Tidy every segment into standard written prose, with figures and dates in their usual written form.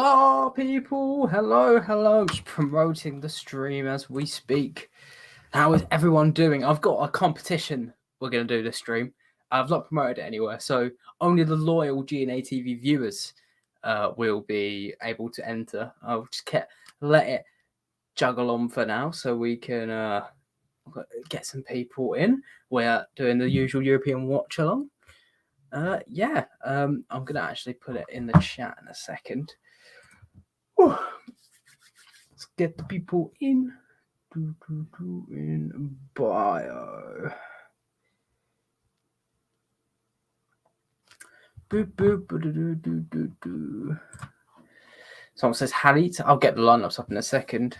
Hello, people. Hello. Just promoting the stream as we speak. How is everyone doing? I've got a competition we're going to do this stream. I've not promoted it anywhere, so only the loyal GNA TV viewers will be able to enter. I'll just let it juggle on for now so we can get some people in. We're doing the usual European watch along. I'm going to actually put it in the chat in a second. Whew. Let's get the people in. In bio. Someone says Halit. I'll get the lineups up in a second.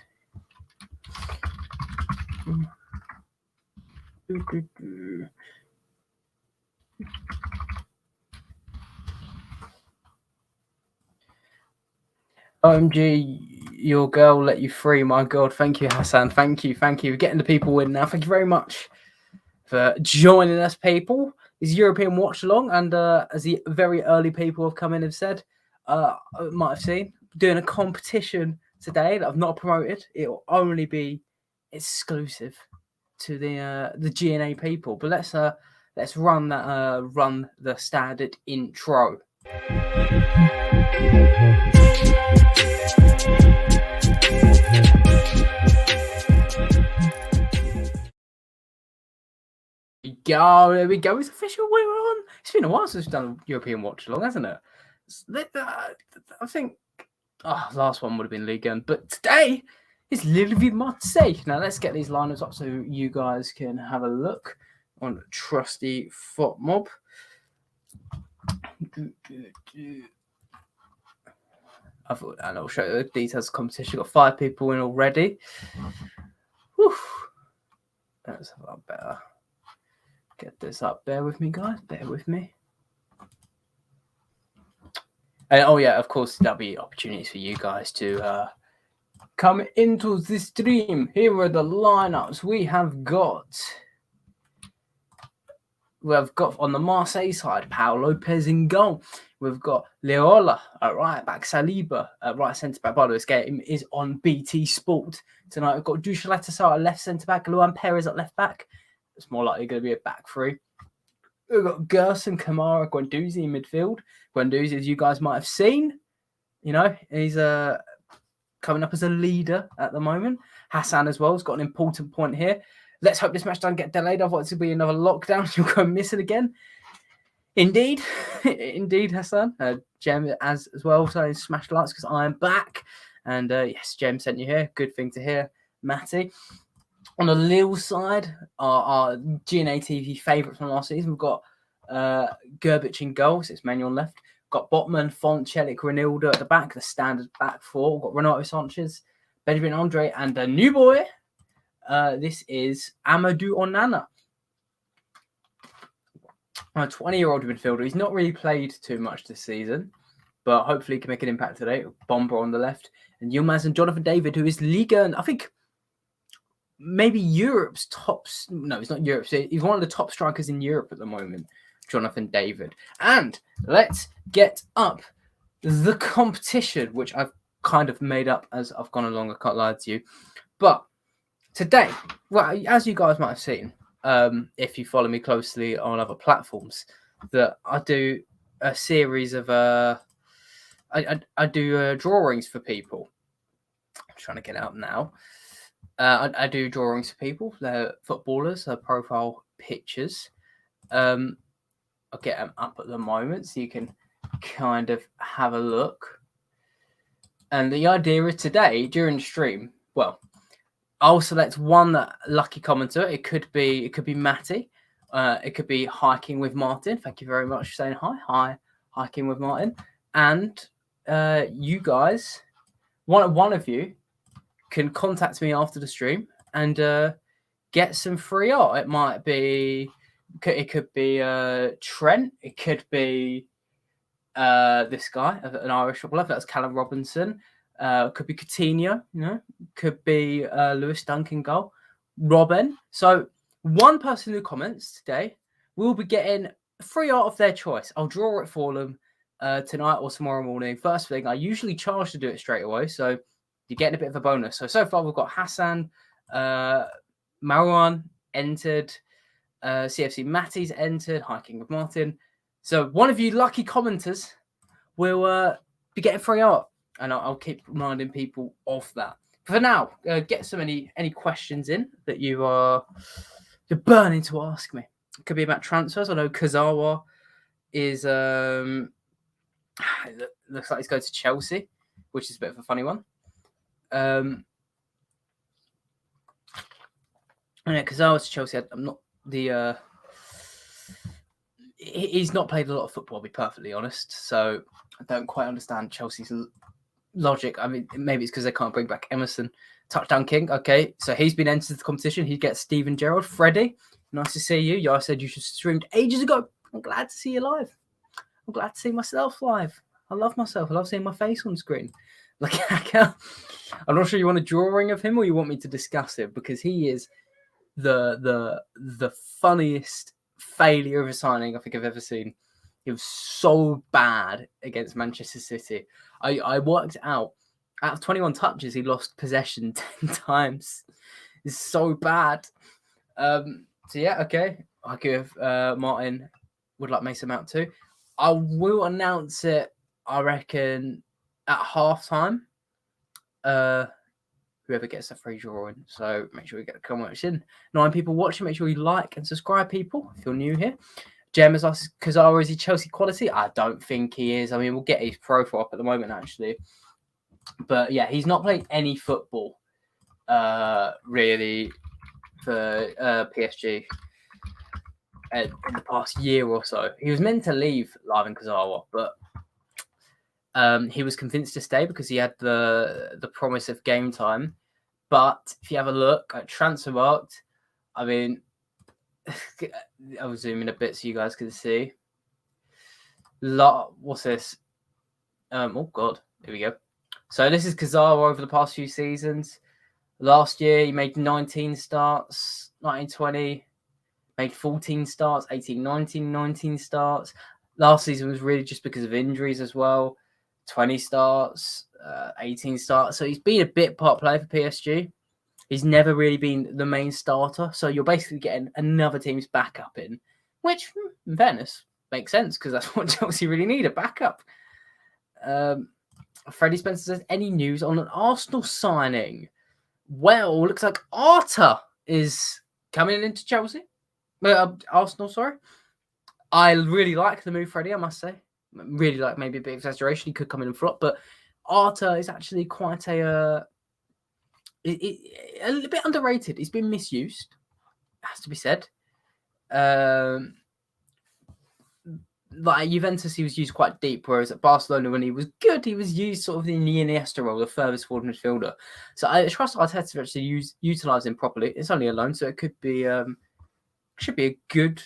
OMG, your girl let you free. My God, thank you, Hassan. Thank you. We're getting the people in now. Thank you very much for joining us, people. It's European watch along, and as the very early people have come in and said, might have seen, doing a competition today that I've not promoted. It will only be exclusive to the GNA people. But let's run the standard intro. There we go. It's official. We're on. It's been a while since we've done a European watch along, hasn't it? I think last one would have been Ligue, but today is Lille v Marseille. Now let's get these lineups up so you guys can have a look on trusty FotMob. And I'll show you the details of the competition. Got 5 people in already. Whew. That's a lot better. Get this up. Bear with me, guys. Bear with me. And of course, there'll be opportunities for you guys to come into the stream. Here are the lineups we have got. We've got on the Marseille side, Pau Lopez in goal. We've got Leola at right back, Saliba at right centre back. By the way, this game is on BT Sport tonight. We've got Dushalatasar at left centre back, Luan Perez at left back. It's more likely going to be a back three. We've got Gerson, Kamara, Guendouzi in midfield. Guendouzi, as you guys might have seen, he's coming up as a leader at the moment. Hassan as well has got an important point here. Let's hope this match doesn't get delayed. Otherwise, it'll be another lockdown. You'll go missing again. Indeed, Hassan. Jem as well. So smash the likes because I am back. And yes, Jem sent you here. Good thing to hear, Matty. On the Lille side, our GNA TV favourites from last season, we've got Gerbic in goal, so it's Manuel on left. Got Botman, Font, Celik, Renildo at the back, the standard back four. We've got Renato Sanchez, Benjamin Andre, and the new boy. This is Amadou Onana. A 20-year-old midfielder. He's not really played too much this season, but hopefully he can make an impact today. Bomber on the left. And Yilmaz and Jonathan David, who is Ligue, and I think maybe Europe's top. No, he's not Europe. He's one of the top strikers in Europe at the moment, Jonathan David. And let's get up the competition, which I've kind of made up as I've gone along. I can't lie to you. But today, well, as you guys might have seen, if you follow me closely on other platforms, that I do a series of I do drawings for people. I'm trying to get out now. I do drawings for people. They're footballers, profile pictures. I'll get them up at the moment so you can kind of have a look. And the idea is today, during the stream, well, I'll select one that lucky commenter. It could be Matty. It could be Hiking with Martin. Thank you very much for saying hi. Hi, Hiking with Martin. And you guys, one of you can contact me after the stream and get some free art. It could be Trent. It could be this guy, an Irish footballer. That's Callum Robinson. Could be Coutinho, could be Lewis Duncan goal, Robin. So one person who comments today will be getting free art of their choice. I'll draw it for them. tonight or tomorrow morning. First thing, I usually charge to do it straight away, so you're getting a bit of a bonus. So far we've got Hassan, Marwan entered, CFC Matty's entered, High King of Martin. So one of you lucky commenters will be getting free art, and I'll keep reminding people of that. For now, get any questions in that you're burning to ask me. It could be about transfers. I know Kazawa is looks like he's going to Chelsea, which is a bit of a funny one. And Kazawa's to Chelsea. I'm not the. He's not played a lot of football, I'll be perfectly honest. So I don't quite understand Chelsea's logic. I mean, maybe it's because they can't bring back Emerson, touchdown king. Okay, so he's been entered the competition. He gets Steven Gerrard. Freddie, nice to see you. I said you should have streamed ages ago. I'm glad to see you live. I'm glad to see myself live. I love myself. I love seeing my face on screen. Like, I'm not sure you want a drawing of him or you want me to discuss him, because he is the funniest failure of a signing I think I've ever seen. He was so bad against Manchester City. I worked out of 21 touches, he lost possession 10 times. It's so bad. So yeah, okay. I'll give Martin would like Mason Mount too. I will announce it, I reckon, at halftime. Whoever gets a free drawing. So make sure you get the comments in. 9 people watching. Make sure you like and subscribe, people, if you're new here. Jem has asked, Kazara, is he Chelsea quality? I don't think he is. I mean, we'll get his profile up at the moment, actually. But yeah, he's not played any football, really, for PSG in the past year or so. He was meant to leave Lewin Kazawa, but he was convinced to stay because he had the promise of game time. But if you have a look at Transfermarkt, I mean, I'll zoom in a bit so you guys can see. What's this? Oh God, here we go. So this is Kazawa over the past few seasons. Last year he made 19 starts, 19-20, made 14 starts, 18-19, 19 starts. Last season was really just because of injuries as well. 20 starts, 18 starts. So he's been a bit part player for PSG. He's never really been the main starter. So you're basically getting another team's backup in, which, in fairness, makes sense because that's what Chelsea really need, a backup. Freddie Spencer says, any news on an Arsenal signing? Well, looks like Arta is coming into Chelsea. Arsenal, sorry. I really like the move, Freddie, I must say. Really like, maybe a bit of exaggeration. He could come in and flop, but Arta is actually quite a bit underrated. He's been misused, has to be said. Like Juventus, he was used quite deep, whereas at Barcelona, when he was good, he was used sort of in the Iniesta role, the furthest forward midfielder. So I trust Arteta to actually utilize him properly. It's only a loan, so it could be should be a good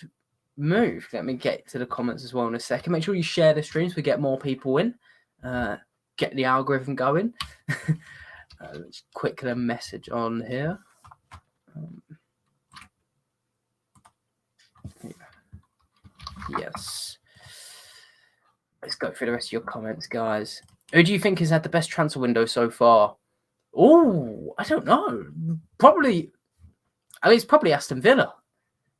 move. Let me get to the comments as well in a second. Make sure you share the streams. We get more people in. Get the algorithm going. Let's quickly message on here. Yes. Let's go through the rest of your comments, guys. Who do you think has had the best transfer window so far? Oh, I don't know. Probably, I mean, it's probably Aston Villa.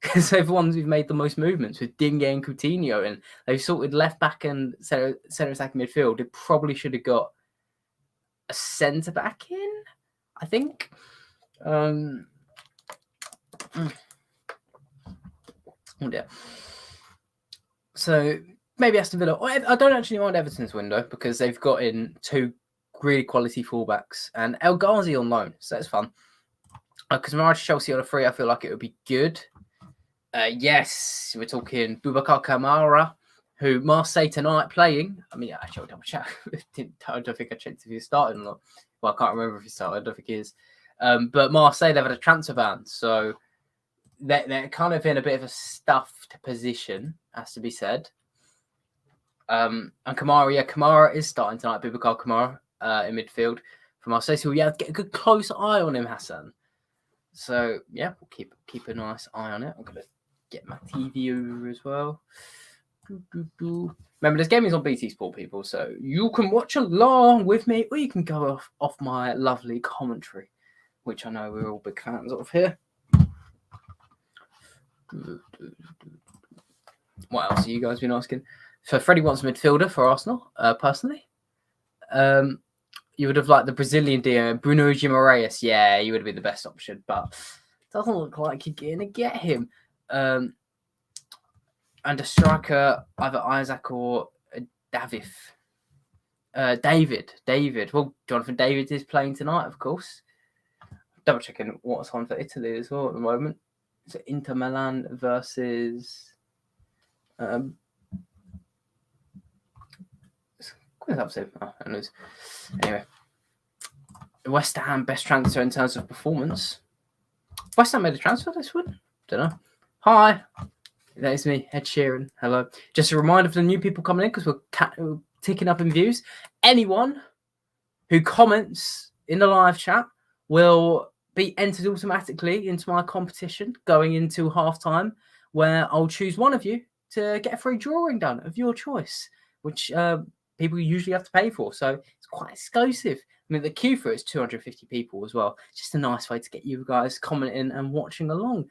Because they're the ones who've made the most movements with Dingue and Coutinho, and they've sorted left back and centre attacking midfield. They probably should have got a centre back in, I think. Oh dear. So maybe Aston Villa. I don't actually mind Everton's window because they've got in 2 really quality fullbacks and El Ghazi on loan, so that's fun. Because Marseille Chelsea on a free, I feel like it would be good. Yes, we're talking Boubacar Kamara, who Marseille tonight playing. I mean, actually, I'll double check. I don't think I checked if he started or not. Well, I can't remember if he started. I don't think he is. But Marseille, they've had a transfer ban, so they're kind of in a bit of a stuffed position, has to be said. And Kamara is starting tonight. Boubacar Kamara in midfield for Marseille. So yeah, get a good close eye on him, Hassan. So yeah, we'll keep a nice eye on it. I'm gonna get my TV over as well. Remember, this game is on BT Sport, people, so you can watch along with me, or you can go off my lovely commentary, which I know we're all big fans of here. What else have you guys been asking? So Freddie wants a midfielder for Arsenal, personally. You would have liked the Brazilian deal, Bruno Guimaraes. Yeah, he would have been the best option, but it doesn't look like you're going to get him. And a striker, either Isaac or David. Well, Jonathan David is playing tonight, of course. Double checking what's on for Italy as well at the moment. So Inter Milan versus. Anyway, West Ham best transfer in terms of performance. West Ham made a transfer this week? Don't know. Hi, that is me, Ed Sheeran. Hello. Just a reminder for the new people coming in because we're ticking up in views. Anyone who comments in the live chat will be entered automatically into my competition going into halftime, where I'll choose one of you to get a free drawing done of your choice, which people usually have to pay for. So it's quite exclusive. I mean, the queue for it is 250 people as well. It's just a nice way to get you guys commenting and watching along.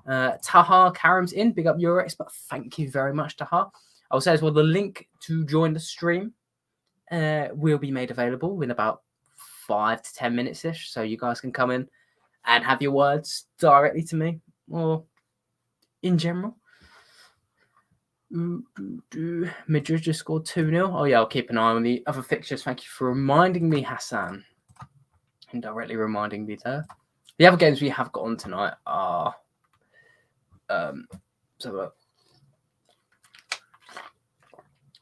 Taha Karim's in. Big up your expert. Thank you very much, Taha. I'll say as well, the link to join the stream will be made available in about 5 to 10 minutes-ish. So you guys can come in and have your words directly to me or in general. Madrid just scored 2-0. Oh, yeah, I'll keep an eye on the other fixtures. Thank you for reminding me, Hassan. Indirectly reminding me there. The other games we have got on tonight are...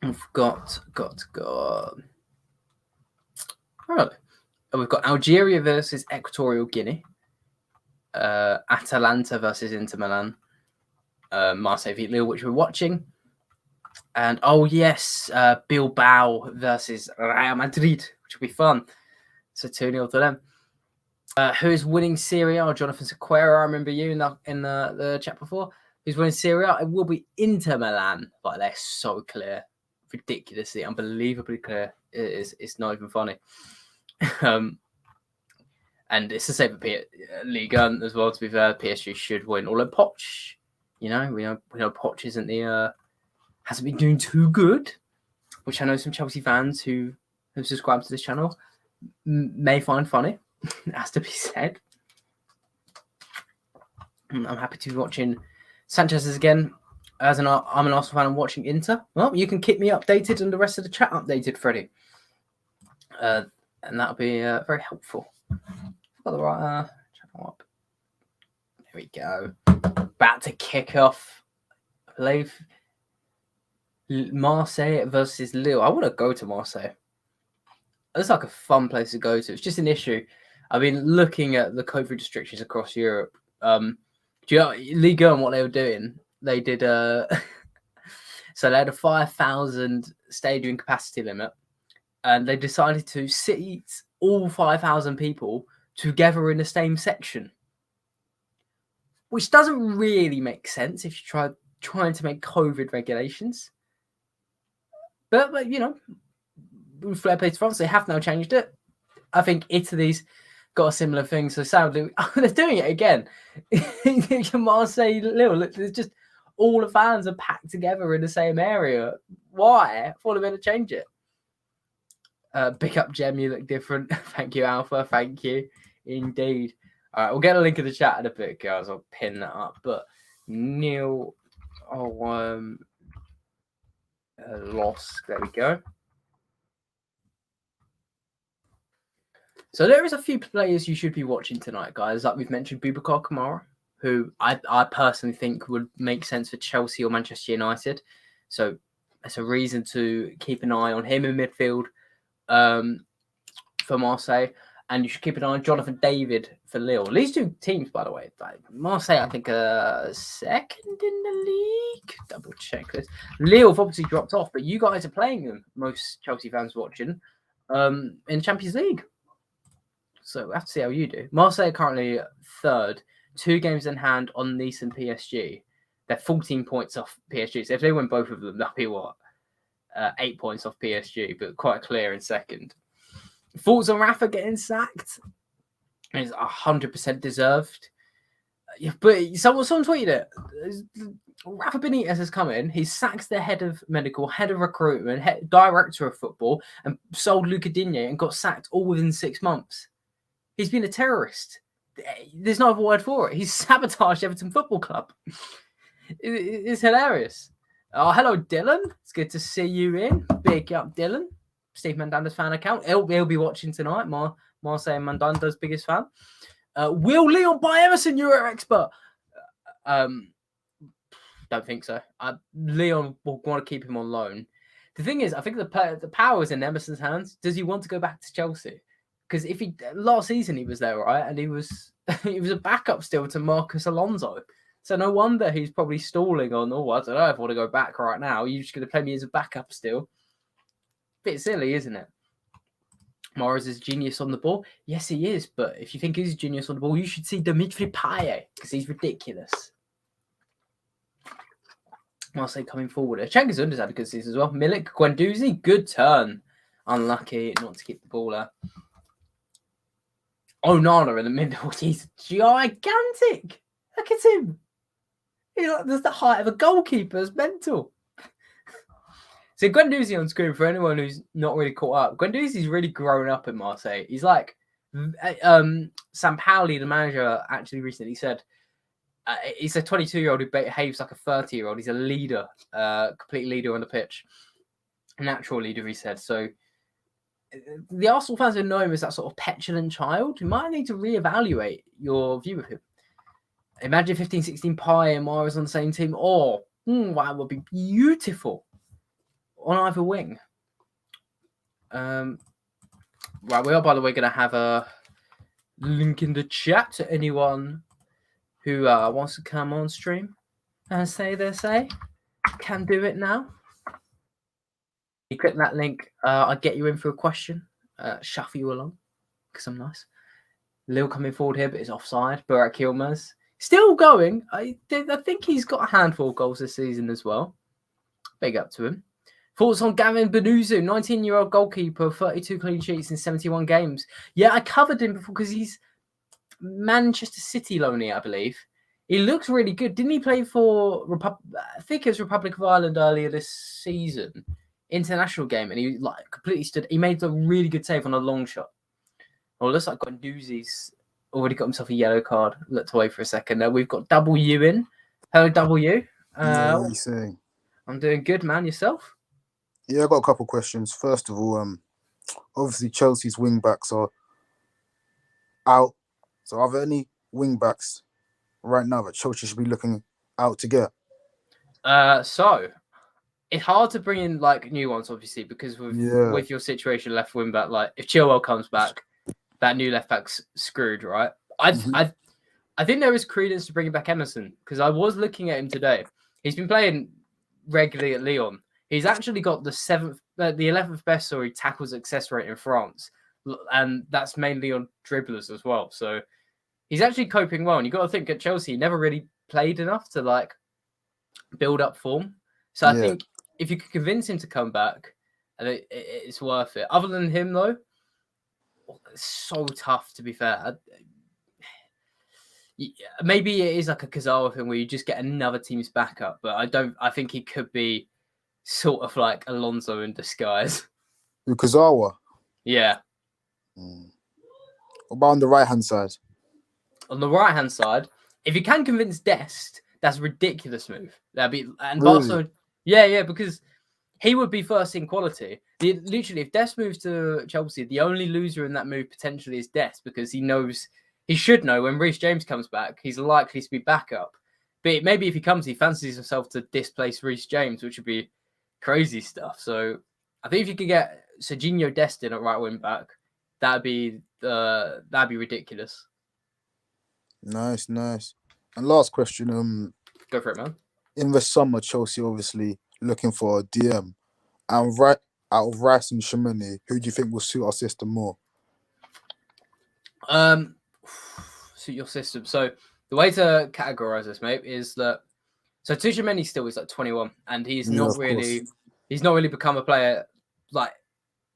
we've got... Oh, we've got Algeria versus Equatorial Guinea. Atalanta versus Inter Milan. Marseille v Lille, which we're watching. And, yes, Bilbao versus Real Madrid, which will be fun. So 2-0 to them. Who is winning Serie A? Jonathan Sequeira, I remember you in the chat before. Who's winning Serie A? It will be Inter Milan. Like, they're so clear. Ridiculously, unbelievably clear. It's not even funny. And it's the same for Ligue as well, to be fair. PSG should win. Although Poch, we know Poch hasn't been doing too good, which I know some Chelsea fans who have subscribed to this channel may find funny. Has to be said. I'm happy to be watching Sanchez's again. I'm an Arsenal fan and watching Inter. Well, you can keep me updated and the rest of the chat updated, Freddie. And that'll be very helpful. Got the right channel up. There we go. About to kick off, I believe, Marseille versus Lille. I want to go to Marseille. It's like a fun place to go to. It's just an issue. I've been looking at the COVID restrictions across Europe. Do you know Ligue and what they were doing? They did so they had a 5,000 stadium capacity limit, and they decided to seat all 5,000 people together in the same section, which doesn't really make sense if you trying to make COVID regulations. But fair play to France, they have now changed it. I think Italy's got a similar thing. So sadly, they're doing it again. Marseille, Lille, there's just all the fans are packed together in the same area. Why? I thought they were going to change it. Big up, Jem. You look different. Thank you, Alpha. Thank you. Indeed. All right, we'll get a link in the chat in a bit, guys. I'll pin that up. But Neil, lost. There we go. So there is a few players you should be watching tonight, guys. Like we've mentioned, Boubacar Kamara, who I personally think would make sense for Chelsea or Manchester United. So that's a reason to keep an eye on him in midfield for Marseille. And you should keep an eye on Jonathan David for Lille. These two teams, by the way, like Marseille, I think, second in the league. Double check this. Lille have obviously dropped off, but you guys are playing them, most Chelsea fans watching, in Champions League. So we'll have to see how you do. Marseille are currently third, 2 games in hand on Nice and PSG. They're 14 points off PSG. So if they win both of them, that'd be what? 8 points off PSG, but quite clear in second. Thoughts on Rafa getting sacked? It's 100% deserved. But someone tweeted it. Rafa Benitez has come in. He sacks the head of medical, head of recruitment, director of football, and sold Luca Digne and got sacked all within 6 months. He's been a terrorist. There's no other word for it. He's sabotaged Everton Football Club. It's hilarious. Oh, hello, Dylan. It's good to see you in. Big up, Dylan. Steve Mandanda's fan account. He'll be watching tonight. Marseille Mandanda's biggest fan. Will Leon buy Emerson? You're an expert. Don't think so. Leon will want to keep him on loan. The thing is, I think the power is in Emerson's hands. Does he want to go back to Chelsea? Because if last season he was there, right, and he was a backup still to Marcus Alonso. So no wonder he's probably stalling on. Oh, I don't know if I want to go back right now. You're just going to play me as a backup still. Bit silly, isn't it? Morris is genius on the ball. Yes, he is. But if you think he's a genius on the ball, you should see Dimitri Payet because he's ridiculous. Marseille coming forward. Cengiz had a good season as well. Milik, Guendouzi, good turn. Unlucky not to keep the ball there. Onana in the middle. He's gigantic. Look at him. That's the height of a goalkeeper. It's mental. So Guendouzi on screen, for anyone who's not really caught up, Guendouzi's really grown up in Marseille. He's like Sampaoli, the manager, actually recently said he's a 22-year-old who behaves like a 30-year-old. He's a leader, complete leader on the pitch. A natural leader, he said. So the Arsenal fans who know him as that sort of petulant child, you might need to reevaluate your view of him. Imagine 15-16 Pi and Mahrez on the same team. Wow, it would be beautiful on either wing. Right, we are, by the way, going to have a link in the chat to anyone who wants to come on stream and say their say. Can do it now. You click that link, I'll get you in for a question, shuffle you along, because I'm nice. Lille coming forward here, but it's offside. Burak Yilmaz still going. I think he's got a handful of goals this season as well. Big up to him. Thoughts on Gavin Benuzu, 19-year-old goalkeeper, 32 clean sheets in 71 games. Yeah, I covered him before because he's Manchester City loanee, I believe. He looks really good. Didn't he play for I think it was Republic of Ireland earlier this season? International game, and he completely stood. He made a really good save on a long shot. Well, it looks like Guendouzi's already got himself a yellow card. Looked away for a second. We've got W in. Hello, W. What are you saying? I'm doing good, man. Yourself? Yeah, I got a couple questions. First of all, obviously Chelsea's wing backs are out. So are there any wing backs right now that Chelsea should be looking out to get? So it's hard to bring in new ones, obviously, because with your situation left wing back, if Chilwell comes back, that new left back's screwed, right? I think there is credence to bringing back Emerson because I was looking at him today. He's been playing regularly at Lyon. He's actually got the 11th best tackle success rate in France, and that's mainly on dribblers as well. So he's actually coping well. And you got to think at Chelsea, he never really played enough to build up form. So I think if you could convince him to come back, it's worth it. Other than him, though, it's so tough, to be fair. Maybe it is like a Kazawa thing where you just get another team's backup, but I think he could be sort of like Alonso in disguise. Kazawa? Yeah. What about on the right-hand side? On the right-hand side, if you can convince Dest, that's a ridiculous move. That'd be and really? Barcelona. Yeah, because he would be first in quality. Literally, if Dest moves to Chelsea, the only loser in that move potentially is Dest because he should know when Reece James comes back, he's likely to be backup. But maybe if he comes, he fancies himself to displace Reece James, which would be crazy stuff. So I think if you could get Serginho Dest in at right wing back, that'd be ridiculous. Nice. And last question, go for it, man. In the summer, Chelsea obviously looking for a DM. And right out of Rice and Shimoni, who do you think will suit our system more? Suit your system. So the way to categorize this, mate, is that So Tuchemeni still is like 21, and he's Yeah, not of course. really become a player like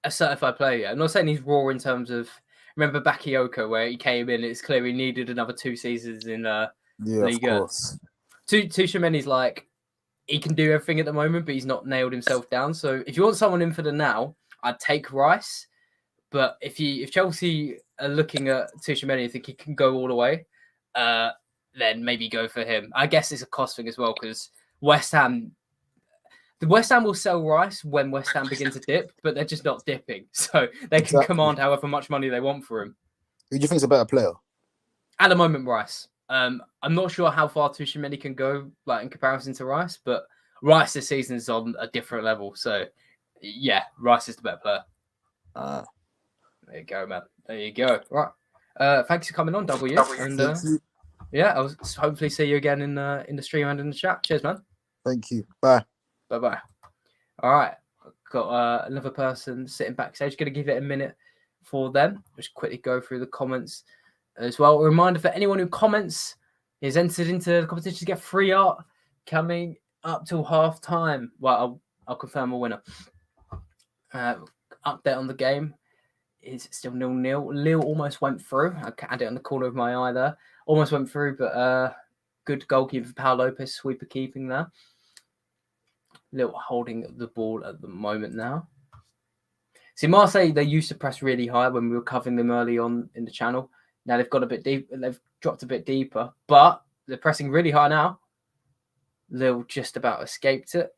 a certified player yet. I'm not saying he's raw in terms of. Remember Bakayoko where he came in? It's clear he needed another 2 seasons in Yeah, of Ligue. course. Tuchemeni's like he can do everything at the moment, but he's not nailed himself down. So if you want someone in for the now, I'd take Rice. But if Chelsea are looking at Tuchemeni and think he can go all the way, then maybe go for him. I guess it's a cost thing as well because West Ham will sell Rice when West Ham begin to dip, but they're just not dipping. So they can command however much money they want for him. Who do you think is a better player? At the moment, Rice. I'm not sure how far Tuchemeni can go like in comparison to Rice, but Rice this season is on a different level. So yeah, Rice is the better player. There you go, man. There you go. Right. Thanks for coming on, W. And yeah, I'll hopefully see you again in the stream and in the chat. Cheers, man. Thank you. Bye. Bye. All right. I've got another person sitting backstage. Going to give it a minute for them. Just quickly go through the comments as well. A reminder for anyone who comments is entered into the competition to get free art coming up till half time. Well, I'll confirm a winner. Update on the game is still 0-0. Lille almost went through. I had it on the corner of my eye there. Almost went through, but good goalkeeper for Pau Lopez, sweeper keeping there. Lille holding the ball at the moment now. See, Marseille, they used to press really high when we were covering them early on in the channel. Now they've got a bit deep. They've dropped a bit deeper, but they're pressing really high now. Lille just about escaped it.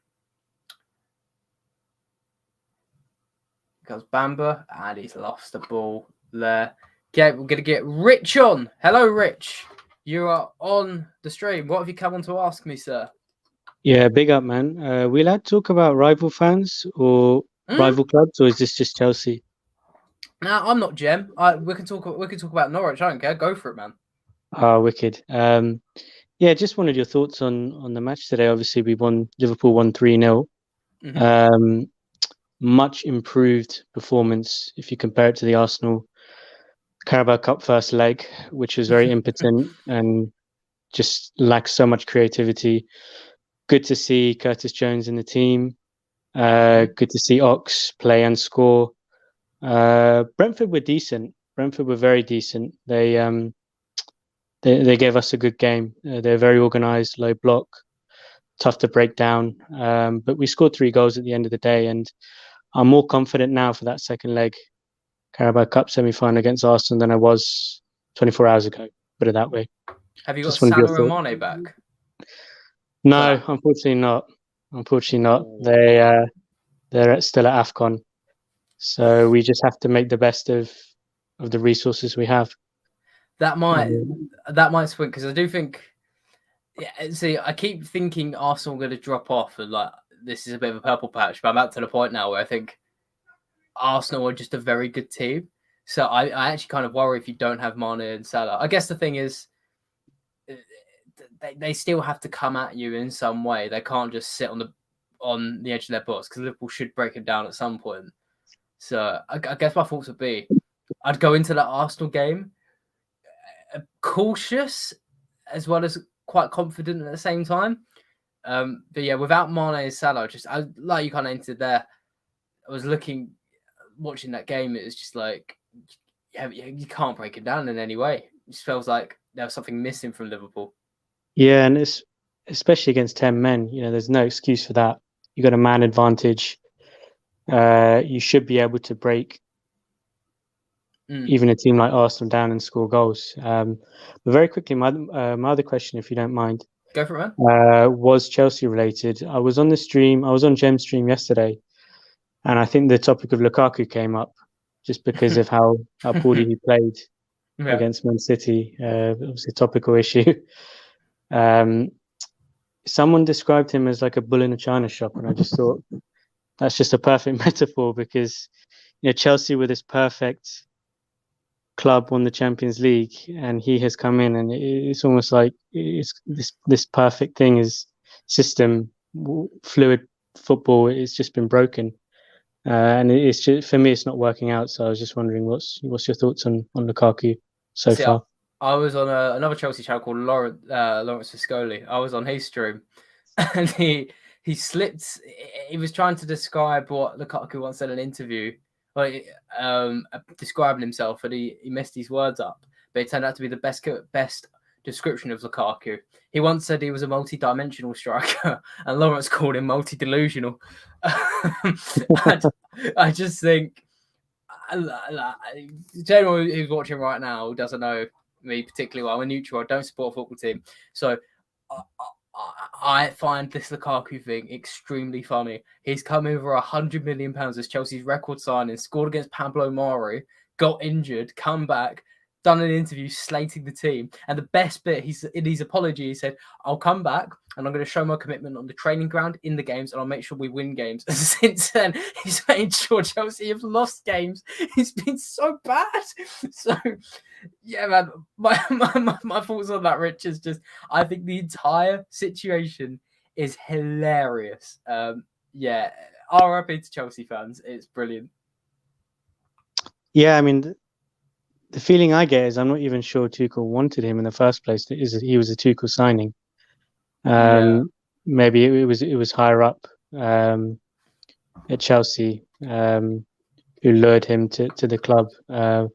Goes Bamba, and he's lost the ball there. Okay, we're going to get Rich on. Hello, Rich. You are on the stream. What have you come on to ask me, sir? Yeah, big up, man. We'll have to talk about rival fans or rival clubs, or is this just Chelsea? No, I'm not Jem. We can talk about Norwich. I don't care. Go for it, man. Wicked. Yeah, just wanted your thoughts on the match today. Obviously, Liverpool won 3-0. Mm-hmm. Much improved performance if you compare it to the Arsenal Carabao Cup first leg, which was very impotent and just lacks so much creativity. Good to see Curtis Jones in the team. Good to see Ox play and score. Brentford were decent. Brentford were very decent. They gave us a good game. They're very organised, low block, tough to break down. But we scored 3 goals at the end of the day, and I'm more confident now for that second leg Carabao Cup semi-final against Arsenal than I was 24 hours ago. Put it that way. Have you got Salah and Mane back? No, unfortunately not. They're still at AFCON. So we just have to make the best of the resources we have. That might swing, because I do think. Yeah, see, I keep thinking Arsenal are going to drop off, and like this is a bit of a purple patch. But I'm up to the point now where I think Arsenal are just a very good team. So I actually kind of worry if you don't have Mane and Salah. I guess the thing is, they still have to come at you in some way. They can't just sit on the edge of their box, because Liverpool should break them down at some point. So I guess my thoughts would be, I'd go into that Arsenal game cautious as well as quite confident at the same time. But yeah, without Mane and Salah, like you kind of entered there, I was watching that game. It was just like, you can't break it down in any way. It just feels like there was something missing from Liverpool. Yeah, and it's especially against 10 men. There's no excuse for that. You got a man advantage. You should be able to break even a team like Arsenal down and score goals. But very quickly, my other question, if you don't mind. Go for it, man. Was Chelsea related. I was on Jem's stream yesterday, and I think the topic of Lukaku came up just because of how poorly he played against Man City. It was a topical issue. Someone described him as like a bull in a china shop, and I just thought that's just a perfect metaphor, because Chelsea were this perfect club, won the Champions League, and he has come in, and it's almost like it's this perfect thing is system, fluid football. It's just been broken, and it's just, for me, it's not working out. So I was just wondering, what's your thoughts on Lukaku so far? I was on another Chelsea channel called Lawrence Viscoli. I was on his stream, and he slipped. He was trying to describe what Lukaku once said in an interview, like describing himself, and he messed his words up. But it turned out to be the best description of Lukaku. He once said he was a multi-dimensional striker, and Lawrence called him multi-delusional. I just think, anyone who's watching right now who doesn't know me particularly well, I'm a neutral. I don't support a football team, so I find this Lukaku thing extremely funny. He's come over £100 million as Chelsea's record signing, scored against Pablo Mari, got injured, come back, done an interview slating the team. And the best bit, in his apology, he said, I'll come back and I'm going to show my commitment on the training ground, in the games, and I'll make sure we win games. And since then, he's made sure Chelsea have lost games. It's been so bad. So, yeah, man, my thoughts on that, Rich, is just, I think the entire situation is hilarious. Yeah, RIP to Chelsea fans. It's brilliant. Yeah, I mean, the feeling I get is I'm not even sure Tuchel wanted him in the first place. He was a Tuchel signing. Maybe it was higher up at Chelsea who lured him to the club. But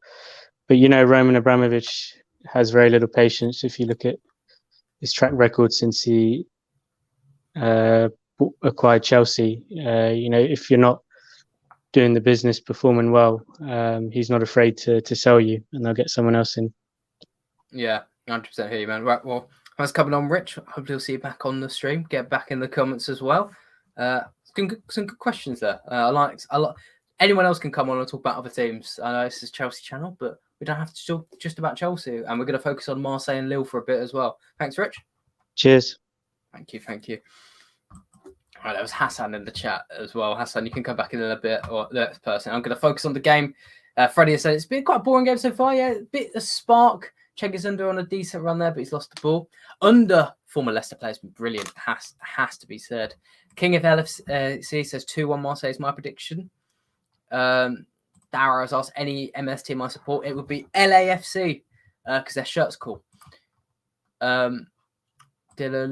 Roman Abramovich has very little patience. If you look at his track record since he acquired Chelsea, if you're not doing the business, performing well, he's not afraid to sell you, and they'll get someone else in. Yeah, 100% hear you, man. Right, well, thanks for coming on, Rich. Hopefully we'll see you back on the stream. Get back in the comments as well. Some good questions there. I like anyone else can come on and talk about other teams. I know this is Chelsea channel, but we don't have to talk just about Chelsea, and we're going to focus on Marseille and Lille for a bit as well. Thanks, Rich. Cheers. Thank you. All right, that was Hassan in the chat as well. Hassan, you can come back in a bit, or that person. I'm going to focus on the game. Freddie has said it's been quite a boring game so far. Yeah, a bit of spark. Cengiz Under on a decent run there, but he's lost the ball. Under, former Leicester player, has been brilliant. Has to be said. King of LFC says 2-1 Marseille is my prediction. Dara has asked any MLS team I support. It would be LAFC because their shirt's cool. Dylan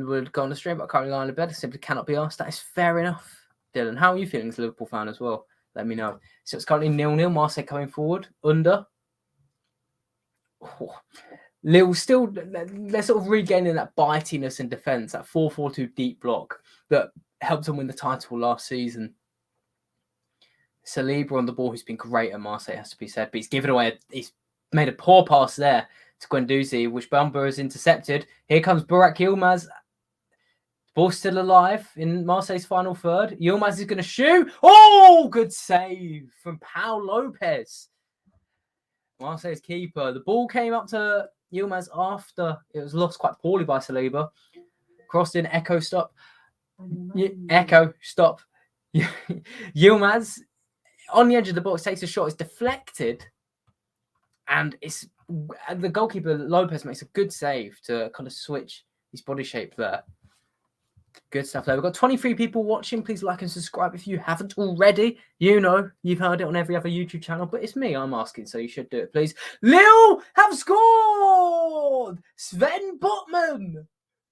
would go on the stream, but currently lying in bed. Simply cannot be asked. That is fair enough. Dylan, how are you feeling as a Liverpool fan as well? Let me know. So it's currently 0-0. Marseille coming forward. Under. Lille still, they're sort of regaining that bitiness in defence, that 4-4-2 deep block that helped them win the title last season. Saliba on the ball, who's been great at Marseille, has to be said, but he's made a poor pass there to Guendouzi, which Bamba has intercepted. Here comes Burak Yilmaz. Ball still alive in Marseille's final third. Yilmaz is going to shoot. Oh, good save from Pau Lopez. Marseille's keeper. The ball came up to Yilmaz after it was lost quite poorly by Saliba. Crossed in, Echo stop. Echo stop. Yilmaz on the edge of the box takes a shot. It's deflected. And the goalkeeper, Lopez, makes a good save to kind of switch his body shape there. Good stuff there. We've got 23 people watching. Please like and subscribe if you haven't already. You've heard it on every other YouTube channel, but it's me I'm asking, so you should do it, please. Lille have scored! Sven Botman!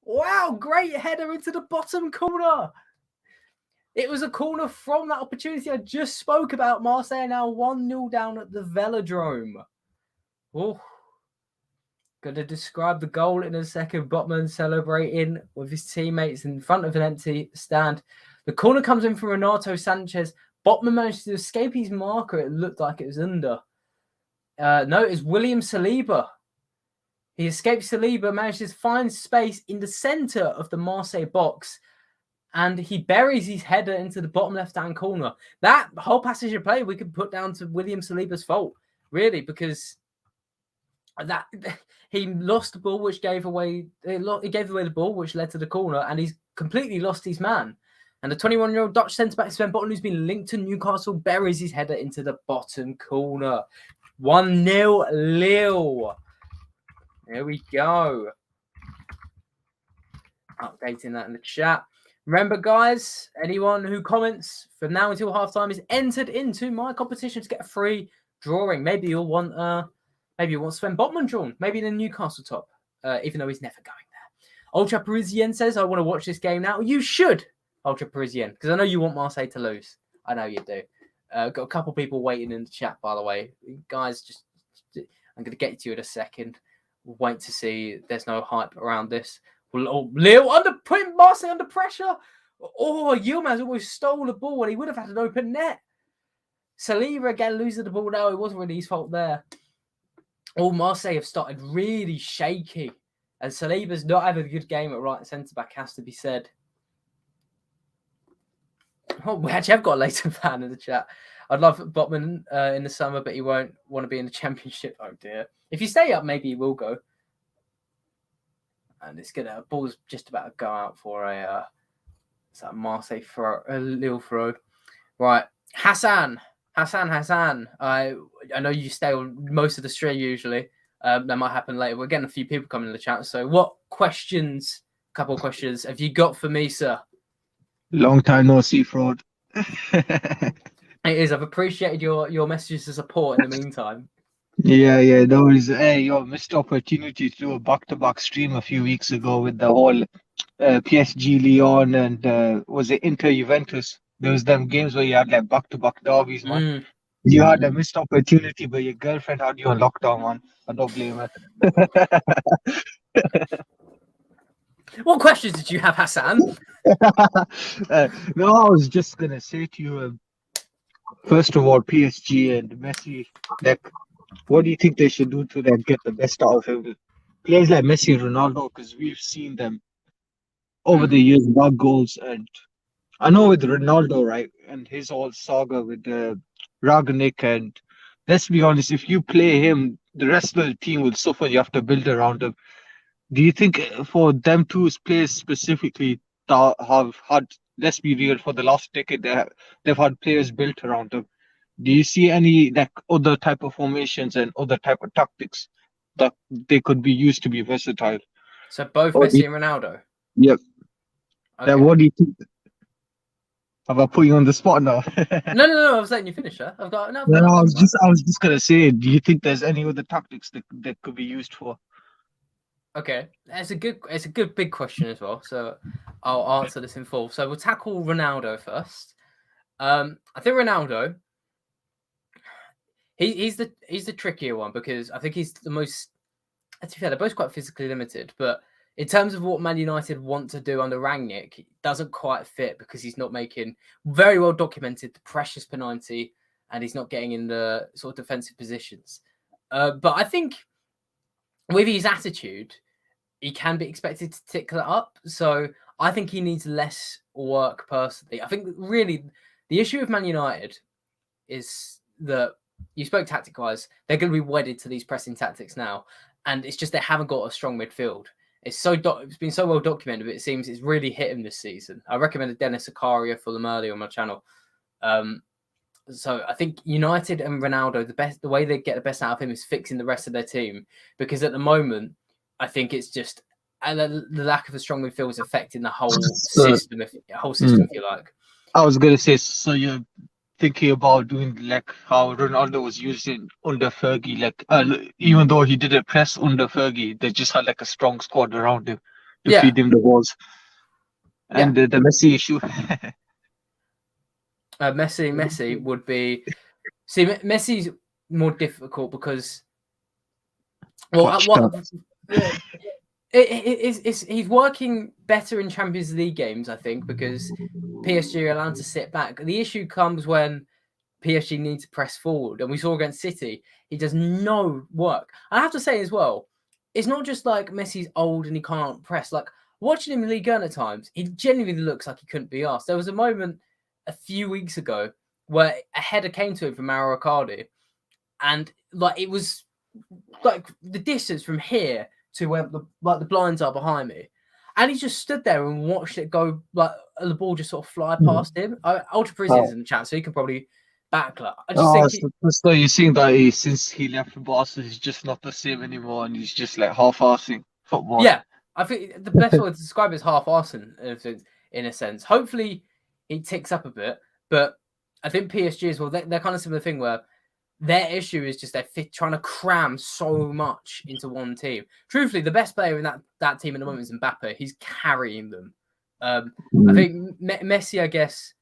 Wow, great header into the bottom corner. It was a corner from that opportunity I just spoke about. Marseille now 1-0 down at the Velodrome. Oh, going to describe the goal in a second. Botman celebrating with his teammates in front of an empty stand. The corner comes in from Renato Sanchez. Botman managed to escape his marker. It looked like it was under. No, it's William Saliba. He escaped Saliba, managed to find space in the centre of the Marseille box, and he buries his header into the bottom left-hand corner. That whole passage of play we could put down to William Saliba's fault, really, because that he lost the ball, which gave away the ball, which led to the corner, and he's completely lost his man. And the 21-year-old Dutch centre-back Sven Botman, who's been linked to Newcastle, buries his header into the bottom corner. 1-0 Lille. There we go. Updating that in the chat. Remember, guys, anyone who comments from now until halftime is entered into my competition to get a free drawing. Maybe you'll want Sven Botman drawn. Maybe in the Newcastle top, even though he's never going there. Ultra Parisien says, I want to watch this game now. You should, Ultra Parisien, because I know you want Marseille to lose. I know you do. Got a couple people waiting in the chat, by the way. Guys, I'm going to get to you in a second. We'll wait to see. There's no hype around this. Lille putting Marseille under pressure. Oh, Yilmaz almost stole the ball and he would have had an open net. Saliba again losing the ball now. It wasn't really his fault there. Oh, Marseille have started really shaky. And Saliba's not having a good game at right centre-back, has to be said. Oh, we actually have got a Leighton fan in the chat. I'd love Botman in the summer, but he won't want to be in the championship. Oh, dear. If you stay up, maybe he will go. And it's going to... Ball's just about to go out for a Marseille throw, a Lille throw. Right. Hassan. I know you stay on most of the stream usually. That might happen later. We're getting a few people coming in the chat. So what couple of questions have you got for me, sir? Long time no see, Fraud. It is. I've appreciated your messages of support in the meantime. Yeah, there was missed opportunity to do a back-to-back stream a few weeks ago with the whole PSG Lyon and was it Inter Juventus? There was them games where you had like back-to-back derbies, man. You had a missed opportunity, but your girlfriend had you on lockdown, man. I don't blame her. What questions did you have, Hassan? No, I was just gonna say to you, first of all, PSG and Messi, like, what do you think they should do to like get the best out of him? Players like Messi and Ronaldo, because we've seen them over the years bag goals, and I know with Ronaldo, right, and his whole saga with Ragnik, and let's be honest, if you play him, the rest of the team will suffer. You have to build around him. Do you think for them two players specifically that have had, let's be real, for the last decade, they've had players built around them? Do you see any like other type of formations and other type of tactics that they could be used to be versatile? So both Messi and Ronaldo? Yep. Okay. What do you think? Have I put you on the spot now? No. I was letting you finish, sir. I was just gonna say, do you think there's any other tactics that could be used for? Okay, it's a good big question as well. So I'll answer this in full. So we'll tackle Ronaldo first. I think Ronaldo, he's the trickier one because I think he's the most. To be fair, they're both quite physically limited, but in terms of what Man United want to do under Rangnick, it doesn't quite fit because he's not making very well documented the precious penalty, and he's not getting in the sort of defensive positions. But I think with his attitude, he can be expected to tick that up. So I think he needs less work personally. I think really the issue with Man United is that you spoke tactic-wise, they're going to be wedded to these pressing tactics now. And it's just they haven't got a strong midfield. It's been so well documented, but it seems it's really hit him this season. I recommended Dennis Zakaria for them earlier on my channel. So I think United and Ronaldo, the way they get the best out of him is fixing the rest of their team. Because at the moment, I think it's just the lack of a strong midfield is affecting the whole system, if you like. I was gonna say, so you're thinking about doing like how Ronaldo was using under Fergie, like even though he didn't press under Fergie, they just had like a strong squad around him to feed him the balls. And the Messi issue. Messi would be. See, Messi's more difficult because. Well, he's working better in Champions League games, I think, because PSG are allowed to sit back. The issue comes when PSG need to press forward, and we saw against City, he does no work. I have to say as well, it's not just like Messi's old and he can't press. Like watching him in Ligue 1 at times, he genuinely looks like he couldn't be asked. There was a moment a few weeks ago where a header came to him from Mauro Icardi, and like it was like the distance from here to where the blinds are behind me, and he just stood there and watched it go, like the ball just sort of fly past him. Ultra Prison is in the chat, so he can probably back that. I just think so you're seeing that since he left Barca, he's just not the same anymore, and he's just like half-assing football. Yeah, I think the best way to describe it is half-assing in a sense. Hopefully, he ticks up a bit, but I think PSG as well. They're kind of similar thing where their issue is just they're trying to cram so much into one team. Truthfully, the best player in that team at the moment is Mbappe. He's carrying them. I think Messi, I guess,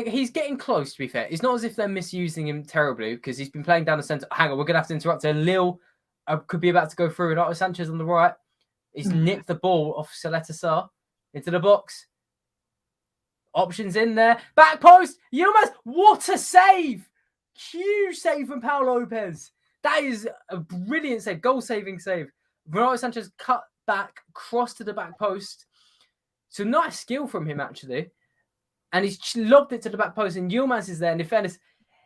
he's getting close, to be fair. It's not as if they're misusing him terribly because he's been playing down the centre. Hang on, we're going to have to interrupt here. Lille could be about to go through. Renato Sanchez on the right. He's nicked the ball off Saleta Sarr into the box. Options in there. Back post. Yilmaz. What a save. Huge save from Paul Lopez. That is a brilliant save. Goal-saving save. Renato Sanchez cut back, cross to the back post. So nice skill from him, actually. And he's lobbed it to the back post, and Yilmaz is there. And in fairness,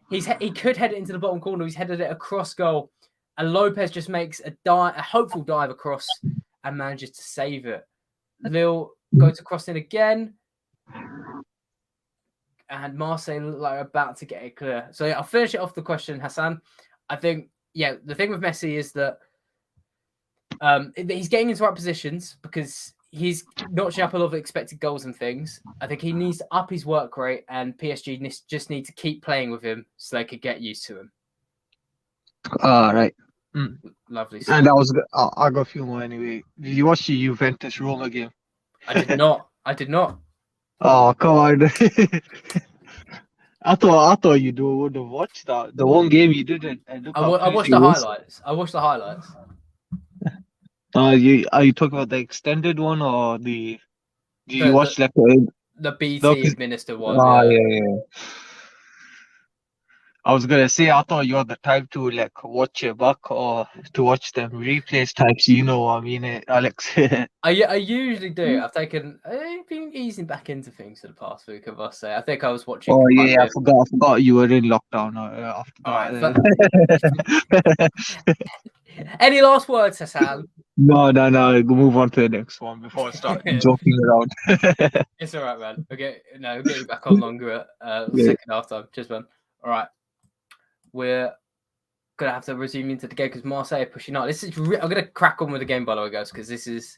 he could head it into the bottom corner. He's headed it across goal. And Lopez just makes a hopeful dive across and manages to save it. Lille go to cross in again. And Marseille look like about to get it clear. So I'll finish it off the question, Hassan. I think, the thing with Messi is that he's getting into right positions because he's notching up a lot of expected goals and things. I think he needs to up his work rate, and PSG just need to keep playing with him so they could get used to him. Right. Lovely. And I got a few more anyway. Did you watch the Juventus Roma game? I did not. Oh, come on. I thought you would have watched that. The one game you didn't. And look I watched the highlights. Are you talking about the extended one or did you watch the BT administered one? Yeah. I was gonna say I thought you had the time to watch it back or to watch them replays types. You know what I mean, Alex? I usually do. I've been easing back into things for the past week. I must say. I think I was watching. Oh yeah, I forgot you were in lockdown after that. Any last words, Hassan? No. Move on to the next one before I start joking around. It's all right, man. We'll get you back on longer at second half time. Cheers, man. All right. We're going to have to resume into the game because Marseille are pushing on. I'm going to crack on with the game, by the way, guys, because this is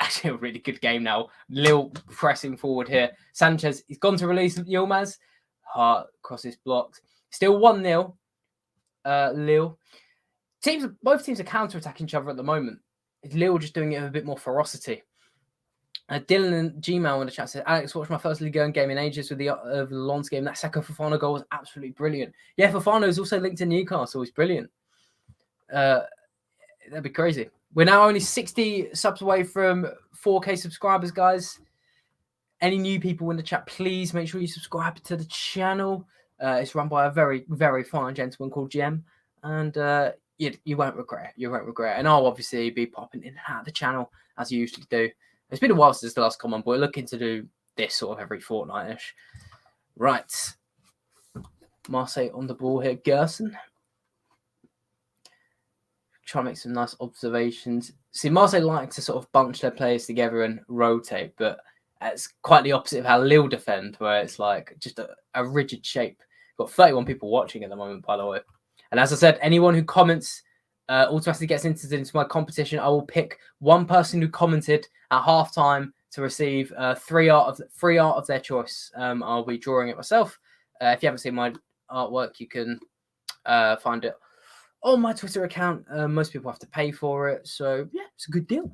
actually a really good game now. Lille pressing forward here. Sanchez, he's gone to release Yilmaz. Hart crosses blocked. Still 1-0. Lille. Both teams are counter-attacking each other at the moment. Lille just doing it with a bit more ferocity. Dylan and Gmail in the chat says, Alex, watched my first Ligue 1 game in ages with the Lens game. That Seko Fofana goal was absolutely brilliant. Yeah, Fofana is also linked to Newcastle. He's brilliant. That'd be crazy. We're now only 60 subs away from 4K subscribers, guys. Any new people in the chat, please make sure you subscribe to the channel. It's run by a very, very fine gentleman called Jem. And you won't regret it. You won't regret it. And I'll obviously be popping in and out of the channel as I usually do. It's been a while since the last comment, but we're looking to do this sort of every fortnight-ish. Right. Marseille on the ball here. Gerson. Try and make some nice observations. See, Marseille like to sort of bunch their players together and rotate, but it's quite the opposite of how Lille defend, where it's like just a rigid shape. Got 31 people watching at the moment, by the way. And as I said, anyone who comments automatically gets entered into my competition. I will pick one person who commented at halftime to receive 3 art of their choice. I'll be drawing it myself. If you haven't seen my artwork, you can find it on my Twitter account. Most people have to pay for it, so yeah, it's a good deal.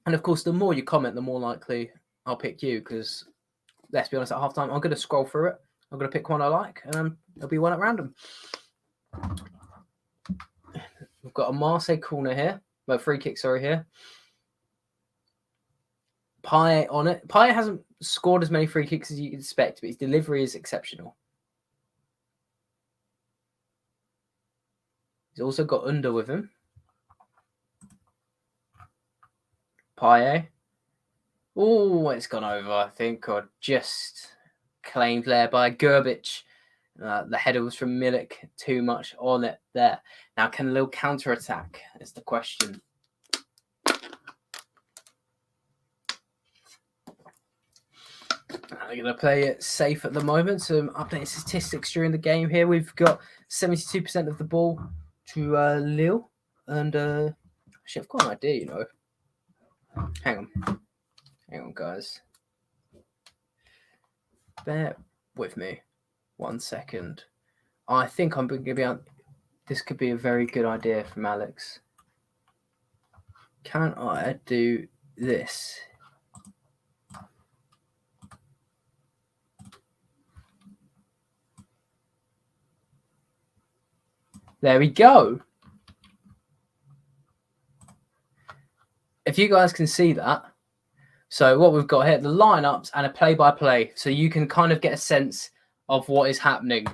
And of course, the more you comment, the more likely I'll pick you. Because let's be honest, at halftime, I'm going to scroll through it. I'm going to pick one I like, and there'll be one at random. We've got a Marseille corner here. Well, free kick, sorry, here. Payet on it. Payet hasn't scored as many free kicks as you'd expect, but his delivery is exceptional. He's also got Under with him. Payet. Oh, it's gone over, I think, or just claimed there by Gerbic. The header was from Milik. Too much on it there. Now, can Lille counter-attack is the question. I'm going to play it safe at the moment. Some updated statistics during the game here. We've got 72% of the ball to Lille. And actually, I've got an idea, you know. Hang on, guys. Bear with me 1 second. I think I'm going to be out. This could be a very good idea from Alex. Can I do this? There we go. If you guys can see that. So what we've got here, the lineups and a play-by-play. So you can kind of get a sense of what is happening.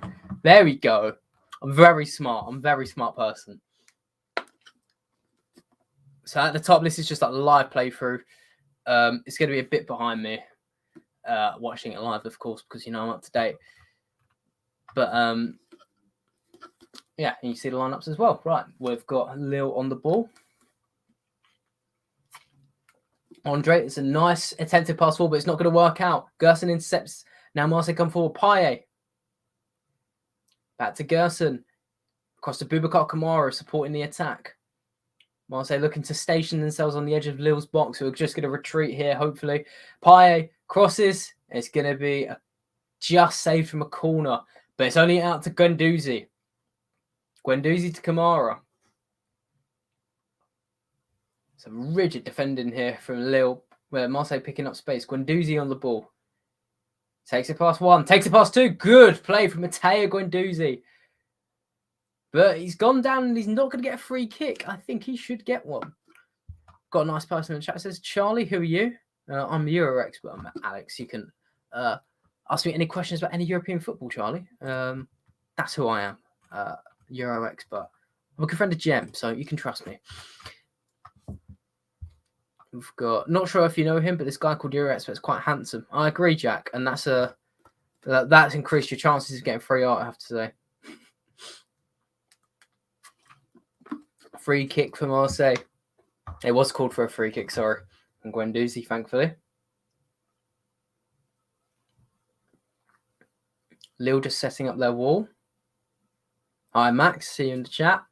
There we go. I'm very smart. I'm a very smart person. So at the top, this is just like the live playthrough. It's going to be a bit behind me watching it live, of course, because, you know, I'm up to date. But, yeah, and you see the lineups as well. Right, we've got Lille on the ball. Andre, it's a nice attempted pass forward, but it's not going to work out. Gerson intercepts. Now Marseille come forward. Payet. Back to Gerson. Across to Boubacar Kamara, supporting the attack. Marseille looking to station themselves on the edge of Lille's box, who are just going to retreat here, hopefully. Payet crosses. It's going to be just saved from a corner, but it's only out to Guendouzi. Guendouzi to Kamara. Some rigid defending here from Lille, where Marseille picking up space. Guendouzi on the ball. Takes it past one. Takes it past two. Good play from Matteo Guendouzi. But he's gone down and he's not going to get a free kick. I think he should get one. Got a nice person in the chat. It says, Charlie, who are you? I'm a Euro expert. I'm Alex. You can ask me any questions about any European football, Charlie. That's who I am. Euro expert. I'm a good friend of Jem, so you can trust me. We've got, not sure if you know him, but this guy called Euro Expert is quite handsome. I agree, Jack, and that's increased your chances of getting free art, I have to say. Free kick for Marseille. It was called for a free kick, sorry. And Guendouzi, thankfully. Lille just setting up their wall. Hi, Max. See you in the chat.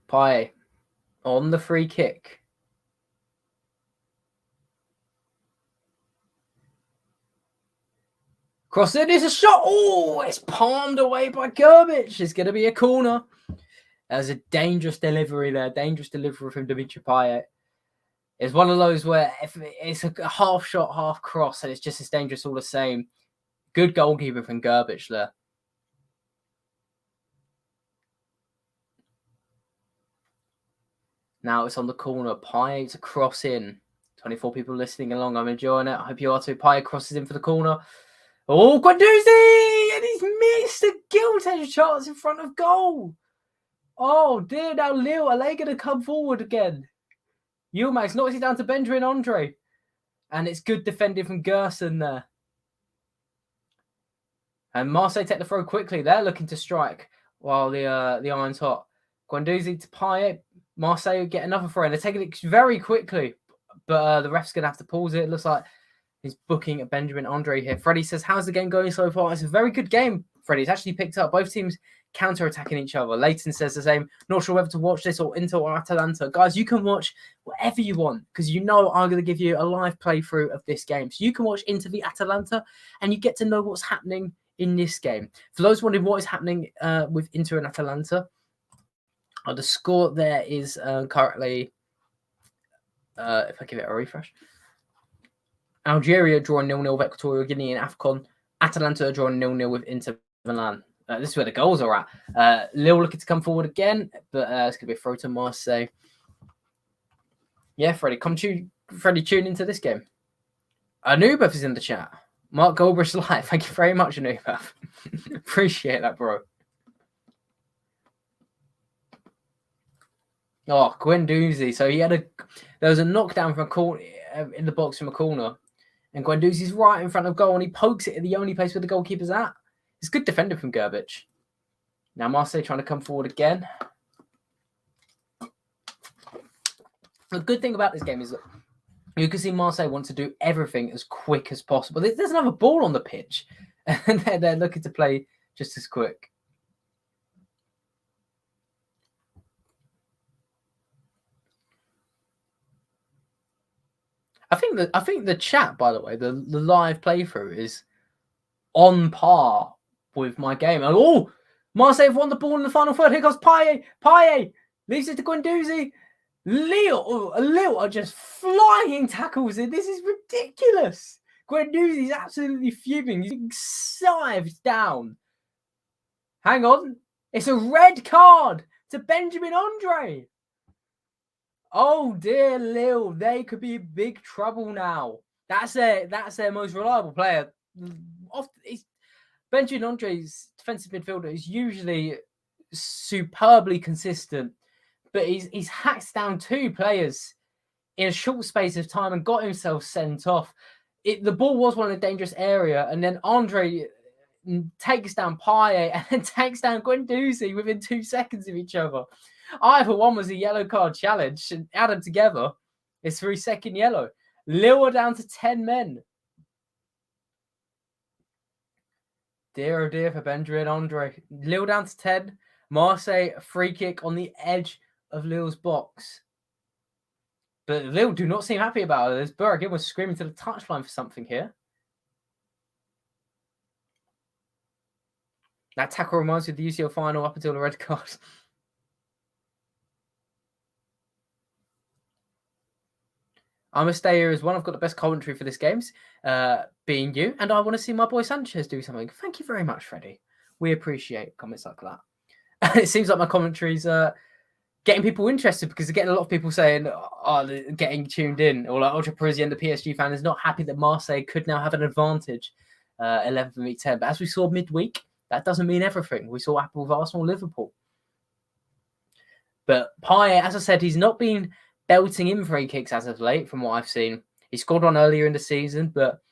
Payet on the free kick. Cross it is a shot. Oh, it's palmed away by Gerbic. It's going to be a corner. There's a dangerous delivery there. Dangerous delivery from Dimitri Payet. It's one of those where if it's a half shot, half cross, and it's just as dangerous all the same. Good goalkeeper from Gerbic there. Now it's on the corner. Payet to cross in. 24 people listening along. I'm enjoying it. I hope you are too. Payet crosses in for the corner. Oh, Guendouzi! And he's missed a gilt-edged chance in front of goal. Oh, dear. Now Lille, are they going to come forward again? Yilmaz knocks it down to Benjamin Andre. And it's good defending from Gerson there. And Marseille take the throw quickly. They're looking to strike while the iron's hot. Guendouzi to Payet. Marseille get another throw. And they're taking it very quickly. But the ref's going to have to pause it. It looks like he's booking a Benjamin Andre here. Freddie says, how's the game going so far? It's a very good game, Freddie. It's actually picked up. Both teams counter-attacking each other. Leighton says the same. Not sure whether to watch this or Inter or Atalanta. Guys, you can watch whatever you want because you know I'm going to give you a live playthrough of this game. So you can watch Inter v Atalanta and you get to know what's happening in this game. For those wondering what is happening with Inter and Atalanta, the score there is currently, if I give it a refresh, Algeria drawing 0-0 with Equatorial Guinea and AFCON. Atalanta drawing 0-0 with Inter Milan. This is where the goals are at. Lille looking to come forward again, but it's going to be a throw to Marseille. Yeah, Freddie, tune into this game. Anubeth is in the chat. Mark Goldbridge live. Thank you very much, Anubeth. Appreciate that, bro. Oh, Guendouzi. So there was a knockdown from a corner in the box from a corner. And Guendouzi's right in front of goal and he pokes it at the only place where the goalkeeper's at. It's good defending from Gerbic. Now Marseille trying to come forward again. The good thing about this game is that you can see Marseille want to do everything as quick as possible. There's another ball on the pitch. And they're looking to play just as quick. I think the chat, by the way, the live playthrough is on par with my game. And Marseille have won the ball in the final third. Here goes Payet. Payet leaves it to Guendouzi. Lille are just flying tackles in. This is ridiculous. Guendouzi's absolutely fuming. He's being scythed down. Hang on. It's a red card to Benjamin Andre. Oh dear, Lille. They could be in big trouble now. That's their most reliable player. Benjamin Andre's defensive midfielder is usually superbly consistent, but he's hacked down 2 players in a short space of time and got himself sent off. The ball was one in a dangerous area, and then Andre takes down Payet and then takes down Guendouzi within 2 seconds of each other. Either one was a yellow card challenge, and add them together, it's 3-second yellow. Lille are down to 10 men. Dear, oh dear for Benjamin Andre. Lille down to 10. Marseille, free kick on the edge of Lille's box. But Lille do not seem happy about it. As Bergin was screaming to the touchline for something here. That tackle reminds me of the UCL final up until the red card. I'm going to stay here as one. I've got the best commentary for this games, being you. And I want to see my boy Sanchez do something. Thank you very much, Freddie. We appreciate comments like that. It seems like my commentary's getting people interested because they're getting a lot of people saying, they're getting tuned in. Or like Ultra Parisian, the PSG fan, is not happy that Marseille could now have an advantage 11th and week 10. But as we saw midweek, that doesn't mean everything. We saw Apple with Arsenal, Liverpool. But Payet, as I said, he's not been belting in free kicks as of late, from what I've seen. He scored one earlier in the season, but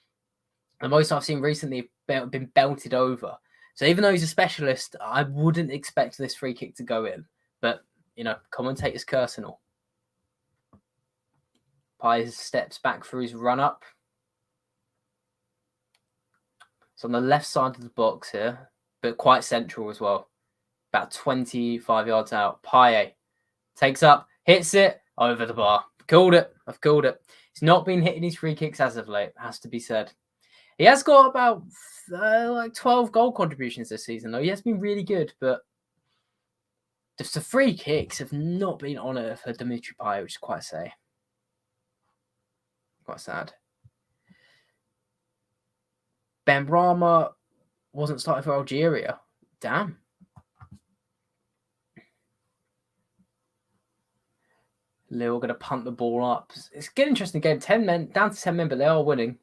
the most I've seen recently have been belted over. So even though he's a specialist, I wouldn't expect this free kick to go in. But, commentator's curse and all. Payet steps back for his run-up. It's on the left side of the box here, but quite central as well. About 25 yards out. Payet takes up, hits it, over the bar. I've called it. He's not been hitting his free kicks as of late, has to be said. He has got about 12 goal contributions this season, though. He has been really good, but just the free kicks have not been on it for Dimitri Payet, which is quite sad. Quite sad. Ben Rama wasn't starting for Algeria. Damn. Lille going to punt the ball up. It's a good, interesting game. 10 men, down to 10 men, but they are winning.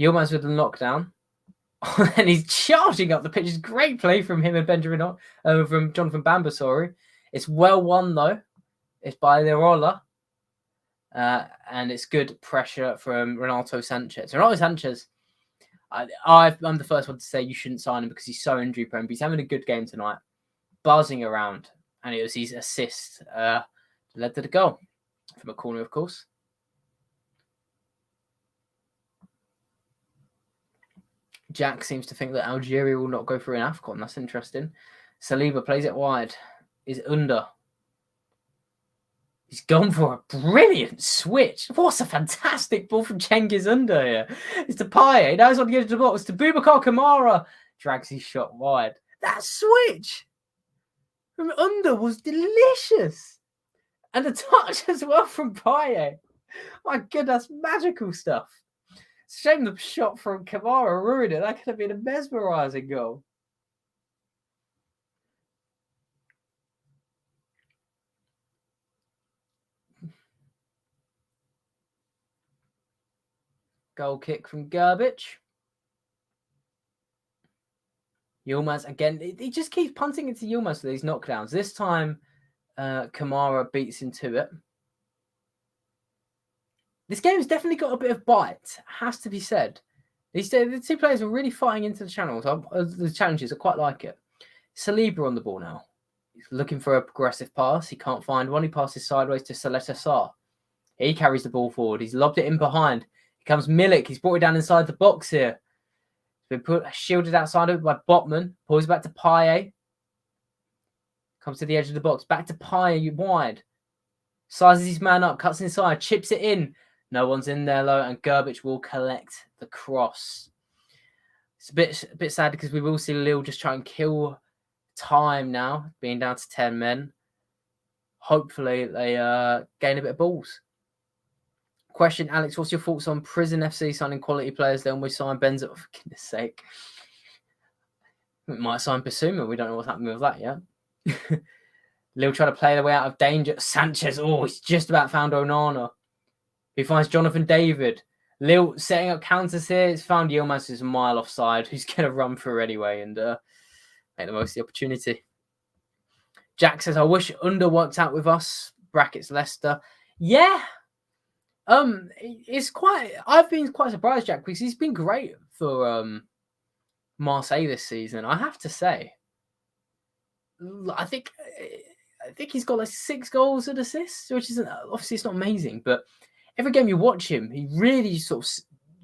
Yilmaz with the knockdown. And he's charging up the pitch. It's great play from him and from Jonathan Bamba, sorry. It's well won, though. It's by Lirola. And it's good pressure from Renato Sanchez. Renato Sanchez, I'm the first one to say you shouldn't sign him because he's so injury prone. But he's having a good game tonight. Buzzing around. And it was his assist led to the goal. From a corner, of course. Jack seems to think that Algeria will not go through an AFCON. That's interesting. Saliba plays it wide. Is under. He's gone for a brilliant switch. What's a fantastic ball from Cengiz Under here. It's to Payet. Now he's on the edge of the box. To Boubacar Kamara. Drags his shot wide. That switch from Under was delicious. And the touch as well from Payet. My goodness, magical stuff. It's a shame the shot from Kamara ruined it. That could have been a mesmerising goal. Goal kick from Gerbic. Yilmaz again. He just keeps punting into Yilmaz for these knockdowns. This time, Kamara beats him to it. This game's definitely got a bit of bite, has to be said. The 2 players are really fighting into the channels. The challenges, I quite like it. Saliba on the ball now. He's looking for a progressive pass. He can't find one. He passes sideways to Saleta Sarr. He carries the ball forward. He's lobbed it in behind. Here comes Milik. He's brought it down inside the box here. He's been shielded outside of it by Botman. Pulls it back to Payet. Comes to the edge of the box. Back to Payet wide. Sizes his man up. Cuts inside. Chips it in. No one's in there, though, and Gerbic will collect the cross. It's a bit sad because we will see Lille just try and kill time now, being down to 10 men. Hopefully, they gain a bit of balls. Question, Alex, what's your thoughts on Prison FC signing quality players? Then we sign Benza, for goodness sake. We might sign Basuma. We don't know what's happening with that yet. Lille trying to play their way out of danger. Sanchez, he's just about found Onana. He finds Jonathan David. Lille setting up counters here. It's found Yilmaz, who's a mile offside, who's going to run through anyway and make the most of the opportunity. Jack says, I wish Under worked out with us. Brackets Leicester. Yeah. I've been quite surprised, Jack, because he's been great for Marseille this season. I have to say. I think he's got like 6 goals and assists, which isn't obviously it's not amazing, but every game you watch him, he really sort of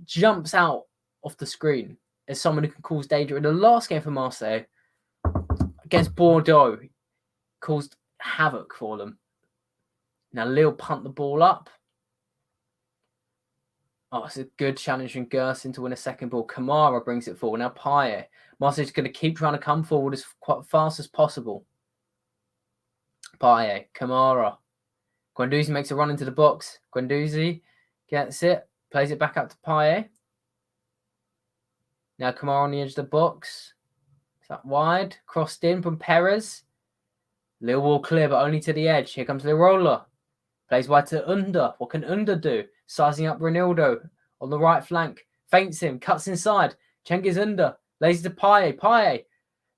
jumps out off the screen as someone who can cause danger. In the last game for Marseille against Bordeaux, he caused havoc for them. Now Lille punt the ball up. It's a good challenge from Gerson to win a second ball. Kamara brings it forward. Now Payet. Marseille's going to keep trying to come forward as fast as possible. Payet, Kamara. Guendouzi makes a run into the box. Guendouzi gets it. Plays it back out to Payet. Now Kamara on the edge of the box. Is that wide? Crossed in from Perez. Lille will clear, but only to the edge. Here comes Lirola. Plays wide to Under. What can Under do? Sizing up Ronaldo on the right flank. Feints him. Cuts inside. Cengiz Under. Lays it to Payet. Payet.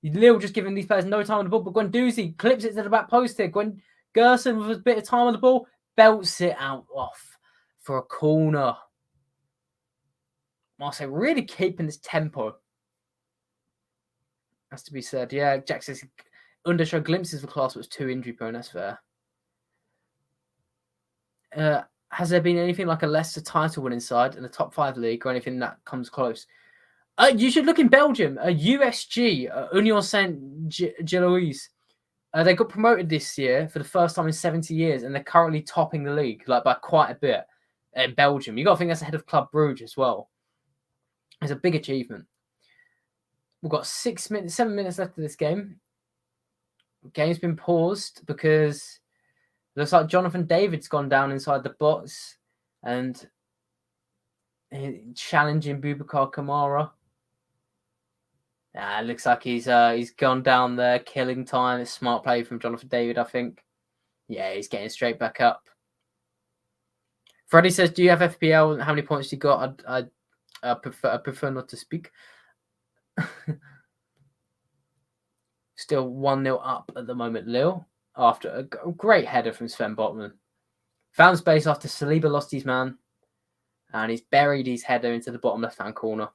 Lille just giving these players no time on the ball, but Guendouzi clips it to the back post here. Gerson with a bit of time on the ball. Belts it out off for a corner. Marseille really keeping this tempo. Has to be said. Yeah, Jack says Under showed glimpses of class, but was too injury prone. That's fair. Has there been anything like a Leicester title winning side in the top 5 league or anything that comes close? You should look in Belgium. USG, Union Saint-Gilloise. They got promoted this year for the first time in 70 years, and they're currently topping the league by quite a bit in Belgium. You got to think that's ahead of Club Brugge as well. It's a big achievement. We've got 7 minutes left of this game. The game's been paused because it looks like Jonathan David's gone down inside the box and challenging Boubacar Kamara. It looks like he's gone down there, killing time. It's a smart play from Jonathan David, I think. Yeah, he's getting straight back up. Freddie says, do you have FPL? How many points you got? I prefer not to speak. Still 1-0 up at the moment, Lille. After a great header from Sven Botman. Found space after Saliba lost his man. And he's buried his header into the bottom left-hand corner.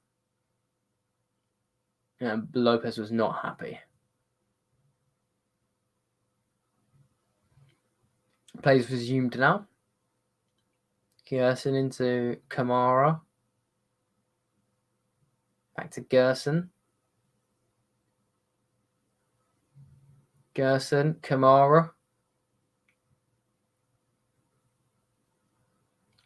And Lopez was not happy. Plays resumed now. Gerson into Kamara. Back to Gerson. Gerson, Kamara.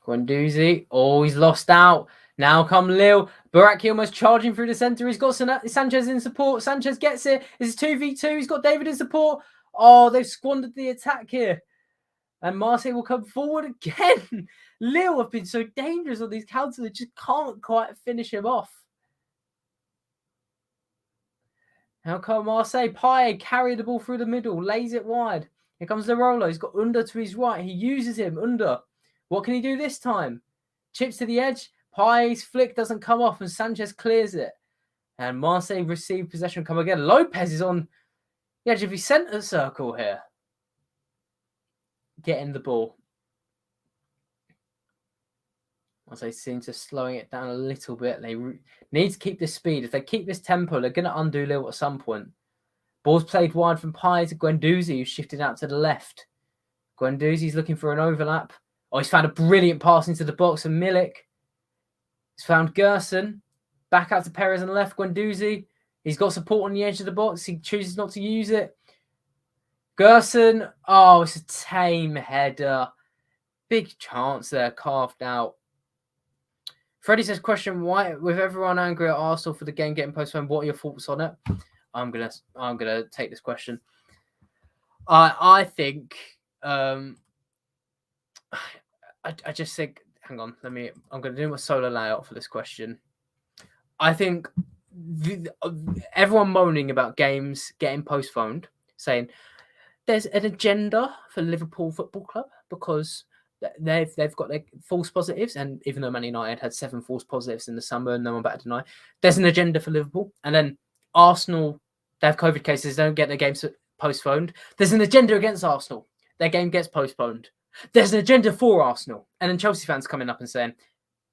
Guendouzi. He's lost out. Now come Lille. Baraki almost charging through the centre. He's got Sanchez in support. Sanchez gets it. It's 2v2. He's got David in support. They've squandered the attack here. And Marseille will come forward again. Lille have been so dangerous on these counters. They just can't quite finish him off. Now come Marseille. Payet carry the ball through the middle. Lays it wide. Here comes Lirola. He's got Under to his right. He uses him. Under. What can he do this time? Chips to the edge. Payet's flick doesn't come off and Sanchez clears it. And Marseille receive possession, come again. Lopez is on the edge of his centre circle here. Getting the ball. Marseille seems to slowing it down a little bit. They need to keep this speed. If they keep this tempo, they're going to undo Lille at some point. Ball's played wide from Payet to Guendouzi, who's shifted out to the left. Guendouzi's looking for an overlap. He's found a brilliant pass into the box from Milik. He's found Gerson. Back out to Perez on the left. Guendouzi. He's got support on the edge of the box. He chooses not to use it. Gerson. It's a tame header. big chance there carved out. Freddie says, question, why, with everyone angry at Arsenal for the game getting postponed, what are your thoughts on it? I'm gonna take this question. I think I just think, hang on, I'm gonna do my solo layout for this question. I think everyone moaning about games getting postponed, saying there's an agenda for Liverpool Football Club because they've got their false positives, and even though Man United had 7 false positives in the summer, no one better deny, there's an agenda for Liverpool. And then Arsenal, they have COVID cases, don't get their games postponed. There's an agenda against Arsenal. Their game gets postponed. There's an agenda for Arsenal. And then Chelsea fans coming up and saying,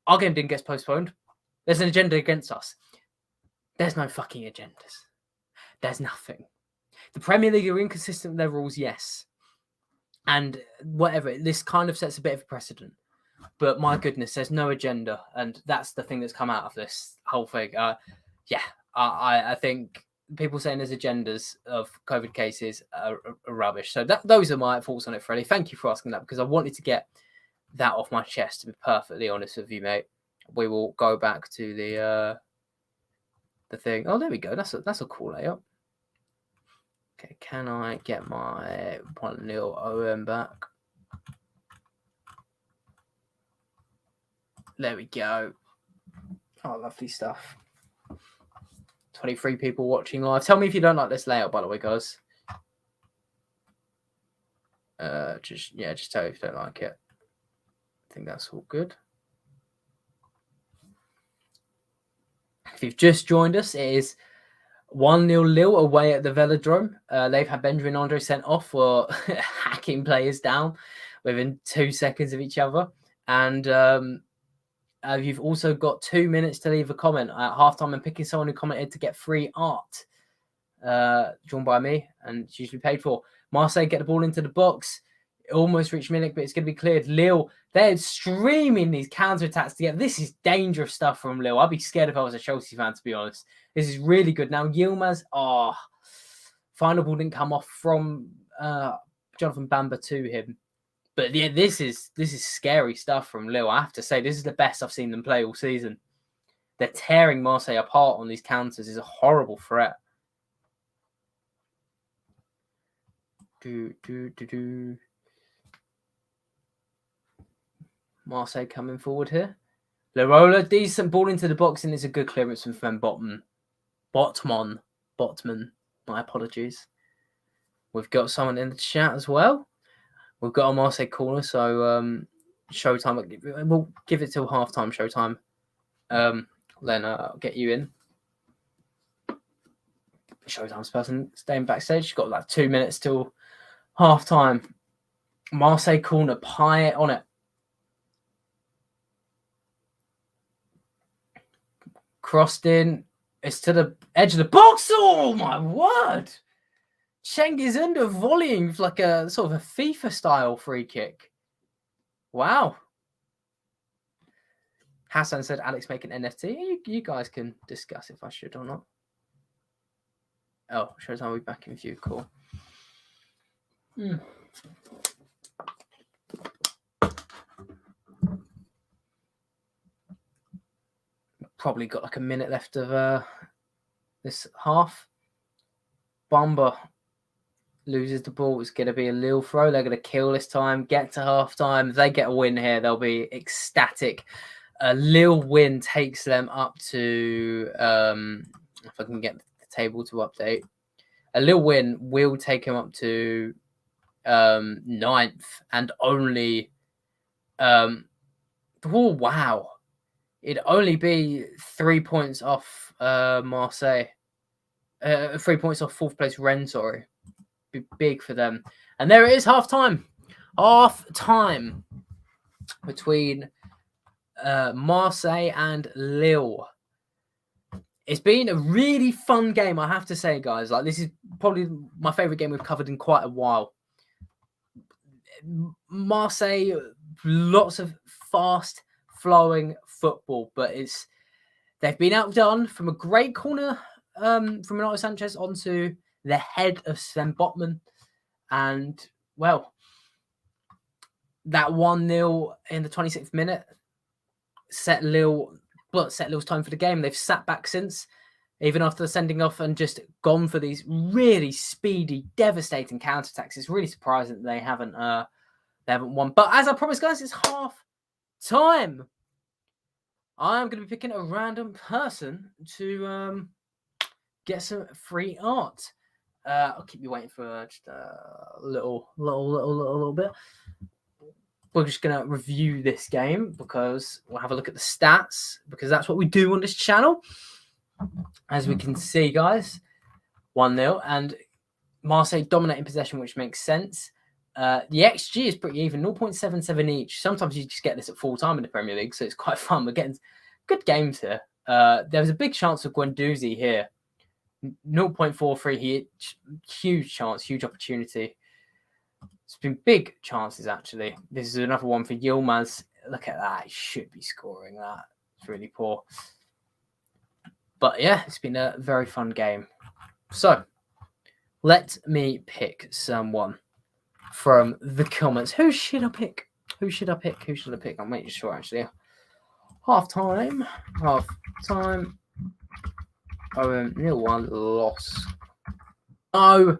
our game didn't get postponed. There's an agenda against us. There's no fucking agendas. There's nothing. The Premier League are inconsistent with their rules, yes. And whatever, this kind of sets a bit of a precedent. But my goodness, there's no agenda. And that's the thing that's come out of this whole thing. I think people saying there's agendas of COVID cases are rubbish. So those are my thoughts on it, Freddie. Thank you for asking that, because I wanted to get that off my chest, to be perfectly honest with you, mate. We will go back to the thing. Oh, there we go. That's a cool layout. Okay, can I get my 1-0 OM back? There we go. Oh, lovely stuff. 23 people watching live. Tell me if you don't like this layout, by the way, guys. Just tell me if you don't like it. I think that's all good. If you've just joined us, it is 1-0 Lille away at the Velodrome. They've had Benjamin Andre sent off for hacking players down within 2 seconds of each other. And you've also got 2 minutes to leave a comment at halftime and picking someone who commented to get free art drawn by me, and it's usually paid for. Marseille get the ball into the box. It almost reached Milik, but it's going to be cleared. Lille, they're streaming these counter-attacks together. This is dangerous stuff from Lille. I'd be scared if I was a Chelsea fan, to be honest. This is really good. Now, Yilmaz, final ball didn't come off from Jonathan Bamba to him. But yeah, this is scary stuff from Lille. I have to say, this is the best I've seen them play all season. They're tearing Marseille apart on these counters. It's a horrible threat. Marseille coming forward here. Larola, decent ball into the box, and it's a good clearance from Van Botman. My apologies. We've got someone in the chat as well. We've got a Marseille corner, so Showtime. We'll give it till halftime. Showtime. Then I'll get you in. Showtime's person staying backstage. She's got like 2 minutes till halftime. Marseille corner, Payet on it. Crossed in. It's to the edge of the box. Oh my word! Cengiz Under volleying with like a sort of a FIFA style free kick. Wow. Hassan said, Alex make an NFT. You guys can discuss if I should or not. Oh, shows I'll be back in view. Cool. Probably got like a minute left of this half. Bamba loses the ball. It's going to be a Lille throw. They're going to kill this time. Get to half time. If they get a win here, they'll be ecstatic. A Lille win takes them up to, if I can get the table to update, a Lille win will take them up to 9th and only, oh, wow. It'd only be 3 points off Marseille. 3 points off 4th place Rennes, sorry. Be big for them. And there it is, half time. Half time between Marseille and Lille. It's been a really fun game, I have to say, guys. Like, this is probably my favourite game we've covered in quite a while. Marseille, lots of fast flowing football, but they've been outdone from a great corner from Renato Sanchez onto the head of Sven Botman, and well, that 1-0 in the 26th minute set Lille's tone for the game. They've sat back since, even after the sending off, and just gone for these really speedy, devastating counterattacks. It's really surprising that they haven't won. But as I promised, guys, it's half time. I'm going to be picking a random person to get some free art. I'll keep you waiting for just a little bit. We're just going to review this game because we'll have a look at the stats, because that's what we do on this channel. As we can see, guys, 1-0, and Marseille dominating possession, which makes sense. The XG is pretty even, 0.77 each. Sometimes you just get this at full time in the Premier League, so it's quite fun. We're getting good games here. There was a big chance of Guendouzi here. 0.43 here. Huge chance, huge opportunity. It's been big chances, actually. This is another one for Yilmaz. Look at that. He should be scoring that. It's really poor. But yeah, it's been a very fun game. So, let me pick someone from the comments. Who should I pick? I'm making sure, actually. Half time. Oh, 0-1 loss. Oh.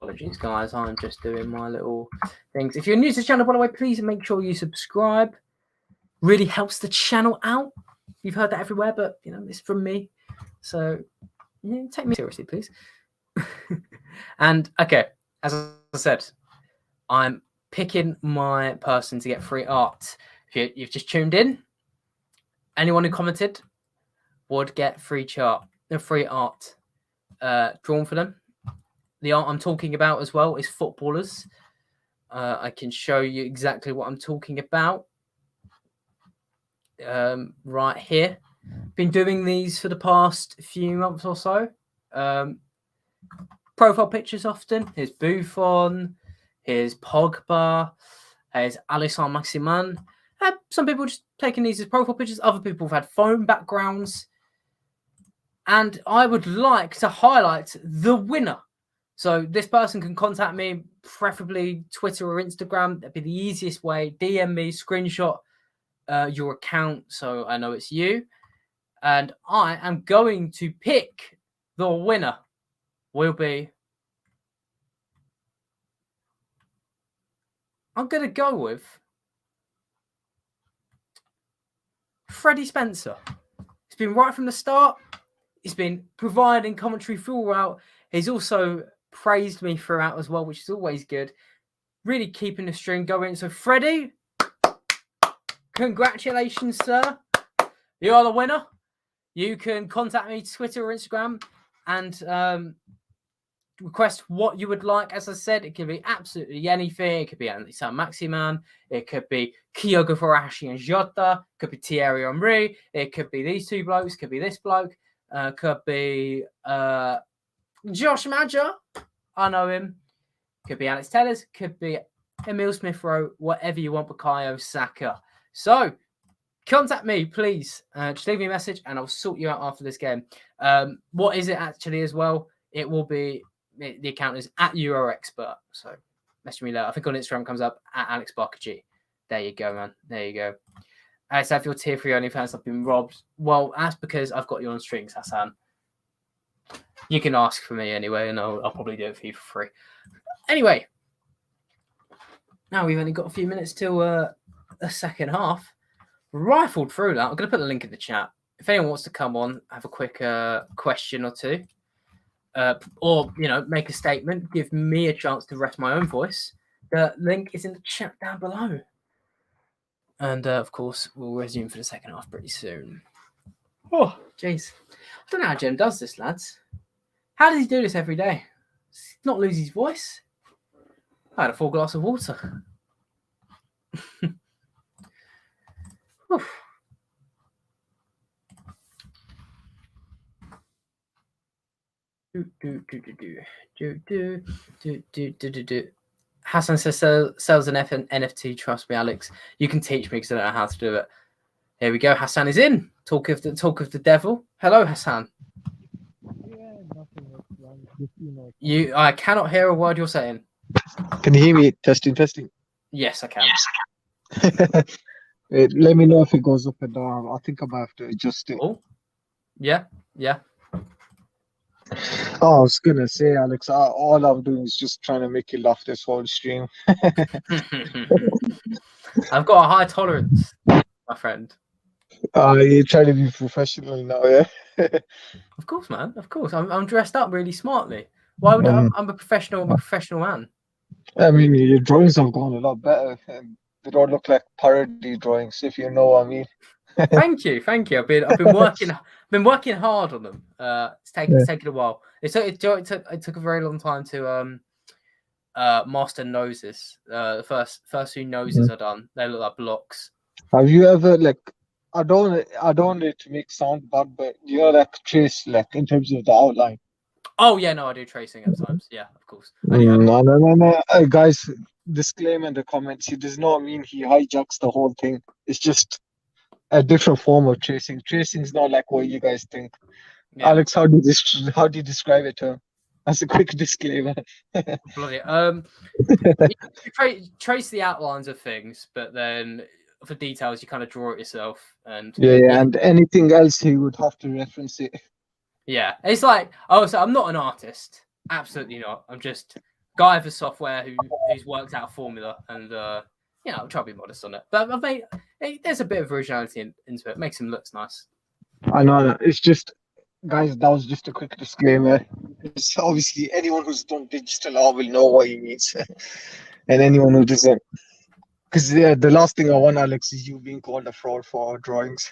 Apologies, guys. I'm just doing my little things. If you're new to the channel, by the way, please make sure you subscribe. Really helps the channel out. You've heard that everywhere, but it's from me. So take me seriously, please. And okay, as I said, I'm picking my person to get free art. If you've just tuned in, anyone who commented would get free art drawn for them. The art I'm talking about as well is footballers. I can show you exactly what I'm talking about right here. Been doing these for the past few months or so. Profile pictures often. Here's Buffon. Here's Pogba. Here's Alisson Maximin. Some people just taking these as profile pictures. Other people have had phone backgrounds. And I would like to highlight the winner. So this person can contact me, preferably Twitter or Instagram. That'd be the easiest way. DM me, screenshot your account so I know it's you. And I am going to pick the winner. I'm going to go with Freddie Spencer. He's been right from the start. He's been providing commentary throughout. He's also praised me throughout as well, which is always good. Really keeping the string going. So, Freddie, congratulations, sir. You are the winner. You can contact me, Twitter or Instagram, and request what you would like. As I said, it could be absolutely anything. It could be Alisson Maximin. It could be Kyogo Farashi and Jota. It could be Thierry Henry. It could be these two blokes. It could be this bloke. Could be Josh Madger. I know him. Could be Alex Tellers. Could be Emil Smith-Rowe. Whatever you want, Bukayo Saka. So, contact me, please. Just leave me a message and I'll sort you out after this game. What is it actually as well? It will be, the account is @EuroExpert. So, message me later. I think on Instagram comes up @AlexBarkerG. There you go, man. There you go. So if you're tier 3 OnlyFans have been robbed, well, that's because I've got you on strings, Hassan. You can ask for me anyway, and I'll probably do it for you for free. Anyway, now we've only got a few minutes till the second half. Rifled through that. I'm going to put a link in the chat. If anyone wants to come on, have a quick question or two, or make a statement, give me a chance to rest my own voice, the link is in the chat down below. And, of course, we'll resume for the second half pretty soon. Oh, jeez. I don't know how Jem does this, lads. How does he do this every day? Not lose his voice? I had a full glass of water. Hassan says sells an NFT. Trust me, Alex. You can teach me because I don't know how to do it. Here we go. Hassan is in. Talk of the devil. Hello, Hassan. Yeah, nothing I cannot hear a word you're saying. Can you hear me? Testing. Yes, I can. Let me know if it goes up and down. I think I might have to adjust it. Oh, yeah. Oh, I was gonna say, Alex, all I'm doing is just trying to make you laugh this whole stream. I've got a high tolerance, my friend. You're trying to be professional now, yeah? Of course, man. Of course. I'm dressed up really smartly. Why would I'm a professional man. I mean, your drawings have gone a lot better. And they don't look like parody drawings, if you know what I mean. Thank you. I've been working hard on them. It's taken a while. It took a very long time to master noses. The first few noses are done. They look like blocks. Have you ever I don't want it to make sound bad, but trace in terms of the outline? Oh yeah, no, I do tracing at times. Yeah, of course. No. Guys, disclaimer in the comments. He does not mean he hijacks the whole thing. It's just a different form of tracing. Tracing is not like what you guys think. Yeah. Alex, how do you describe it to him? As a quick disclaimer. Bloody trace the outlines of things, but then for details you kind of draw it yourself. And and anything else he would have to reference it. Yeah, it's like, so I'm not an artist. Absolutely not. I'm just a guy with software who's worked out a formula, and I'll try to be modest on it. But I've made there's a bit of originality into it. Makes him look nice. I know. It's just, guys, that was just a quick disclaimer. It's obviously anyone who's done digital art will know what he means, and anyone who doesn't. Because the last thing I want, Alex, is you being called a fraud for our drawings.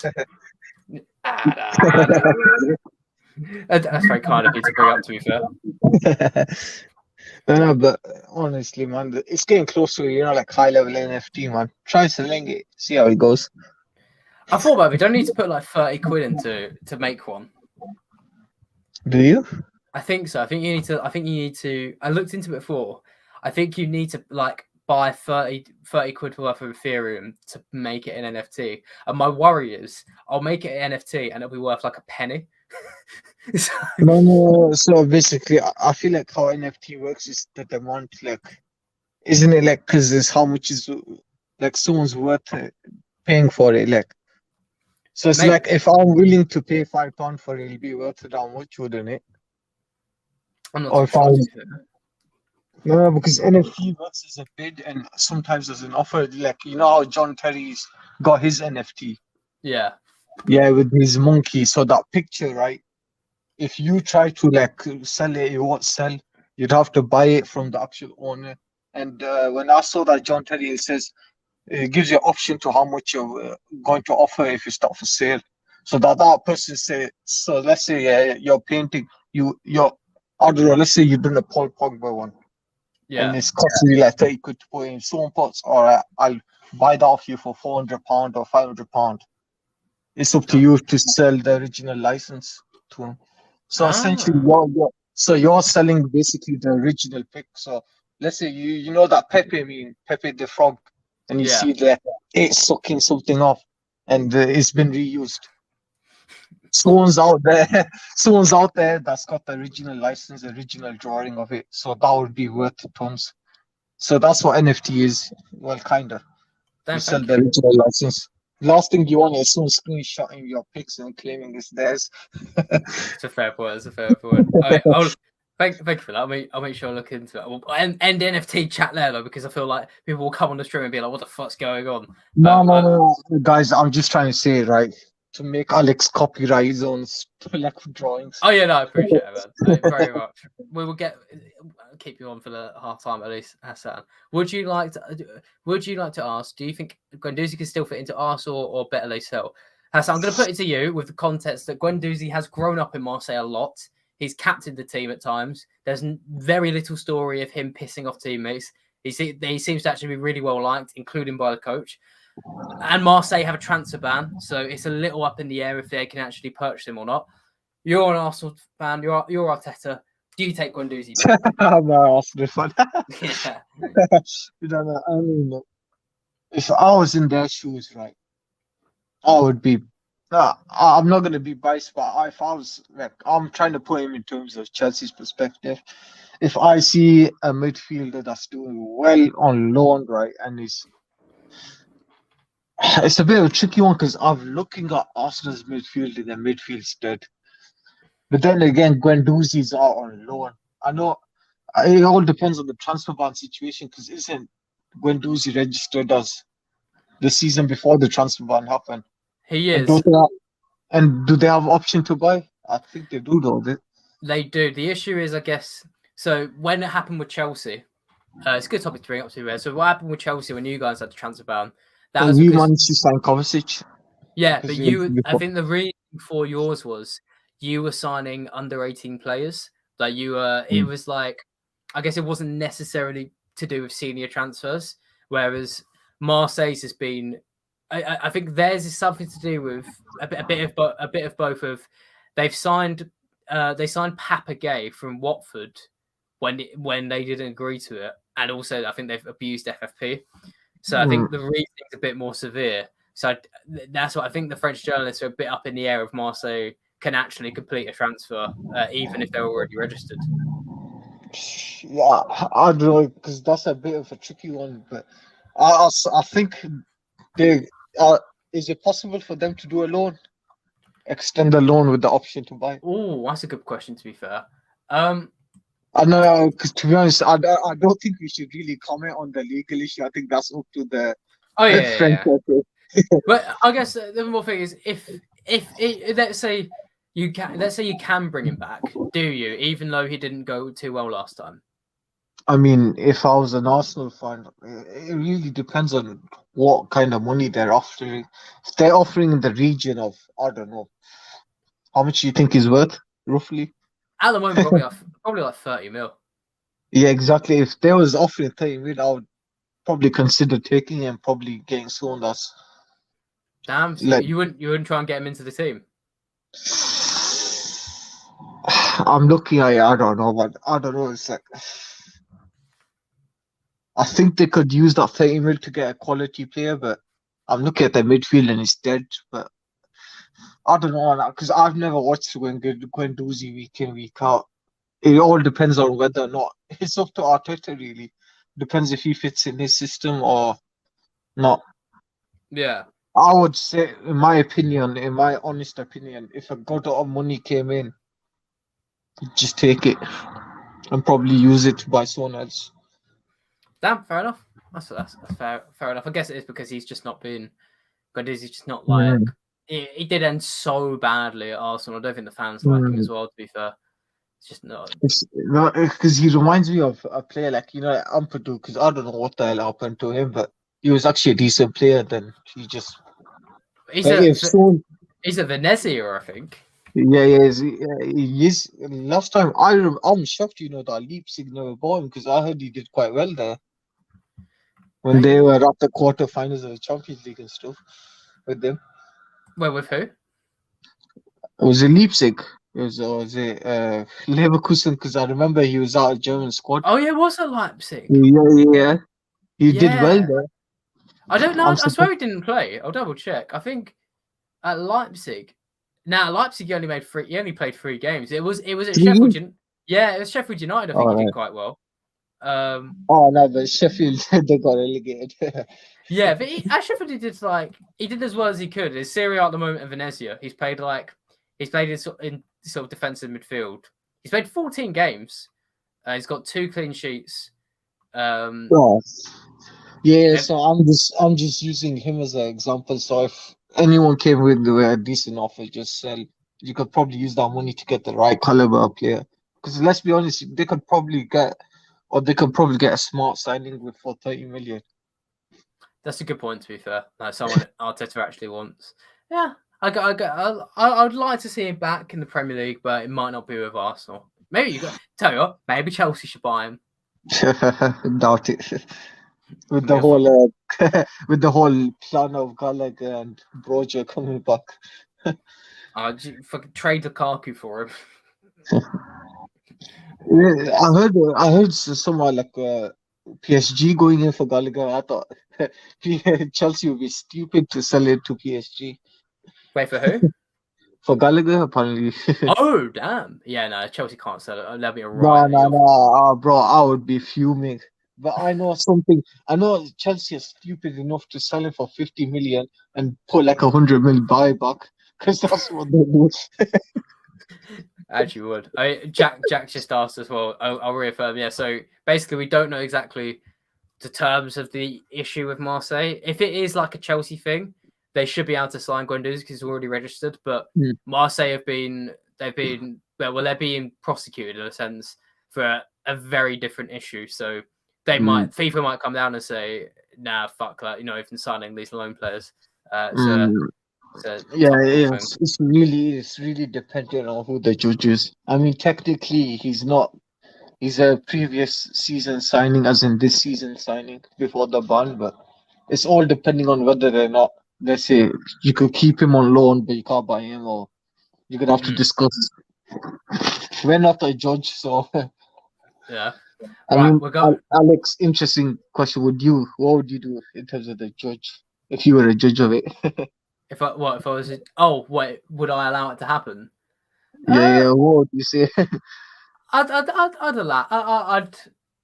That's very kind of you to bring up, to be fair. No, but honestly, man, it's getting close to, high level NFT, man. Try selling it, see how it goes. I thought about it. We don't need to put like 30 quid into to make one. Do you? I think so. I think you need to. I looked into it before. I think you need to buy 30 quid worth of Ethereum to make it an NFT. And my worry is I'll make it an NFT and it'll be worth like a penny. No. So basically, I feel like how NFT works is that they want isn't it because it's how much is someone's worth paying for it So it's maybe, if I'm willing to pay £5 for it, it'll be worth it how much, wouldn't it? I'm not sure. No, because NFT works as a bid and sometimes as an offer. How John Terry's got his NFT. Yeah. Yeah, with his monkey. So that picture, right? If you try to sell it, it won't sell. You'd have to buy it from the actual owner. And when I saw that John Terry, it says it gives you an option to how much you're going to offer if it's not for sale. So that person say, so let's say you're painting, I don't know, let's say you've done a Paul Pogba one. Yeah. And it's costing you 30 quid to put in someone puts, all right, I'll buy that off you for £400 or £500. It's up to you to sell the original license to him. So essentially, you're selling basically the original pic. So let's say you know that Pepe the frog, and you see that it's sucking something off, and it's been reused. Someone's out there that's got the original license, original drawing of it. So that would be worth tons. So that's what NFT is. Well, kinda. You sell the original license. Last thing you want is someone screenshotting your pics and claiming it's theirs. It's a fair point. Thank you for that. I'll make sure I look into it. We'll end NFT chat there though, because I feel like people will come on the stream and be like, "What the fuck's going on?" No, guys. I'm just trying to say it right to make Alex copyright his own drawings. Oh yeah, no, I appreciate it, man. Very much. We will keep you on for the half time at least, Hassan. Would you like to ask? Do you think Guendouzi can still fit into Arsenal or better they sell? Hassan, I'm going to put it to you with the context that Guendouzi has grown up in Marseille a lot. He's captained the team at times. There's very little story of him pissing off teammates. He seems to actually be really well liked, including by the coach. And Marseille have a transfer ban, so it's a little up in the air if they can actually purchase him or not. You're an Arsenal fan. You're Arteta. Do you take Guendouzi? I'm an Arsenal fan. Yeah. I mean, if I was in their shoes, right, I would be No, I'm not going to be biased, but if I was like, I'm trying to put him in terms of Chelsea's perspective. If I see a midfielder that's doing well on loan, right, and it's a bit of a tricky one because I'm looking at Arsenal's midfield and the midfield's dead. But then again, Guendouzi's out on loan. I know it all depends on the transfer ban situation because isn't Guendouzi registered as the season before the transfer ban happened? He And is. do they have option to buy? I think they do, though. They do. The issue is, I guess, so when it happened with Chelsea, it's a good topic to bring up to you. So what happened with Chelsea when you guys had the transfer ban? That was we because, managed to sign Kovacic. yeah, because but I think the reason for yours was you were signing under 18 players. Like you were, it was like, I guess it wasn't necessarily to do with senior transfers, whereas Marseille's has been. I think theirs is something to do with a bit of both. Of they've signed Papa Gay from Watford when they didn't agree to it, and also I think they've abused FFP. So I think the reasoning's a bit more severe. So that's what I think. The French journalists are a bit up in the air if Marseille can actually complete a transfer, even if they're already registered. Yeah, I don't know because that's a bit of a tricky one, but I think they is it possible for them to do a loan, extend the loan with the option to buy? Oh, that's a good question. To be fair, I know because to be honest, I don't think we should really comment on the legal issue. I think that's up to the French. But I guess the more thing is if let's say you can bring him back, do you? Even though he didn't go too well last time. I mean, if I was an Arsenal fan, it really depends on what kind of money they're offering. If they're offering in the region of, I don't know, how much do you think he's worth, roughly? At the moment, probably like 30 mil. Yeah, exactly. If they was offering 30 mil, I would probably consider taking him, probably getting sold as. Damn, so you wouldn't try and get him into the team? I'm looking at it, I don't know, but I don't know. It's like I think they could use that 30 mil to get a quality player, but I'm looking at the midfield and it's dead. But I don't know, because I've never watched Guendouzi week in, week out. It all depends on whether or not it's up to Arteta, really. Depends if he fits in his system or not. Yeah. I would say, in my honest opinion, if a good lot of money came in, just take it and probably use it to buy someone else. Damn, fair enough. That's fair enough. I guess it is because he's just not been. Guendouzi's just not like he did end so badly at Arsenal. I don't think the fans like him as well. To be fair, it's just not. Because he reminds me of a player like Ampadu. Because I don't know what the hell happened to him, but he was actually a decent player. Then he just. He's a Venezia, I think. Yeah, he is. Last time I'm shocked, that Leipzig never bought him because I heard he did quite well there when they were at the quarterfinals of the Champions League and stuff with them. Well, with who? It was Leipzig. It was Leverkusen because I remember he was out of German squad. Oh yeah, was it Leipzig? Yeah. He did well there. I don't know. I swear he didn't play. I'll double check. I think at Leipzig. Now Leipzig he only played 3 games. It was at Sheffield. It was Sheffield United. I think he did quite well. No, but Sheffield they got relegated. Yeah, but at Sheffield he did as well as he could. His Serie A at the moment in Venezia. He's played in sort of defensive midfield. He's played 14 games. He's got 2 clean sheets. Yeah, so I'm just using him as an example. So if anyone came with a decent offer, just sell. You could probably use that money to get the right caliber player. Because let's be honest, they could probably get a smart signing for 30 million. That's a good point. To be fair, someone Arteta actually wants. Yeah, I would like to see him back in the Premier League, but it might not be with Arsenal. Maybe tell you what, maybe Chelsea should buy him. Doubt it. With the whole plan of Gallagher and Broja coming back. Fucking trade Lukaku for him. I heard someone like PSG going in for Gallagher. I thought Chelsea would be stupid to sell it to PSG. Wait, for who? For Gallagher, apparently. Oh, damn. Yeah, no, Chelsea can't sell it. That'd be a riot. No, bro, I would be fuming. But I know something. I know Chelsea is stupid enough to sell it for 50 million and put like 100 million buyback because that's what they do. Actually would. Jack just asked as well. I'll reaffirm. Yeah, so basically we don't know exactly the terms of the issue with Marseille. If it is like a Chelsea thing, they should be able to sign Guendouzi because he's already registered. But Marseille they're being prosecuted in a sense for a very different issue. So FIFA might come down and say, nah, fuck that, even signing these loan players. It's really dependent on who the judge is. I mean, technically, he's a previous season signing, as in this season signing before the ban, but it's all depending on whether or not, let's say, you could keep him on loan, but you can't buy him, or you're gonna have to discuss. We're not a judge, so yeah. Alex, interesting question. What would you do in terms of the judge if you were a judge of it? If I was, would I allow it to happen? Yeah. What would you say? I'd allow.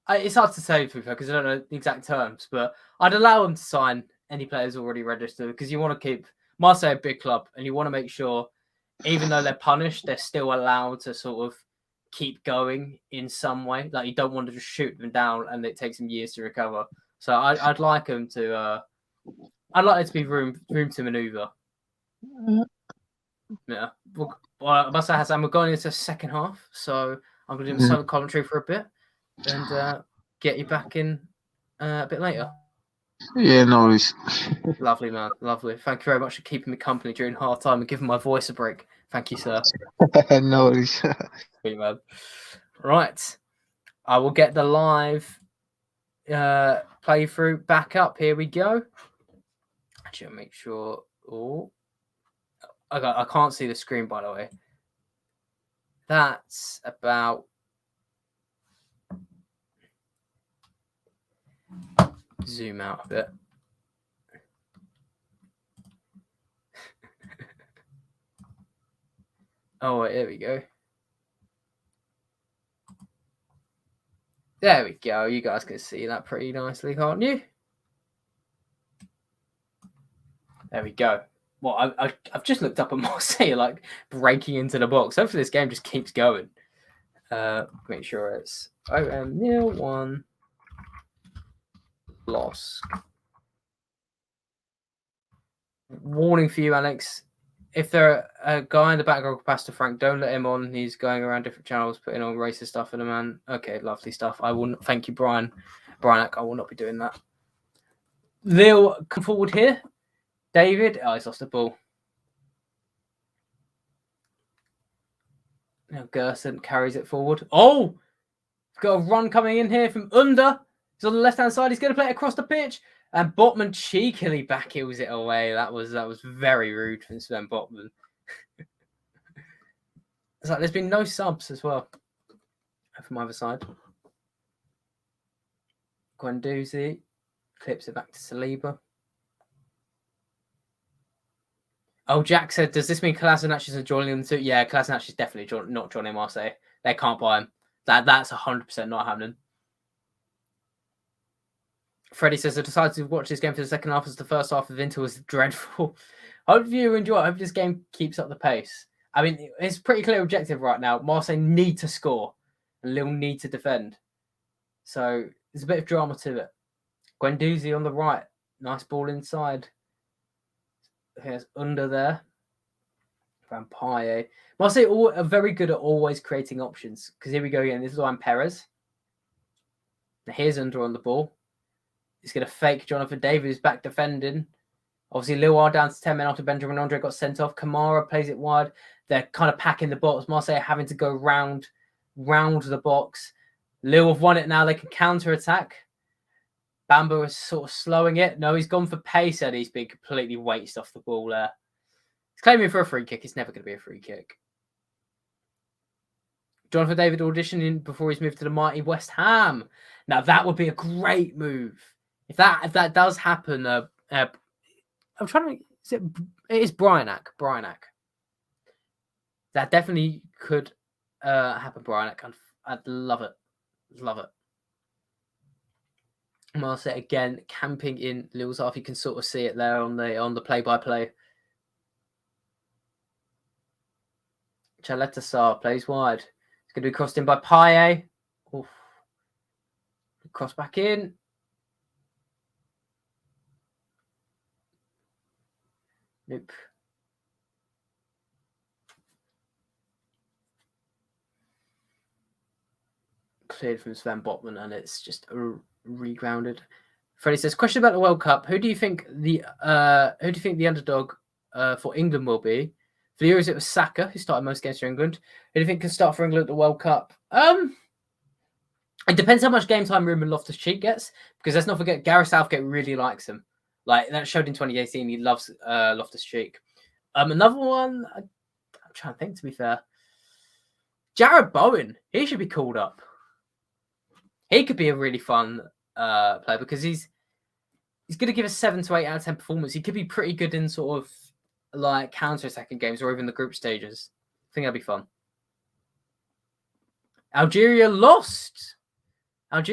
It's hard to say because I don't know the exact terms, but I'd allow them to sign any players already registered because you want to keep Marseille a big club and you want to make sure, even though they're punished, they're still allowed to sort of keep going in some way. Like you don't want to just shoot them down and it takes them years to recover. So I'd like them to. I'd like there to be room to maneuver. Yeah. Well, I must say, Hassan, we're going into the second half, so I'm going to do some commentary for a bit and get you back in a bit later. Yeah, no worries. Lovely, man. Lovely. Thank you very much for keeping me company during half time and giving my voice a break. Thank you, sir. No worries. Sweet, man. Right. I will get the live playthrough back up. Here we go. Actually, make sure. Oh, I can't see the screen, by the way. That's about. Zoom out a bit. Oh, wait, there we go. There we go. You guys can see that pretty nicely, can't you? There we go. Well, I've just looked up at Marseille, like breaking into the box. Hopefully, this game just keeps going. Make sure it's 0-1 loss. Warning for you, Alex. If there a guy in the background pass to Frank, don't let him on. He's going around different channels, putting on racist stuff in a man. Okay, lovely stuff. I will not. Thank you, Brian. I will not be doing that. Lille, come forward here. David. Oh, he's lost the ball. Now Gerson carries it forward. Oh, he's got a run coming in here from under. He's on the left-hand side. He's going to play it across the pitch. And Botman cheekily back heels it away. That was very rude from Sven Botman. It's like there's been no subs as well from either side. Guendouzi clips it back to Saliba. Oh, Jack said, does this mean Kolasinac is joining them too? Yeah, Kolasinac is definitely not joining Marseille. They can't buy him. That's 100% not happening. Freddie says, I decided to watch this game for the second half as the first half of Inter was dreadful. Hope you enjoy it. I hope this game keeps up the pace. I mean, it's pretty clear objective right now. Marseille need to score and Lille need to defend. So there's a bit of drama to it. Guendouzi on the right. Nice ball inside. Here's under there. Vampire. Marseille are very good at always creating options. Because here we go again. This is Ryan Perez. Now here's under on the ball. He's going to fake Jonathan David, who's back defending. Obviously, Lille are down to 10 men after Benjamin Andre got sent off. Kamara plays it wide. They're kind of packing the box. Marseille having to go round the box. Lille have won it now. They can counter-attack. Bamba is sort of slowing it. No, he's gone for pace, and he's been completely waste off the ball there. He's claiming for a free kick. It's never going to be a free kick. Jonathan David auditioning before he's moved to the mighty West Ham. Now, that would be a great move. If that does happen, I'm trying to It is Bryanak. That definitely could happen, Bryanak. I'd love it. Love it. Marseille again camping in Lille's half. You can sort of see it there on the play-by-play. Chaleta Sarr plays wide. It's going to be crossed in by Payet. Oof. Cross back in. Nope. Cleared from Sven Botman, and it's just regrounded. Freddie says, question about the World Cup. Who do you think the underdog for England will be? For the Euros, it was Saka, who started most games for England. Who do you think can start for England at the World Cup? It depends how much game time Ruben Loftus-Cheek gets, because let's not forget, Gareth Southgate really likes him. Like, that showed in 2018, he loves Loftus-Cheek. Another one, I'm trying to think, to be fair. Jared Bowen, he should be called up. He could be a really fun player, because he's going to give a 7 to 8 out of 10 performance. He could be pretty good in sort of like counter-attacking games or even the group stages. I think that'd be fun. Algeria lost in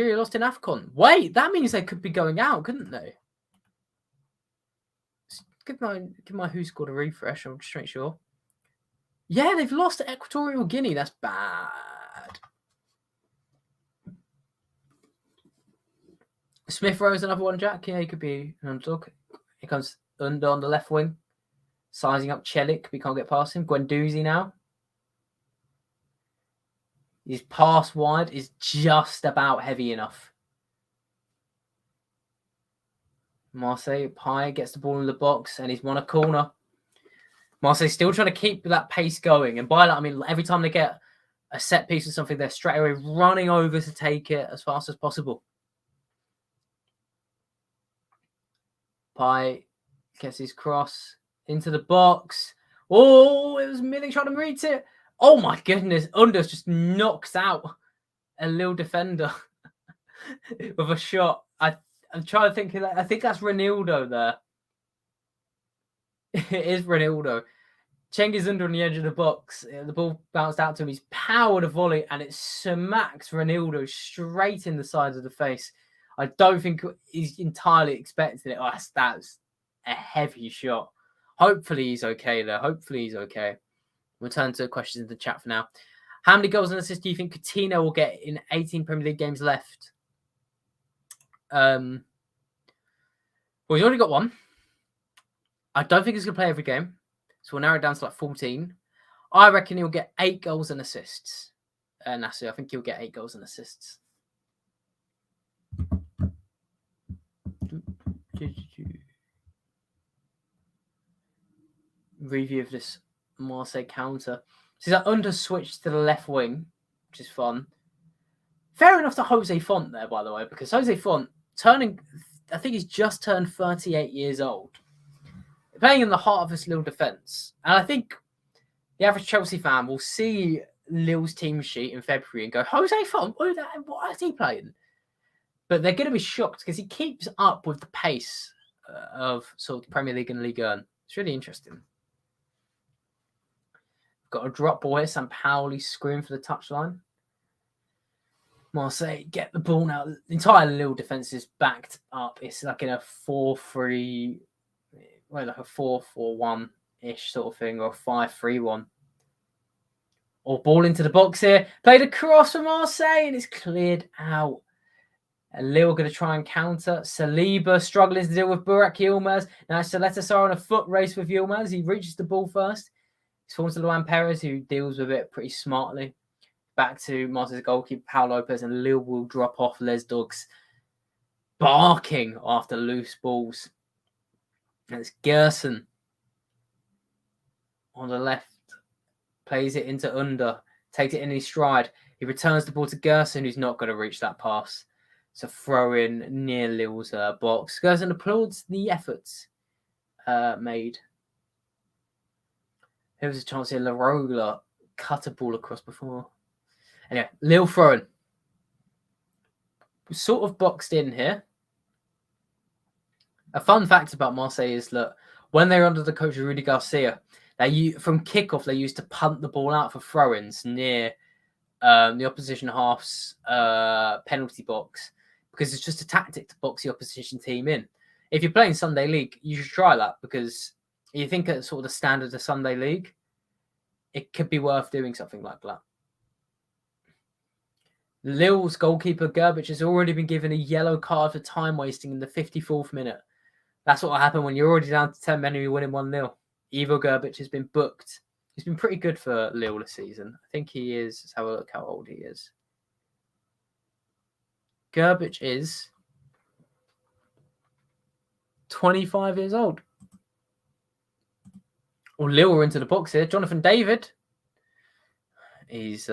AFCON. Wait, that means they could be going out, couldn't they? Give my who scored a refresh. I'm just make sure. Yeah, they've lost to Equatorial Guinea. That's bad. Smith Rowe's another one, Jack. Yeah, he could be an underdog. Here comes Under on the left wing. Sizing up Chelik. We can't get past him. Guendouzi now. His pass wide is just about heavy enough. Marseille, Payet gets the ball in the box and he's won a corner. Marseille still trying to keep that pace going. And by that, I mean, every time they get a set piece or something, they're straight away running over to take it as fast as possible. Payet gets his cross into the box. Oh, it was Milik trying to reach it. Oh my goodness. Unders just knocks out a Lille defender with a shot. I'm trying to think of that. I think that's Ronaldo there. It is Ronaldo. Cengiz Under on the edge of the box. The ball bounced out to him. He's powered a volley and it smacks Ronaldo straight in the side of the face. I don't think he's entirely expecting it. Oh, that's a heavy shot. Hopefully he's okay there. Hopefully he's okay. We'll turn to questions in the chat for now. How many goals and assists do you think Coutinho will get in 18 Premier League games left? Well, he's already got one. I don't think he's going to play every game. So we'll narrow it down to like 14. I reckon he'll get 8 goals and assists. Nasser, I think he'll get 8 goals and assists. Review of this Marseille counter. So that Under switched to the left wing, which is fun. Fair enough to Jose Font there, by the way, because Jose Font I think he's just turned 38 years old. Playing in the heart of this Lille defence. And I think the average Chelsea fan will see Lille's team sheet in February and go, Jose Font, what is he playing? But they're going to be shocked because he keeps up with the pace of sort of Premier League and Ligue 1. It's really interesting. Got a drop ball here. Sampaoli screaming for the touchline. Marseille get the ball now. The entire Lille defence is backed up. It's like in a 4-3, like a 4-4-1-ish sort of thing, or a 5-3-1. Or ball into the box here. Played across from Marseille and it's cleared out. And Lille going to try and counter. Saliba struggling to deal with Burak Yilmaz. Now Chaleta Sarr on a foot race with Yilmaz. He reaches the ball first. It's fallen to Lewin Perez, who deals with it pretty smartly. Back to Marseille's goalkeeper, Pau Lopez, and Lille will drop off Les Dogs, barking after loose balls. And it's Gerson on the left. Plays it into Under. Takes it in his stride. He returns the ball to Gerson, who's not going to reach that pass. It's a throw in near Lille's box. Gerson applauds the efforts made. There was a chance here. Larola cut a ball across before. Anyway, Lille throwing. We're sort of boxed in here. A fun fact about Marseille is that when they were under the coach of Rudy Garcia, from kickoff they used to punt the ball out for throw-ins near the opposition half's penalty box, because it's just a tactic to box the opposition team in. If you're playing Sunday League, you should try that, because you think at sort of the standard of Sunday League, it could be worth doing something like that. Lille's goalkeeper Gerbic has already been given a yellow card for time wasting in the 54th minute. That's what will happen when you're already down to 10 men and you're winning 1-0. Ivo Gerbic has been booked. He's been pretty good for Lille this season. I think he is. Let's have a look how old he is. Gerbic is 25 years old. Well, Lille are into the box here. Jonathan David. He's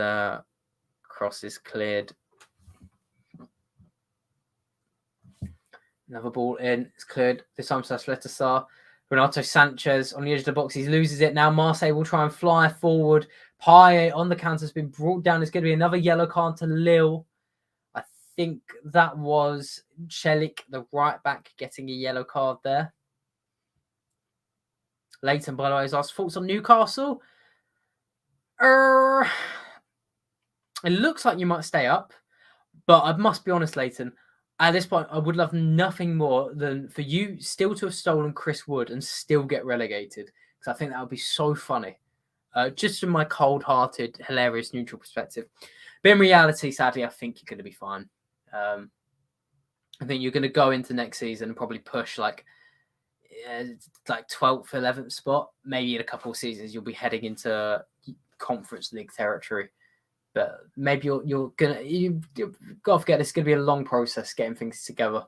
cross is cleared. Another ball in. It's cleared. This time slash letter Sar. Renato Sanchez on the edge of the box. He loses it. Now Marseille will try and fly forward. Payet on the counter has been brought down. It's going to be another yellow card to Lille. I think that was Celik, the right back, getting a yellow card there. Leighton, by the way, has asked thoughts on Newcastle. It looks like you might stay up, but I must be honest, Leighton. At this point, I would love nothing more than for you still to have stolen Chris Wood and still get relegated, because I think that would be so funny. Just from my cold-hearted, hilarious, neutral perspective. But in reality, sadly, I think you're going to be fine. I think you're going to go into next season and probably push like 12th, 11th spot. Maybe in a couple of seasons, you'll be heading into Conference League territory. But maybe you've got to forget it's going to be a long process getting things together.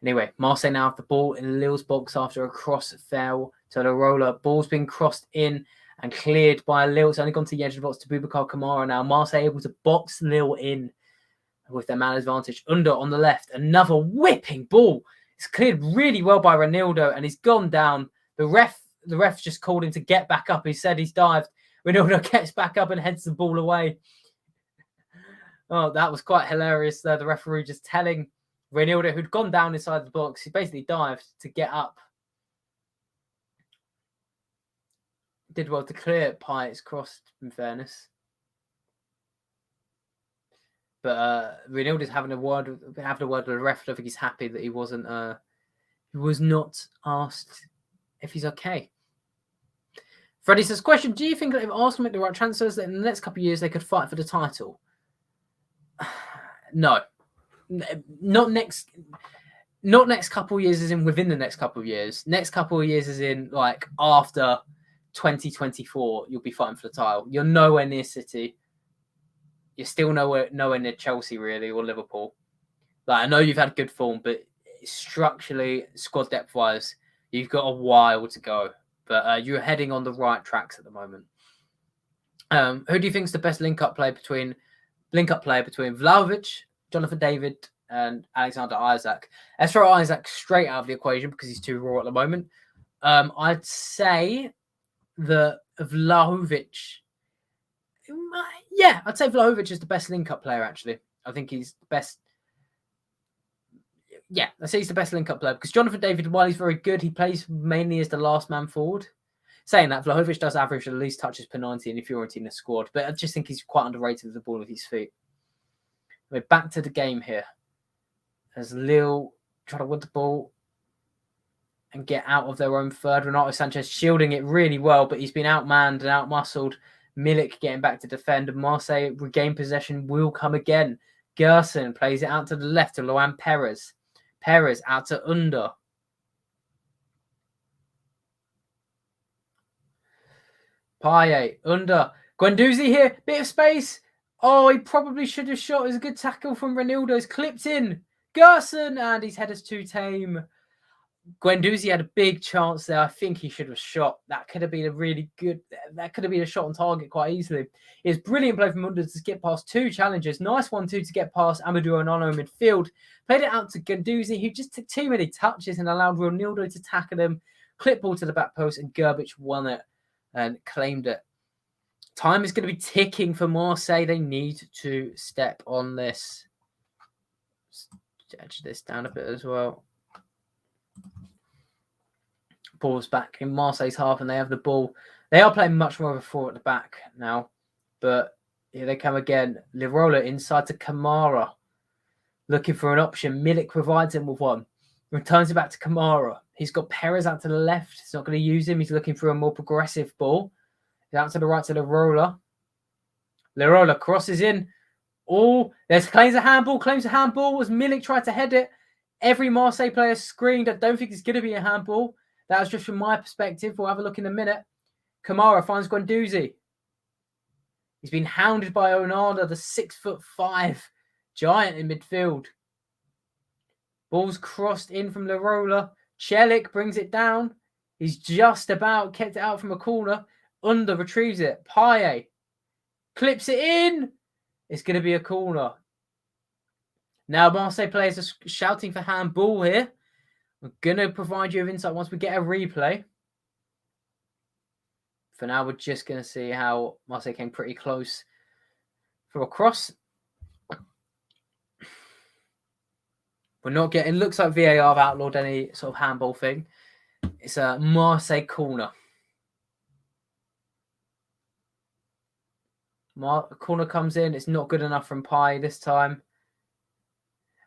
Anyway, Marseille now have the ball in Lille's box after a cross fell to the roller. Ball's been crossed in and cleared by Lille. It's only gone to the edge of the box to Boubacar Kamara now. Marseille able to box Lille in with their man advantage. Under on the left, another whipping ball. It's cleared really well by Ronaldo and he's gone down. The ref just called him to get back up. He said he's dived. Ronaldo gets back up and heads the ball away. Oh, that was quite hilarious. The referee just telling Ronaldo, who'd gone down inside the box, he basically dived to get up. Did well to clear Payet's cross, in fairness. But Ronaldo's having a word with the ref. I don't think he's happy that he wasn't. He was not asked if he's okay. Freddie says, question, do you think that if Arsenal make the right transfers, that in the next couple of years they could fight for the title? No. Not next couple of years as in within the next couple of years. Next couple of years as in like after 2024, you'll be fighting for the title. You're nowhere near City. You're still nowhere near Chelsea, really, or Liverpool. Like, I know you've had good form, but structurally, squad depth-wise, you've got a while to go. But you're heading on the right tracks at the moment. Who do you think is the best link-up player between Vlahovic, Jonathan David, and Alexander Isak? Let's throw Isak straight out of the equation because he's too raw at the moment. I'd say that Vlahovic. Yeah, I'd say Vlahovic is the best link-up player, actually. I think he's the best. Yeah, I'd say he's the best link-up player because Jonathan David, while he's very good, he plays mainly as the last man forward. Saying that, Vlahovic does average at least touches per 90 in the Fiorentina squad, but I just think he's quite underrated with the ball with his feet. We're back to the game here. As Lille try to win the ball and get out of their own third. Renato Sanchez shielding it really well, but he's been outmanned and outmuscled. Milik getting back to defend, and Marseille regain possession will come again. Gerson plays it out to the left to Luan Perez. Perez out to Under. Payet, Under. Guendouzi here, bit of space. Oh, he probably should have shot. It was a good tackle from Ronaldo. It's clipped in. Gerson, and his header's too tame. Guendouzi had a big chance there. I think he should have shot. That could have been a really good. That could have been a shot on target quite easily. It's brilliant play from Under to skip past two challengers. Nice 1-2 to get past Amadou Onana in midfield. Played it out to Guendouzi, who just took too many touches and allowed Ronaldo to tackle him. Clip ball to the back post, and Gerbic won it and claimed it. Time is going to be ticking for Marseille. They need to step on this. Let's edge this down a bit as well. Ball's back in Marseille's half, and they have the ball. They are playing much more of a 4 at the back now, but here they come again. Lirola inside to Kamara, looking for an option. Milik provides him with one. Returns it back to Kamara. He's got Perez out to the left. He's not going to use him. He's looking for a more progressive ball. He's out to the right to Lirola. Lirola crosses in. Oh, there's claims a handball. As Milik tried to head it. Every Marseille player screamed. I don't think it's going to be a handball. That was just from my perspective. We'll have a look in a minute. Kamara finds Guendouzi. He's been hounded by Onana, the 6'5" giant in midfield. Ball's crossed in from Lirola. Celik brings it down. He's just about kept it out from a corner. Under retrieves it. Payet clips it in. It's going to be a corner. Now Marseille players are shouting for handball here. We're going to provide you with insight once we get a replay. For now, we're just going to see how Marseille came pretty close for a cross. We're not getting... Looks like VAR have outlawed any sort of handball thing. It's a Marseille corner. Corner comes in. It's not good enough from Pai this time.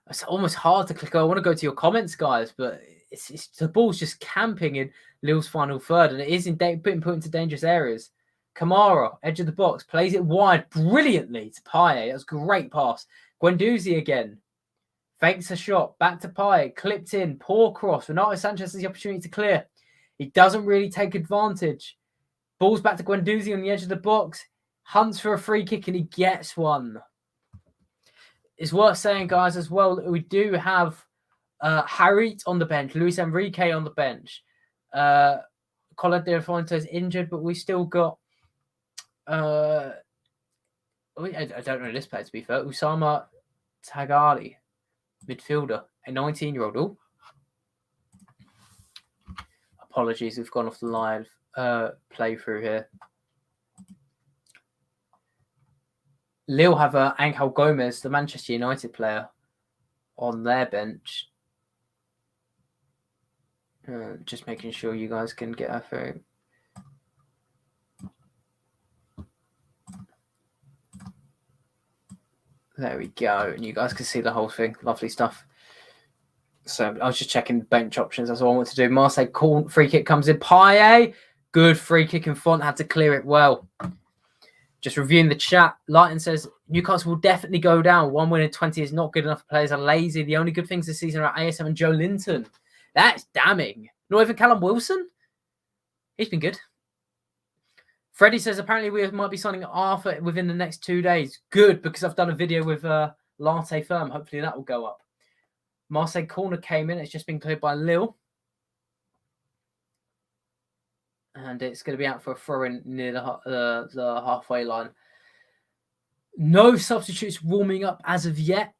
It's almost hard to click. I want to go to your comments, guys, but it's the ball's just camping in Lille's final third, and it is being put into dangerous areas. Kamara, edge of the box, plays it wide brilliantly to Payet. That was a great pass. Guendouzi again. Fakes a shot. Back to Payet. Clipped in. Poor cross. Renato Sanchez has the opportunity to clear. He doesn't really take advantage. Ball's back to Guendouzi on the edge of the box. Hunts for a free kick, and he gets one. It's worth saying, guys, as well, that we do have Harit on the bench, Luis Enrique on the bench. Cola de Fonte is injured, but we still got... I don't know this player, to be fair. Usama Tagali, midfielder, a 19-year-old. Oh. Apologies, we've gone off the live playthrough here. Lille have Angel Gomez, the Manchester United player, on their bench. Just making sure you guys can get her through. There we go. And you guys can see the whole thing. Lovely stuff. So I was just checking bench options. That's all I want to do. Marseille free kick comes in. Payet. Good free kick, and Font had to clear it well. Just reviewing the chat, Lighton says, Newcastle will definitely go down. 1 win in 20 is not good enough. Players are lazy. The only good things this season are ASM and Joe Linton. That's damning. Not even Callum Wilson? He's been good. Freddie says, apparently we might be signing Arthur within the next 2 days. Good, because I've done a video with Latte Firm. Hopefully that will go up. Marseille corner came in. It's just been cleared by Lille. And it's going to be out for a throw-in near the halfway line. No substitutes warming up as of yet.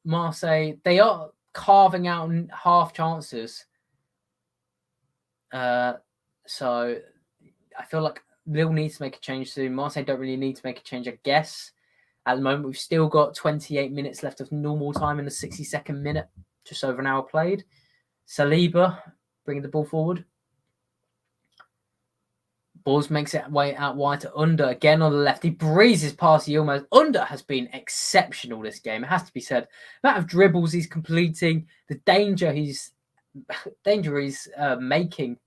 Marseille, they are carving out half chances. So I feel like Lille needs to make a change soon. Marseille don't really need to make a change, I guess. At the moment, we've still got 28 minutes left of normal time in the 62nd minute. Just over an hour played. Saliba bringing the ball forward. Balls makes it way out wide to Under. Again on the left. He breezes past Yilmaz. Under has been exceptional this game. It has to be said. The amount of dribbles he's completing. The danger he's making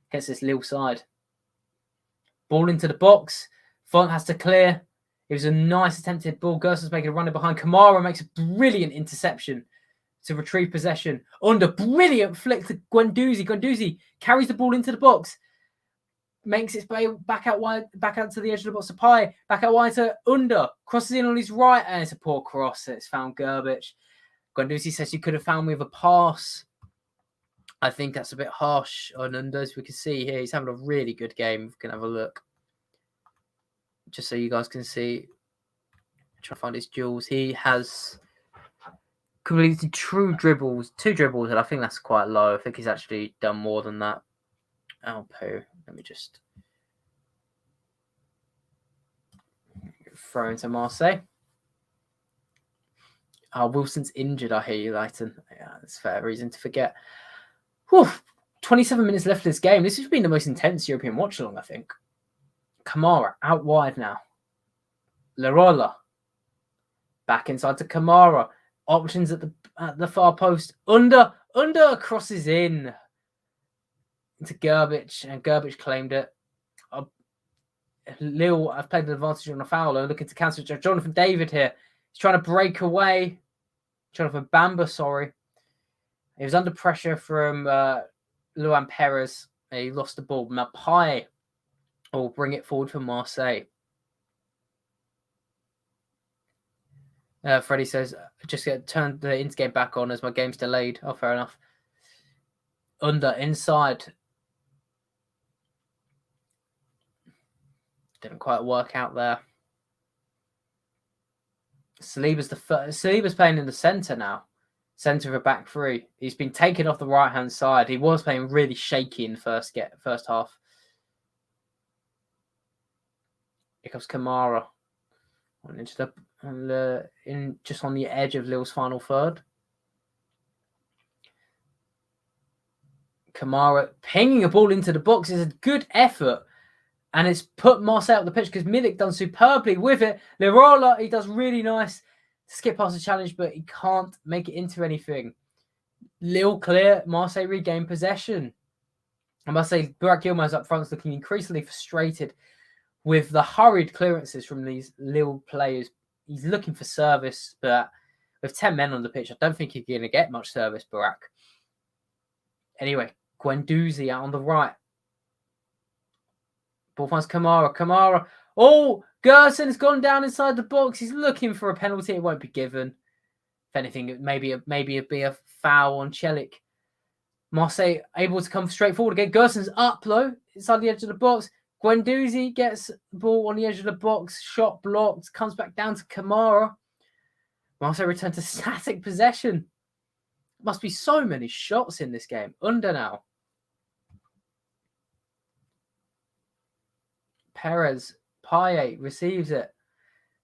against this Lille side. Ball into the box. Font has to clear. It was a nice attempted ball. Gerson's making a run in behind. Kamara makes a brilliant interception to retrieve possession. Under. Brilliant flick to Guendouzi. Guendouzi carries the ball into the box. Makes its way back out wide, back out to the edge of the box to Pai, back out wide to Under, crosses in on his right, and it's a poor cross. It's found Gerbic. Guendouzi says you could have found me with a pass. I think that's a bit harsh on Under, as we can see here. He's having a really good game. We can have a look. Just so you guys can see. Try to find his duels. He has completed two dribbles, and I think that's quite low. I think he's actually done more than that. Oh, poo. Let me just throw into Marseille. Wilson's injured, I hear you, Leighton. Yeah, that's fair reason to forget. Whew. 27 minutes left of this game. This has been the most intense European watch-along, I think. Kamara out wide now. Lirola back inside to Kamara. Options at the far post. Under crosses in into Gerbic, and Gerbic claimed it. Lille, I've played an advantage on a foul. I'm looking to cancel Jonathan David here. He's trying to break away. Jonathan Bamba, sorry. He was under pressure from Luan Perez. He lost the ball. Mapai will bring it forward for Marseille. Freddie says, just turn the in-game back on as my game's delayed. Oh, fair enough. Under, inside. Didn't quite work out there. Saliba's playing in the centre now. Centre of a back three. He's been taken off the right-hand side. He was playing really shaky in the first half. Here comes Kamara. Just on the edge of Lille's final third. Kamara pinging a ball into the box is a good effort. And it's put Marseille out the pitch because Milik done superbly with it. Lirola, he does really nice to skip past the challenge, but he can't make it into anything. Lille clear, Marseille regain possession. I must say, Burak Yilmaz up front is looking increasingly frustrated with the hurried clearances from these Lille players. He's looking for service, but with 10 men on the pitch, I don't think he's going to get much service, Burak. Anyway, Guendouzi out on the right. Ball finds Kamara. Oh, Gerson has gone down inside the box. He's looking for a penalty. It won't be given. If anything, maybe it'd be a foul on Celik. Marseille able to come straight forward again. Gerson's up though, inside the edge of the box. Guendouzi gets the ball on the edge of the box. Shot blocked. Comes back down to Kamara. Marseille return to static possession. Must be so many shots in this game. Under now. Perez, Payet receives it.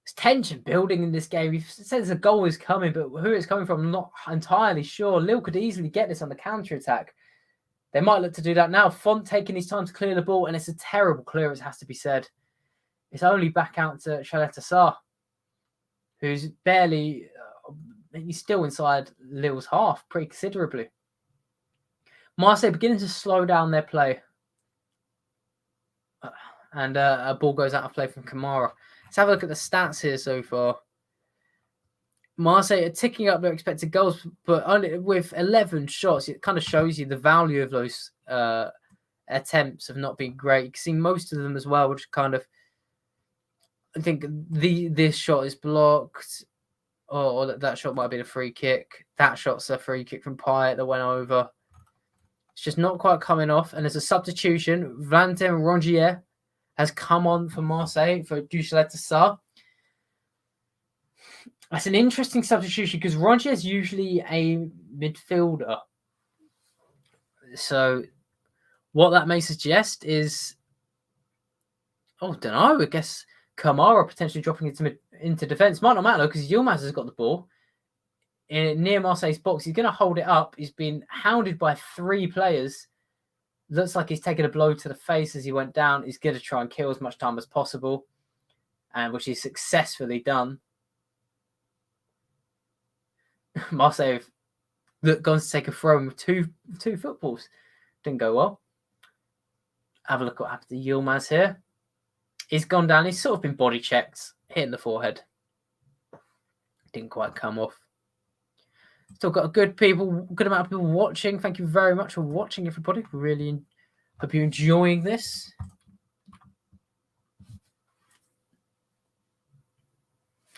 There's tension building in this game. He says a goal is coming, but who it's coming from, I'm not entirely sure. Lille could easily get this on the counter-attack. They might look to do that now. Font taking his time to clear the ball, and it's a terrible clearance, has to be said. It's only back out to Chaleta Sarr, who's barely, he's still inside Lille's half pretty considerably. Marseille beginning to slow down their play. And a ball goes out of play from Kamara. Let's have a look at the stats here so far. Marseille are ticking up their expected goals, but only with 11 shots. It kind of shows you the value of those attempts have not been great. You can see most of them as well, which kind of, I think this shot is blocked, or that shot might have been a free kick. That shot's a free kick from Payet that went over. It's just not quite coming off. And there's a substitution. Valentin Rongier has come on for Marseille for Chaleta Sarr. That's an interesting substitution because Rongier is usually a midfielder. So what that may suggest is, I don't know, I guess Kamara potentially dropping into defence. Might not matter because Yilmaz has got the ball near Marseille's box. He's going to hold it up. He's been hounded by 3 players. Looks like he's taken a blow to the face as he went down. He's going to try and kill as much time as possible, and which he's successfully done. Marseille have gone to take a throw with two footballs. Didn't go well. Have a look at what happened to Yilmaz here. He's gone down. He's sort of been body checked, hitting the forehead. Didn't quite come off. Still got a good amount of people watching. Thank you very much for watching, everybody. Really hope you're enjoying this.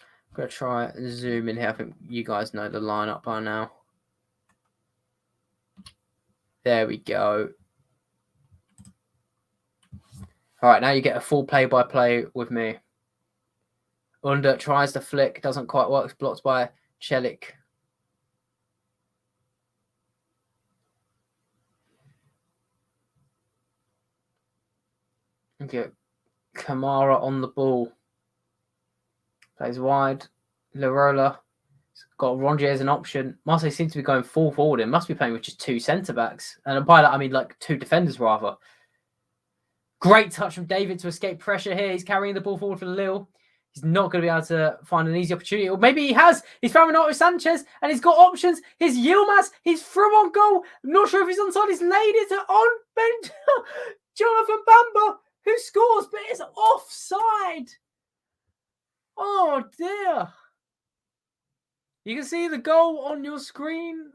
I'm going to try and zoom in here. I think you guys know the lineup by now. There we go. All right, now you get a full play-by-play with me. Under tries to flick, doesn't quite work. It's blocked by Celik. Okay, Kamara on the ball. Plays wide. Lirola Got Rongier as an option. Marseille seems to be going full forward and must be playing with just 2 centre-backs. And by that, I mean like 2 defenders, rather. Great touch from David to escape pressure here. He's carrying the ball forward for Lille. He's not going to be able to find an easy opportunity. Or maybe he has. He's found Renato Sanchez and he's got options. Here's Yilmaz. He's through on goal. I'm not sure if he's onside. He's laid it on bench. Jonathan Bamba, who scores, but it's offside. Oh, dear. You can see the goal on your screen,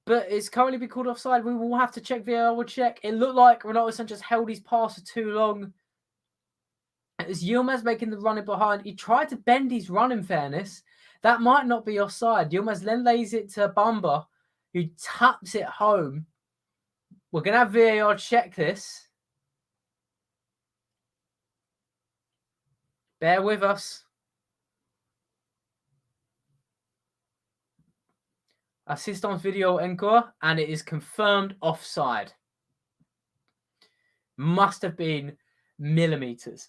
but it's currently been called offside. We will have to check VAR. We'll check. It looked like Renato Sanchez held his pass for too long. It was Yilmaz making the running behind. He tried to bend his run, in fairness. That might not be offside. Yilmaz then lays it to Bamba, who taps it home. We're going to have VAR check this. Bear with us. Assistance video encore, and it is confirmed offside. Must have been millimeters.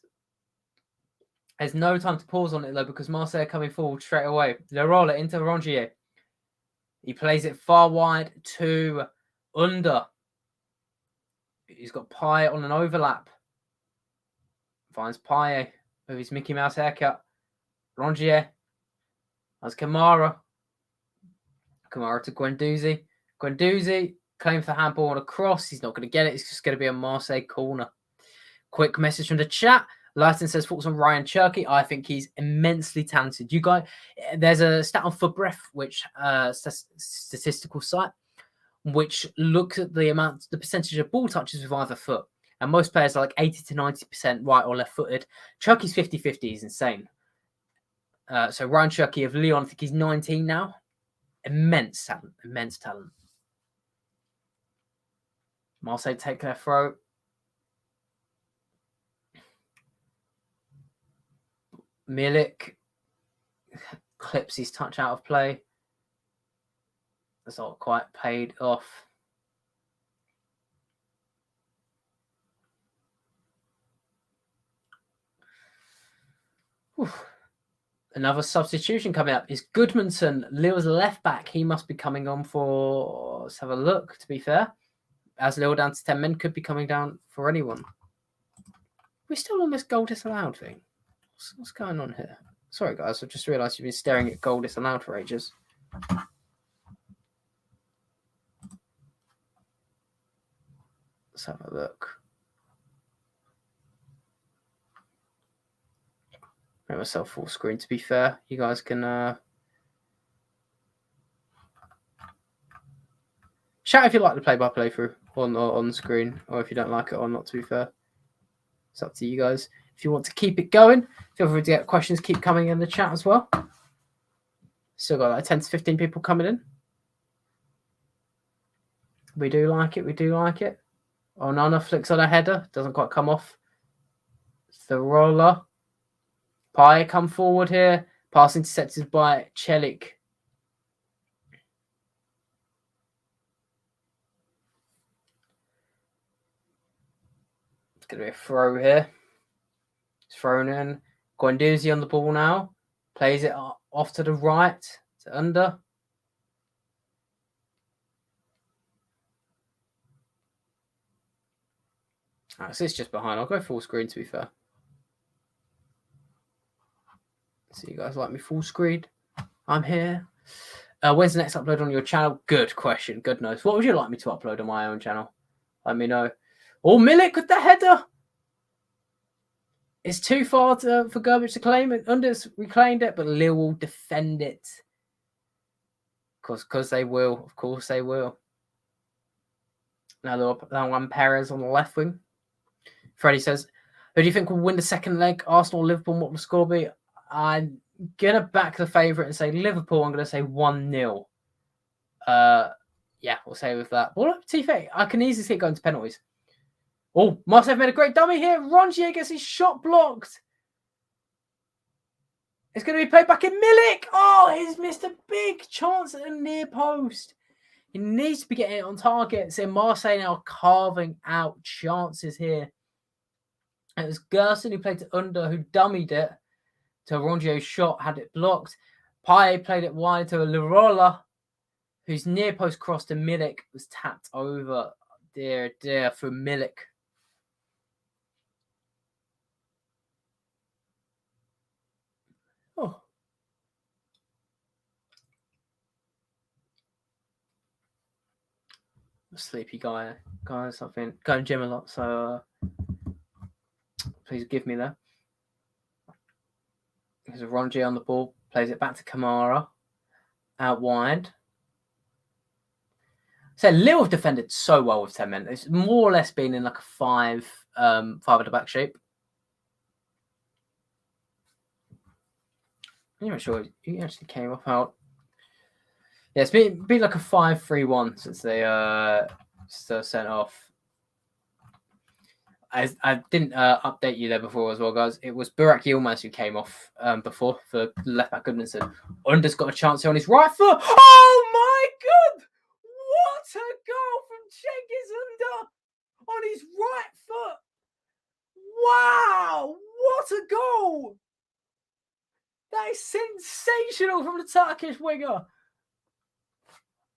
There's no time to pause on it though, because Marseille are coming forward straight away. Lerola into Rongier. He plays it far wide to Under. He's got Payet on an overlap. Finds Payet with his Mickey Mouse haircut. Rongier. That's Kamara. Kamara to Guendouzi. Guendouzi claims the handball on a cross. He's not going to get it. It's just going to be a Marseille corner. Quick message from the chat. Lighton says thoughts on Ryan Cherky. I think he's immensely talented. You guys, there's a stat on Footbreath, which statistical site, which looks at the percentage of ball touches with either foot. And most players are like 80 to 90% right or left footed. Cherky's 50-50. He's insane. So Ryan Cherky of Lyon, I think he's 19 now. Immense talent. Immense talent. Marseille take their throw. Milik clips his touch out of play. That's not quite paid off. Whew. Another substitution coming up is Goodmanson, Lille's left back. He must be coming on for, let's have a look, to be fair. As Lille down to 10 men, could be coming down for anyone. We're still on this goal disallowed thing. What's going on here? Sorry, guys. I've just realised you've been staring at goal disallowed for ages. Let's have a look. Make myself full screen, to be fair. You guys can shout if you like the play-by-play through on the screen, or if you don't like it or not, to be fair. It's up to you guys. If you want to keep it going, feel free to get questions, keep coming in the chat as well. Still got like 10 to 15 people coming in. We do like it. We do like it. Onana flicks on a header. Doesn't quite come off. It's the roller. Payet come forward here. Pass intercepted by Celik. It's going to be a throw here. It's thrown in. Guendouzi on the ball now. Plays it off to the right. To Under. Alright, so it's just behind. I'll go full screen, to be fair. So you guys like me full screen? I'm here. When's the next upload on your channel? Good question. Good knows. What would you like me to upload on my own channel? Let me know. Oh, Milik with the header. It's too far for Garbage to claim it. Under's reclaimed it, but Lille will defend it. Because they will. Of course they will. Now that one Perez on the left wing. Freddie says, who do you think will win the second leg? Arsenal, Liverpool, what will the score be? I'm going to back the favourite and say Liverpool. I'm going to say 1-0. Yeah, we'll say with that. Well, TF, I can easily see it going to penalties. Oh, Marseille made a great dummy here. Rongier gets his shot blocked. It's going to be played back in Milik. Oh, he's missed a big chance at a near post. He needs to be getting it on target. So Marseille now carving out chances here. It was Gerson who played to Under, who dummied it to Rongier's shot, had it blocked. Payet played it wide to Lirola, whose near post cross to Milik was tapped over. Dear for Milik. Oh. A sleepy guy or something. Go to gym a lot, so please give me that. There's a Rongier on the ball, plays it back to Kamara, out wide. So Lille have defended so well with 10 men. It's more or less been in like a five at the back shape. I'm not sure he actually came up out. Yeah, it's been like a 5-3-1 since they sent off. I didn't update you there before as well, guys. It was Burak Yilmaz who came off before for left back Goodmanson. Under's got a chance here on his right foot. Oh my god! What a goal from Cengiz Under on his right foot! Wow! What a goal! That is sensational from the Turkish winger.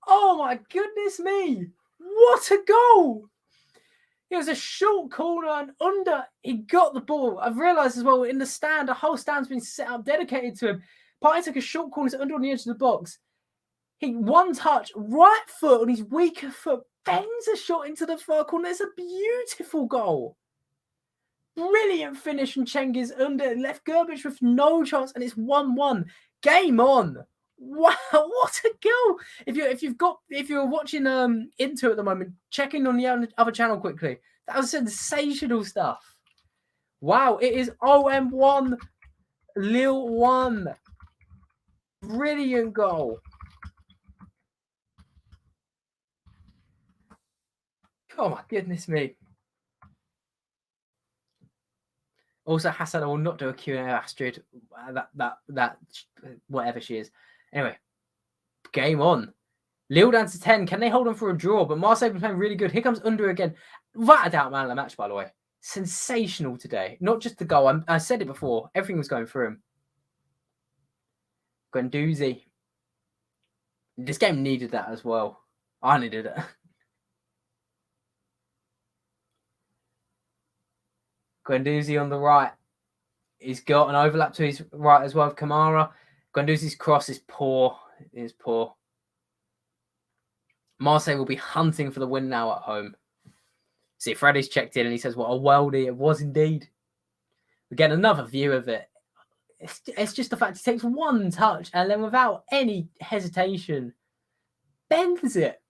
Oh my goodness me! What a goal! It was a short corner and Under, he got the ball. I've realised as well, in the stand, a whole stand's been set up, dedicated to him. Partey took a short corner to Under on the edge of the box. He one touch, right foot on his weaker foot, bends a shot into the far corner. It's a beautiful goal. Brilliant finish from Cengiz Under. Left Gerbic with no chance, and it's 1-1. Game on. Wow, what a goal! If you're watching Inter at the moment, check in on the other channel quickly. That was sensational stuff. Wow, it is OM1, Lille 1. Brilliant goal. Oh my goodness me. Also, Hassan, I will not do a Q&A Astrid. That whatever she is. Anyway, game on. Lille down to 10. Can they hold on for a draw? But Marseille have been playing really good. Here comes Under again. Without a doubt, man of the match, by the way. Sensational today. Not just the goal. I said it before. Everything was going through him. Guendouzi. This game needed that as well. I needed it. Guendouzi on the right. He's got an overlap to his right as well with Kamara. Guendouzi's cross is poor. It is poor. Marseille will be hunting for the win now at home. See, Freddy's checked in and he says, what a worldie it was indeed. We get another view of it. It's just the fact he takes one touch and then without any hesitation bends it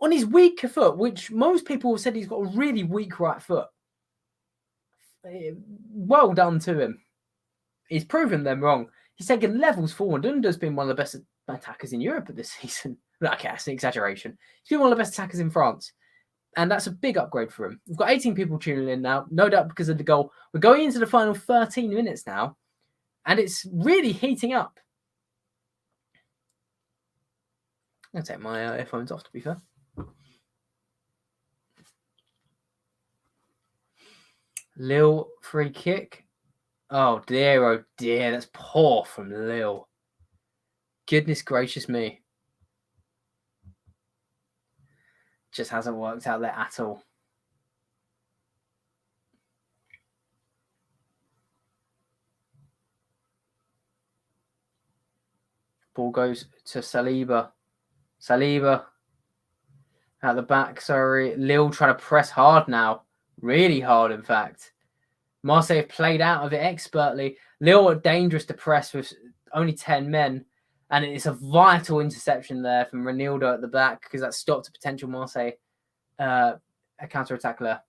on his weaker foot, which most people have said he's got a really weak right foot. Well done to him. He's proven them wrong. He's taken levels forward. Under's been one of the best attackers in Europe this season. Okay, that's an exaggeration. He's been one of the best attackers in France. And that's a big upgrade for him. We've got 18 people tuning in now, no doubt because of the goal. We're going into the final 13 minutes now, and it's really heating up. I'm going to take my earphones off, to be fair. Lille free kick. Oh dear, that's poor from Lille. Goodness gracious me. Just hasn't worked out there at all. Ball goes to Saliba. Saliba at the back, sorry. Lille trying to press hard now. Really hard, in fact. Marseille have played out of it expertly. Lille are dangerous to press with only 10 men. And it's a vital interception there from Ronaldo at the back because that stopped a potential Marseille a counter-attack there.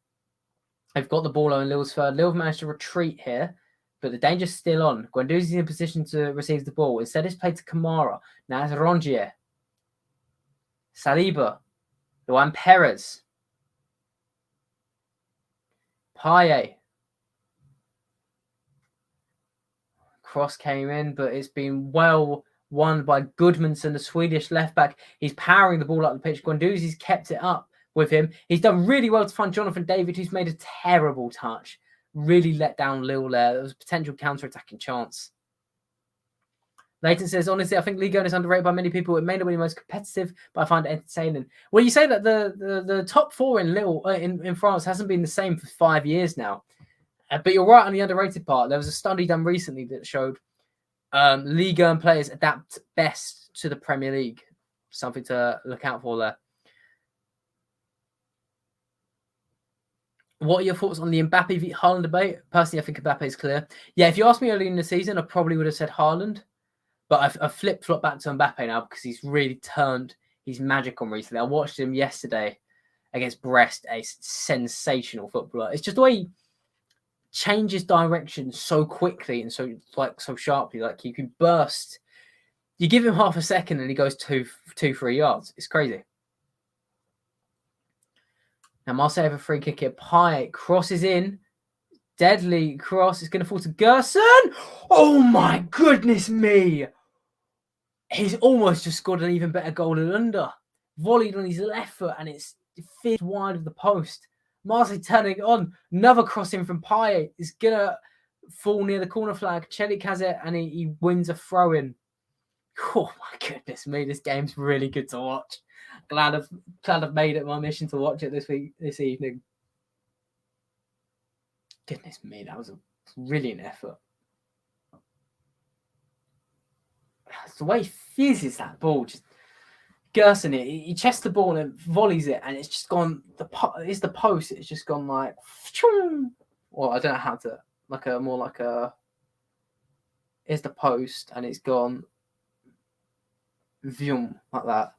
They've got the ball on Lille's third. Lille have managed to retreat here, but the danger's still on. Guendouzi's in a position to receive the ball. Instead, it's played to Kamara. Now it's Rongier. Saliba. Luan Perez. Payet. Cross came in, but it's been well won by Goodmanson, the Swedish left back. He's powering the ball up the pitch. Guendouzi's kept it up with him. He's done really well to find Jonathan David, who's made a terrible touch. Really let down Lille there. There was a potential counter-attacking chance. Leighton says, honestly, I think Ligue 1 is underrated by many people. It may not be the most competitive, but I find it entertaining. Well, you say that the top four in Lille in France hasn't been the same for 5 years now. But you're right on the underrated part. There was a study done recently that showed Ligue 1 players adapt best to the Premier League. Something to look out for there. What are your thoughts on the Mbappe v Haaland debate? Personally, I think Mbappe is clear. Yeah, if you asked me earlier in the season, I probably would have said Haaland. But I've flip-flopped back to Mbappe now because he's really turned his magic on recently. I watched him yesterday against Brest, a sensational footballer. It's just the way he changes direction so quickly and so sharply. Like you can burst. You give him half a second and he goes 2-3 yards. It's crazy. Now Marseille have a free kick here. Payet crosses in. Deadly cross. It's going to fall to Gerson. Oh my goodness me. He's almost just scored an even better goal than under. Volleyed on his left foot and it's fit wide of the post. Marseille turning it on. Another crossing from Payet is going to fall near the corner flag. Celik has it and he wins a throw-in. Oh my goodness me. This game's really good to watch. Glad I've made it my mission to watch it this evening. Goodness me, that was a brilliant effort. It's the way he fizzes that ball, just Gerson it. He chests the ball and volleys it, and it's just gone. It's the post. It's just gone like. Well, I don't know how to It's the post, and it's gone. Vroom, like that.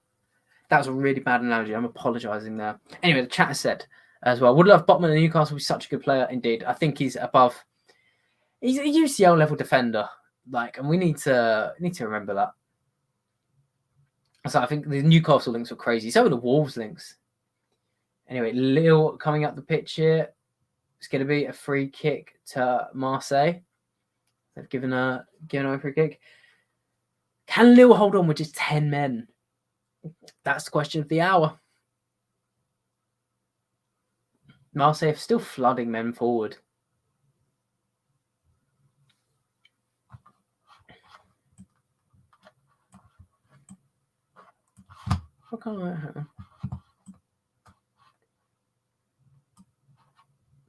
That was a really bad analogy. I'm apologising there. Anyway, the chat has said as well. Would love Botman at Newcastle. He's such a good player indeed. I think he's above. He's a UCL level defender. And we need to remember that. So I think the Newcastle links were crazy. So were the Wolves links. Anyway, Lille coming up the pitch here. It's going to be a free kick to Marseille. They've given a free kick. Can Lille hold on with just 10 men? That's the question of the hour. Marseille are still flooding men forward.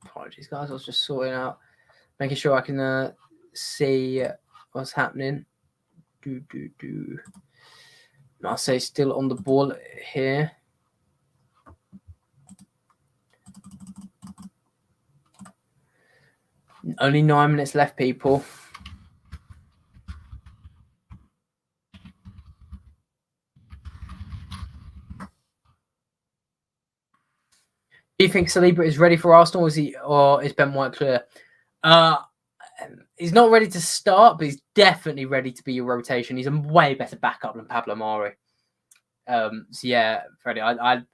Apologies, guys. I was just sorting out, making sure I can see what's happening. Marseille still on the ball here. Only 9 minutes left, people. Do you think Saliba is ready for Arsenal, or is Ben White clear? He's not ready to start, but he's definitely ready to be your rotation. He's a way better backup than Pablo Mari. So yeah, Freddie, I'd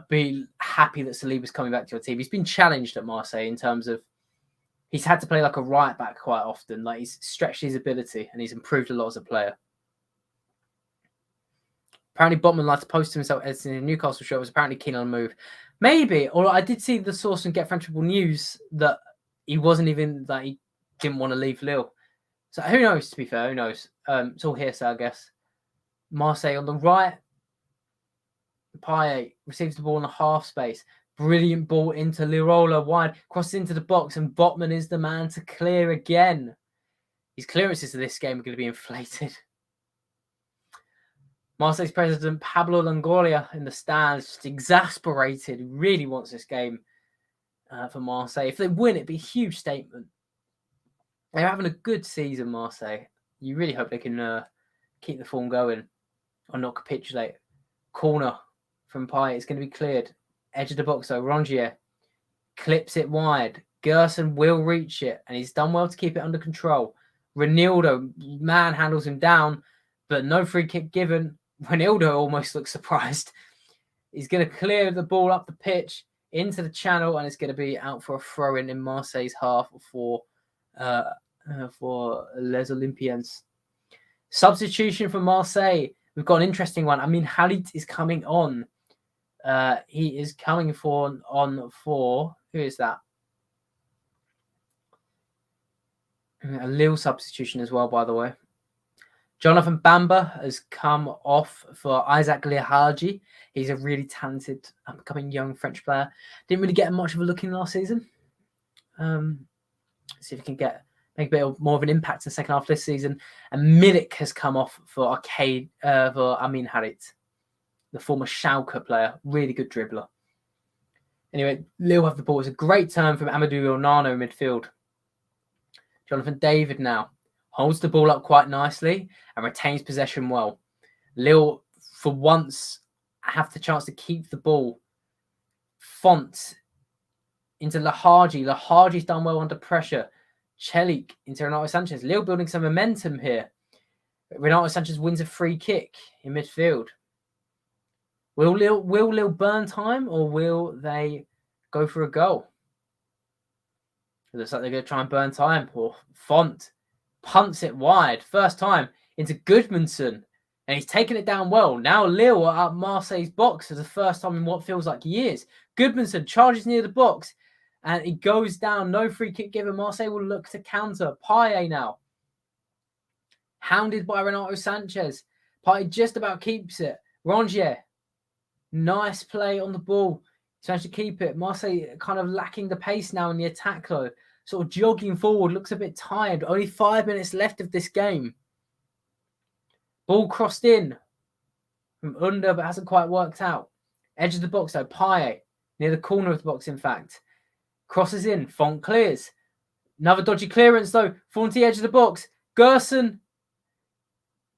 be happy that Saliba's coming back to your team. He's been challenged at Marseille in terms of he's had to play like a right back quite often. Like he's stretched his ability and he's improved a lot as a player. Apparently, Botman likes to post himself as in a Newcastle show. Was apparently keen on a move. Maybe, or I did see the source from Get French Football News that he wasn't even he didn't want to leave Lille. So who knows? To be fair, who knows? It's all hearsay, I guess. Marseille on the right. Payet receives the ball in the half space. Brilliant ball into Lirola wide, crosses into the box, and Botman is the man to clear again. His clearances of this game are going to be inflated. Marseille's president Pablo Longoria in the stands, just exasperated. He really wants this game for Marseille. If they win, it'd be a huge statement. They're having a good season, Marseille. You really hope they can keep the form going or not capitulate. Corner from Payet is going to be cleared. Edge of the box, though. Rongier clips it wide. Gerson will reach it, and he's done well to keep it under control. Ronaldo manhandles him down, but no free kick given. Ronaldo almost looks surprised. He's going to clear the ball up the pitch into the channel, and it's going to be out for a throw-in in Marseille's half for Les Olympians. Substitution for Marseille. We've got an interesting one. I mean, Halit is coming on. He is coming for who is that? A Lille substitution as well, by the way. Jonathan Bamba has come off for Isaac Leharji. He's a really talented, upcoming young French player. Didn't really get much of a look in last season. See if he can make a bit more of an impact in the second half of this season. And Milik has come off for Amin Harit, the former Schalke player. Really good dribbler. Anyway, Lille have the ball. It's a great turn from Amadou Onana in midfield. Jonathan David now holds the ball up quite nicely and retains possession well. Lille, for once, have the chance to keep the ball. Font into Leharji. Leharji's done well under pressure. Celik into Renato Sanchez. Lille building some momentum here. Renato Sanchez wins a free kick in midfield. Will Lille burn time, or will they go for a goal? It looks like they're going to try and burn time. Or Font punts it wide. First time into Goodmanson. And he's taken it down well. Now Lille are up Marseille's box for the first time in what feels like years. Goodmanson charges near the box. And he goes down. No free kick given. Marseille will look to counter. Payet now. Hounded by Renato Sanchez. Payet just about keeps it. Rongier. Nice play on the ball. He's managed to keep it. Marseille kind of lacking the pace now in the attack though. Sort of jogging forward. Looks a bit tired. Only 5 minutes left of this game. Ball crossed in from under, but hasn't quite worked out. Edge of the box though. Payet. Near the corner of the box, in fact. Crosses in. Font clears. Another dodgy clearance though. Fonty edge of the box. Gerson.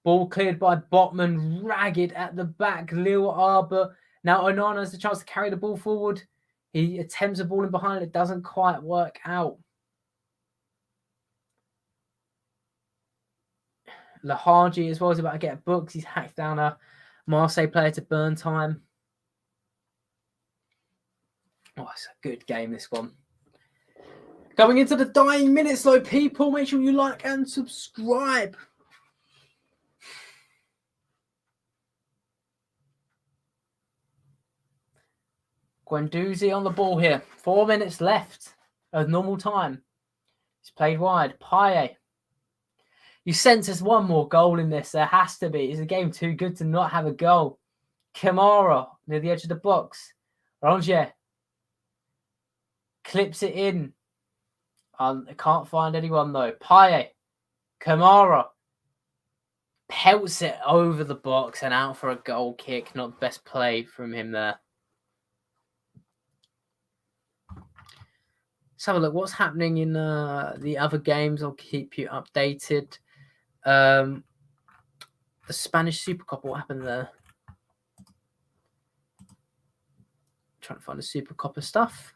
Ball cleared by Botman. Ragged at the back. Lille Arbor. Now Onana has the chance to carry the ball forward. He attempts a ball in behind. It doesn't quite work out. Leharji as well is about to get booked. He's hacked down a Marseille player to burn time. Oh, it's a good game, this one. Going into the dying minutes, though, people, make sure you like and subscribe. Guendouzi on the ball here. 4 minutes left of normal time. He's played wide. Payet. You sense there's one more goal in this. There has to be. Is the game too good to not have a goal? Kamara near the edge of the box. Rongier clips it in. I can't find anyone though. Payet. Kamara pelts it over the box and out for a goal kick. Not the best play from him there. Let's have a look. What's happening in the other games? I'll keep you updated. The Spanish Super Cup. What happened there? Trying to find the Super Cup stuff.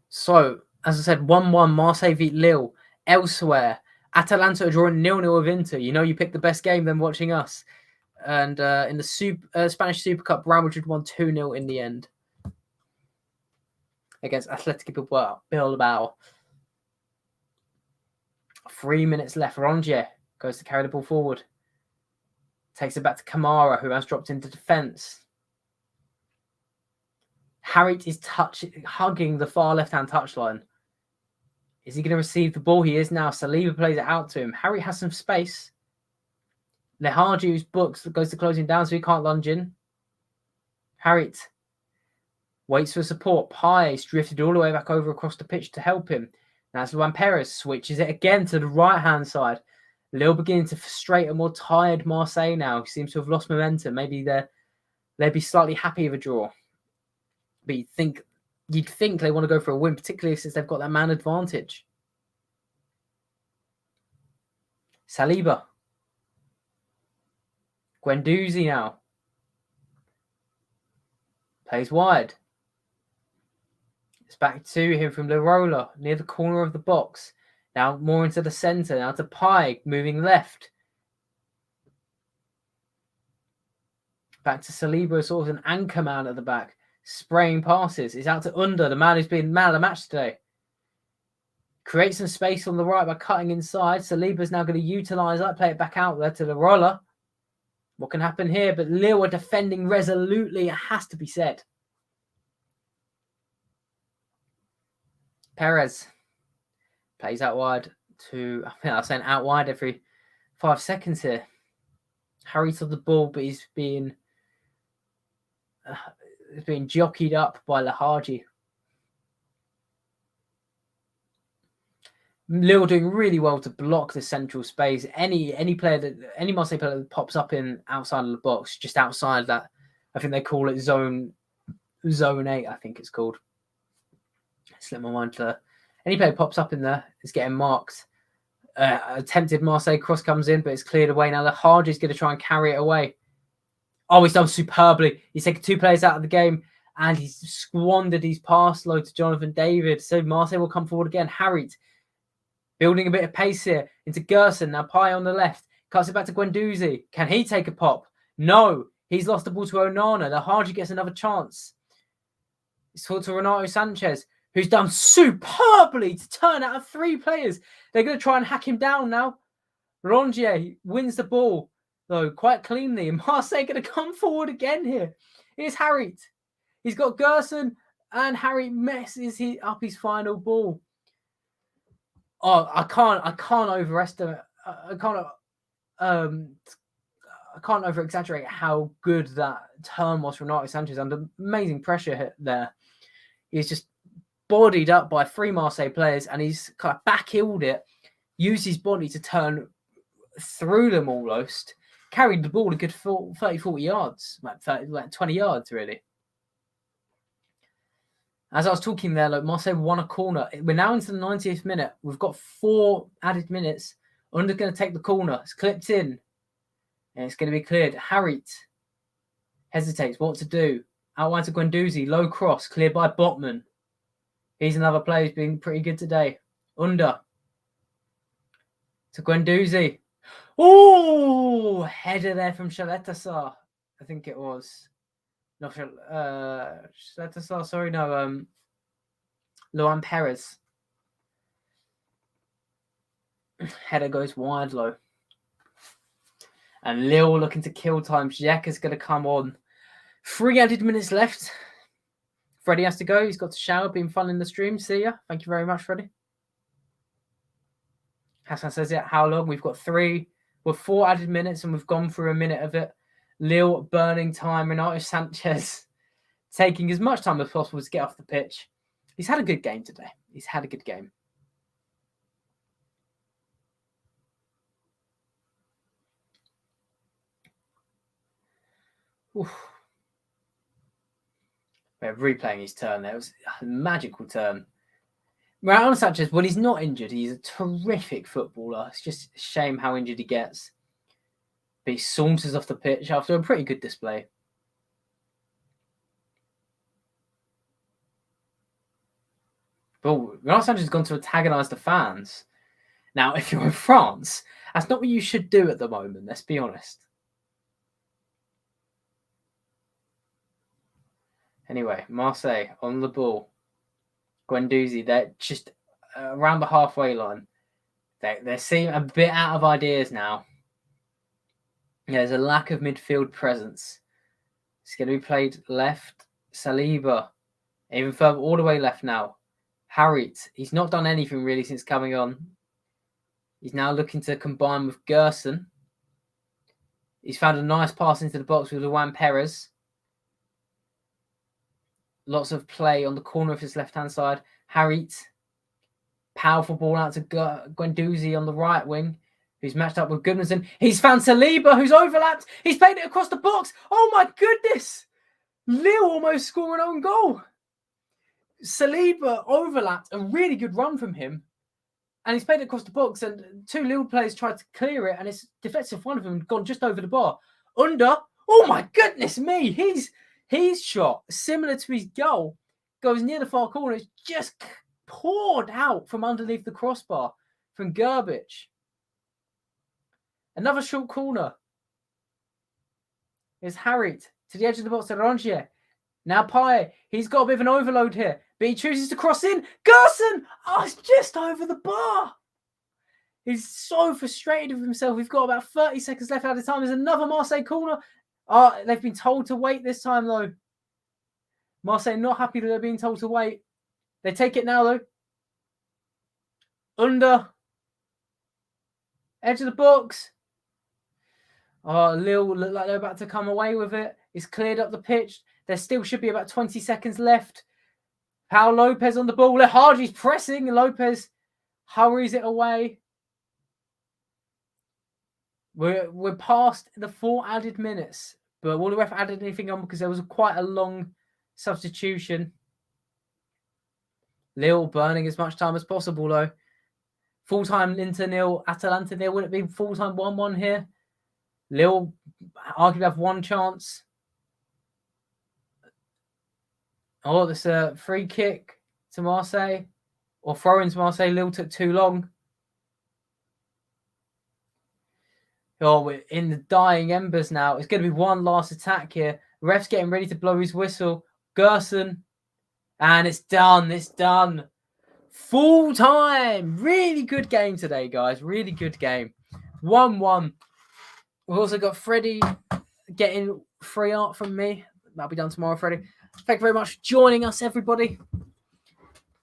So, as I said, 1-1 Marseille beat Lille. Elsewhere, Atalanta drawing 0-0 with Inter. You know you picked the best game than watching us. And in the Spanish Super Cup, Real Madrid won 2-0 in the end. Against Athletic Bilbao. 3 minutes left. Rongier goes to carry the ball forward. Takes it back to Kamara, who has dropped into defence. Harit is hugging the far left-hand touchline. Is he going to receive the ball? He is now. Saliba plays it out to him. Harit has some space. Leharji, who's booked, goes to close him down so he can't lunge in. Harit waits for support. Payet drifted all the way back over across the pitch to help him. Now it's Lewin Perez switches it again to the right-hand side. Lille beginning to frustrate a more tired Marseille now. He seems to have lost momentum. Maybe they'd be slightly happy with a draw. But you'd think they want to go for a win, particularly since they've got that man advantage. Saliba. Guendouzi now. Plays wide. It's back to him from Lirola near the corner of the box. Now more into the centre. Now to Payet moving left. Back to Saliba, sort of an anchor man at the back. Spraying passes. It's out to Under, the man who's been man of the match today. Creates some space on the right by cutting inside. Saliba's now going to utilise that, play it back out there to Lirola. What can happen here? But Lille are defending resolutely, it has to be said. Perez plays out wide to, I think I was saying out wide every 5 seconds here. Harry's on the ball, but he's being jockeyed up by Lahaji. Lille doing really well to block the central space. Any Marseille player that pops up in outside of the box, just outside that, I think they call it zone 8. I think it's called. Slip my mind to any player pops up in there is getting marked. Attempted Marseille cross comes in, but it's cleared away. Now Lahaji is going to try and carry it away. Oh, he's done superbly. He's taken 2 players out of the game, and he's squandered his pass low to Jonathan David. So Marseille will come forward again. Harit building a bit of pace here into Gerson. Now Pai on the left. Cuts it back to Guendouzi. Can he take a pop? No. He's lost the ball to Onana. Lahaji gets another chance. It's forward to Renato Sanchez, who's done superbly to turn out of 3 players. They're going to try and hack him down now. Rongier wins the ball, though, quite cleanly. And Marseille going to come forward again here. Here's Harit. He's got Gerson, and Harit messes up his final ball. Oh, I can't overestimate. I can't over exaggerate how good that turn was from Renato Sanchez under amazing pressure hit there. He's just bodied up by 3 Marseille players, and he's kind of back-heeled it, used his body to turn through them almost, carried the ball a good 30, 40 yards, like 20 yards, really. As I was talking there, Marseille won a corner. We're now into the 90th minute. We've got 4 added minutes. Under going to take the corner. It's clipped in, and it's going to be cleared. Harit hesitates what to do. Out wide to Guendouzi, low cross, cleared by Botman. He's another player who's been pretty good today. Under to Guendouzi. Oh, header there from Shaletasar, I think it was. No, Shaletasar, sorry, no, Luan Perez. Header goes wide low. And Lille looking to kill time. Xhaka's going to come on. 3 added minutes left. Freddie has to go. He's got to shower. Been fun in the stream. See ya. Thank you very much, Freddie. Hassan says it. How long? We've got 4 added minutes, and we've gone through a minute of it. Lille burning time. Renato Sanchez taking as much time as possible to get off the pitch. He's had a good game today. He's had a good game. Oof. We're replaying his turn there. It was a magical turn. Renato Sanchez, when he's not injured, he's a terrific footballer. It's just a shame how injured he gets. But he saunters off the pitch after a pretty good display. But Renato Sanchez has gone to antagonise the fans. Now, if you're in France, that's not what you should do at the moment, let's be honest. Anyway, Marseille on the ball. Guendouzi, they're just around the halfway line. They seem a bit out of ideas now. There's a lack of midfield presence. It's going to be played left. Saliba, even further, all the way left now. Harit, he's not done anything really since coming on. He's now looking to combine with Gerson. He's found a nice pass into the box with Luan Perez. Lots of play on the corner of his left-hand side. Harit, powerful ball out to Guendouzi on the right wing, who's matched up with Goodmanson. He's found Saliba, who's overlapped. He's played it across the box. Oh, my goodness. Lille almost score an own goal. Saliba overlapped, a really good run from him. And he's played it across the box, and 2 Lille players tried to clear it, and it's defensive one of them gone just over the bar. Under, oh, my goodness me. His shot, similar to his goal, goes near the far corner. It's just poured out from underneath the crossbar from Gerbic. Another short corner. Here's Harit to the edge of the box to Rongier. Now Pai, he's got a bit of an overload here, but he chooses to cross in. Gerson! Oh, it's just over the bar. He's so frustrated with himself. We've got about 30 seconds left out of time. There's another Marseille corner. Oh, they've been told to wait this time, though. Marseille not happy that they're being told to wait. They take it now, though. Under. Edge of the box. Oh, Lille look like they're about to come away with it. It's cleared up the pitch. There still should be about 20 seconds left. Pau Lopez on the ball. Hardy's pressing. Lopez hurries it away. We're past the 4 added minutes. But will the ref added anything on? Because there was quite a long substitution. Lille burning as much time as possible, though. Full-time Inter 0, Atalanta 0. Would it be full-time 1-1 here? Lille arguably have one chance. Oh, this a free kick to Marseille. Or throw into Marseille. Lille took too long. Oh, we're in the dying embers now. It's going to be one last attack here. Ref's getting ready to blow his whistle. Gerson. And it's done. It's done. Full time. Really good game today, guys. Really good game. 1-1. We've also got Freddie getting free art from me. That'll be done tomorrow, Freddie. Thank you very much for joining us, everybody.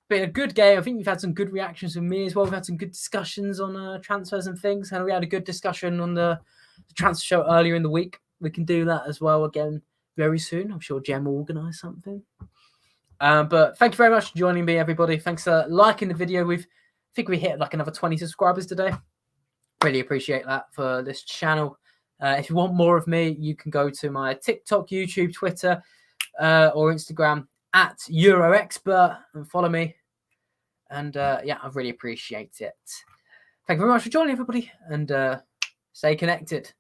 Been a good game. I think we've had some good reactions from me as well. We've had some good discussions on transfers and things. And we had a good discussion on the transfer show earlier in the week. We can do that as well again very soon. I'm sure Jem will organise something. But thank you very much for joining me, everybody. Thanks for liking the video. I think we hit like another 20 subscribers today. Really appreciate that for this channel. If you want more of me, you can go to my TikTok, YouTube, Twitter, or Instagram at EuroExpert and follow me. And yeah, I really appreciate it. Thank you very much for joining, everybody, and stay connected.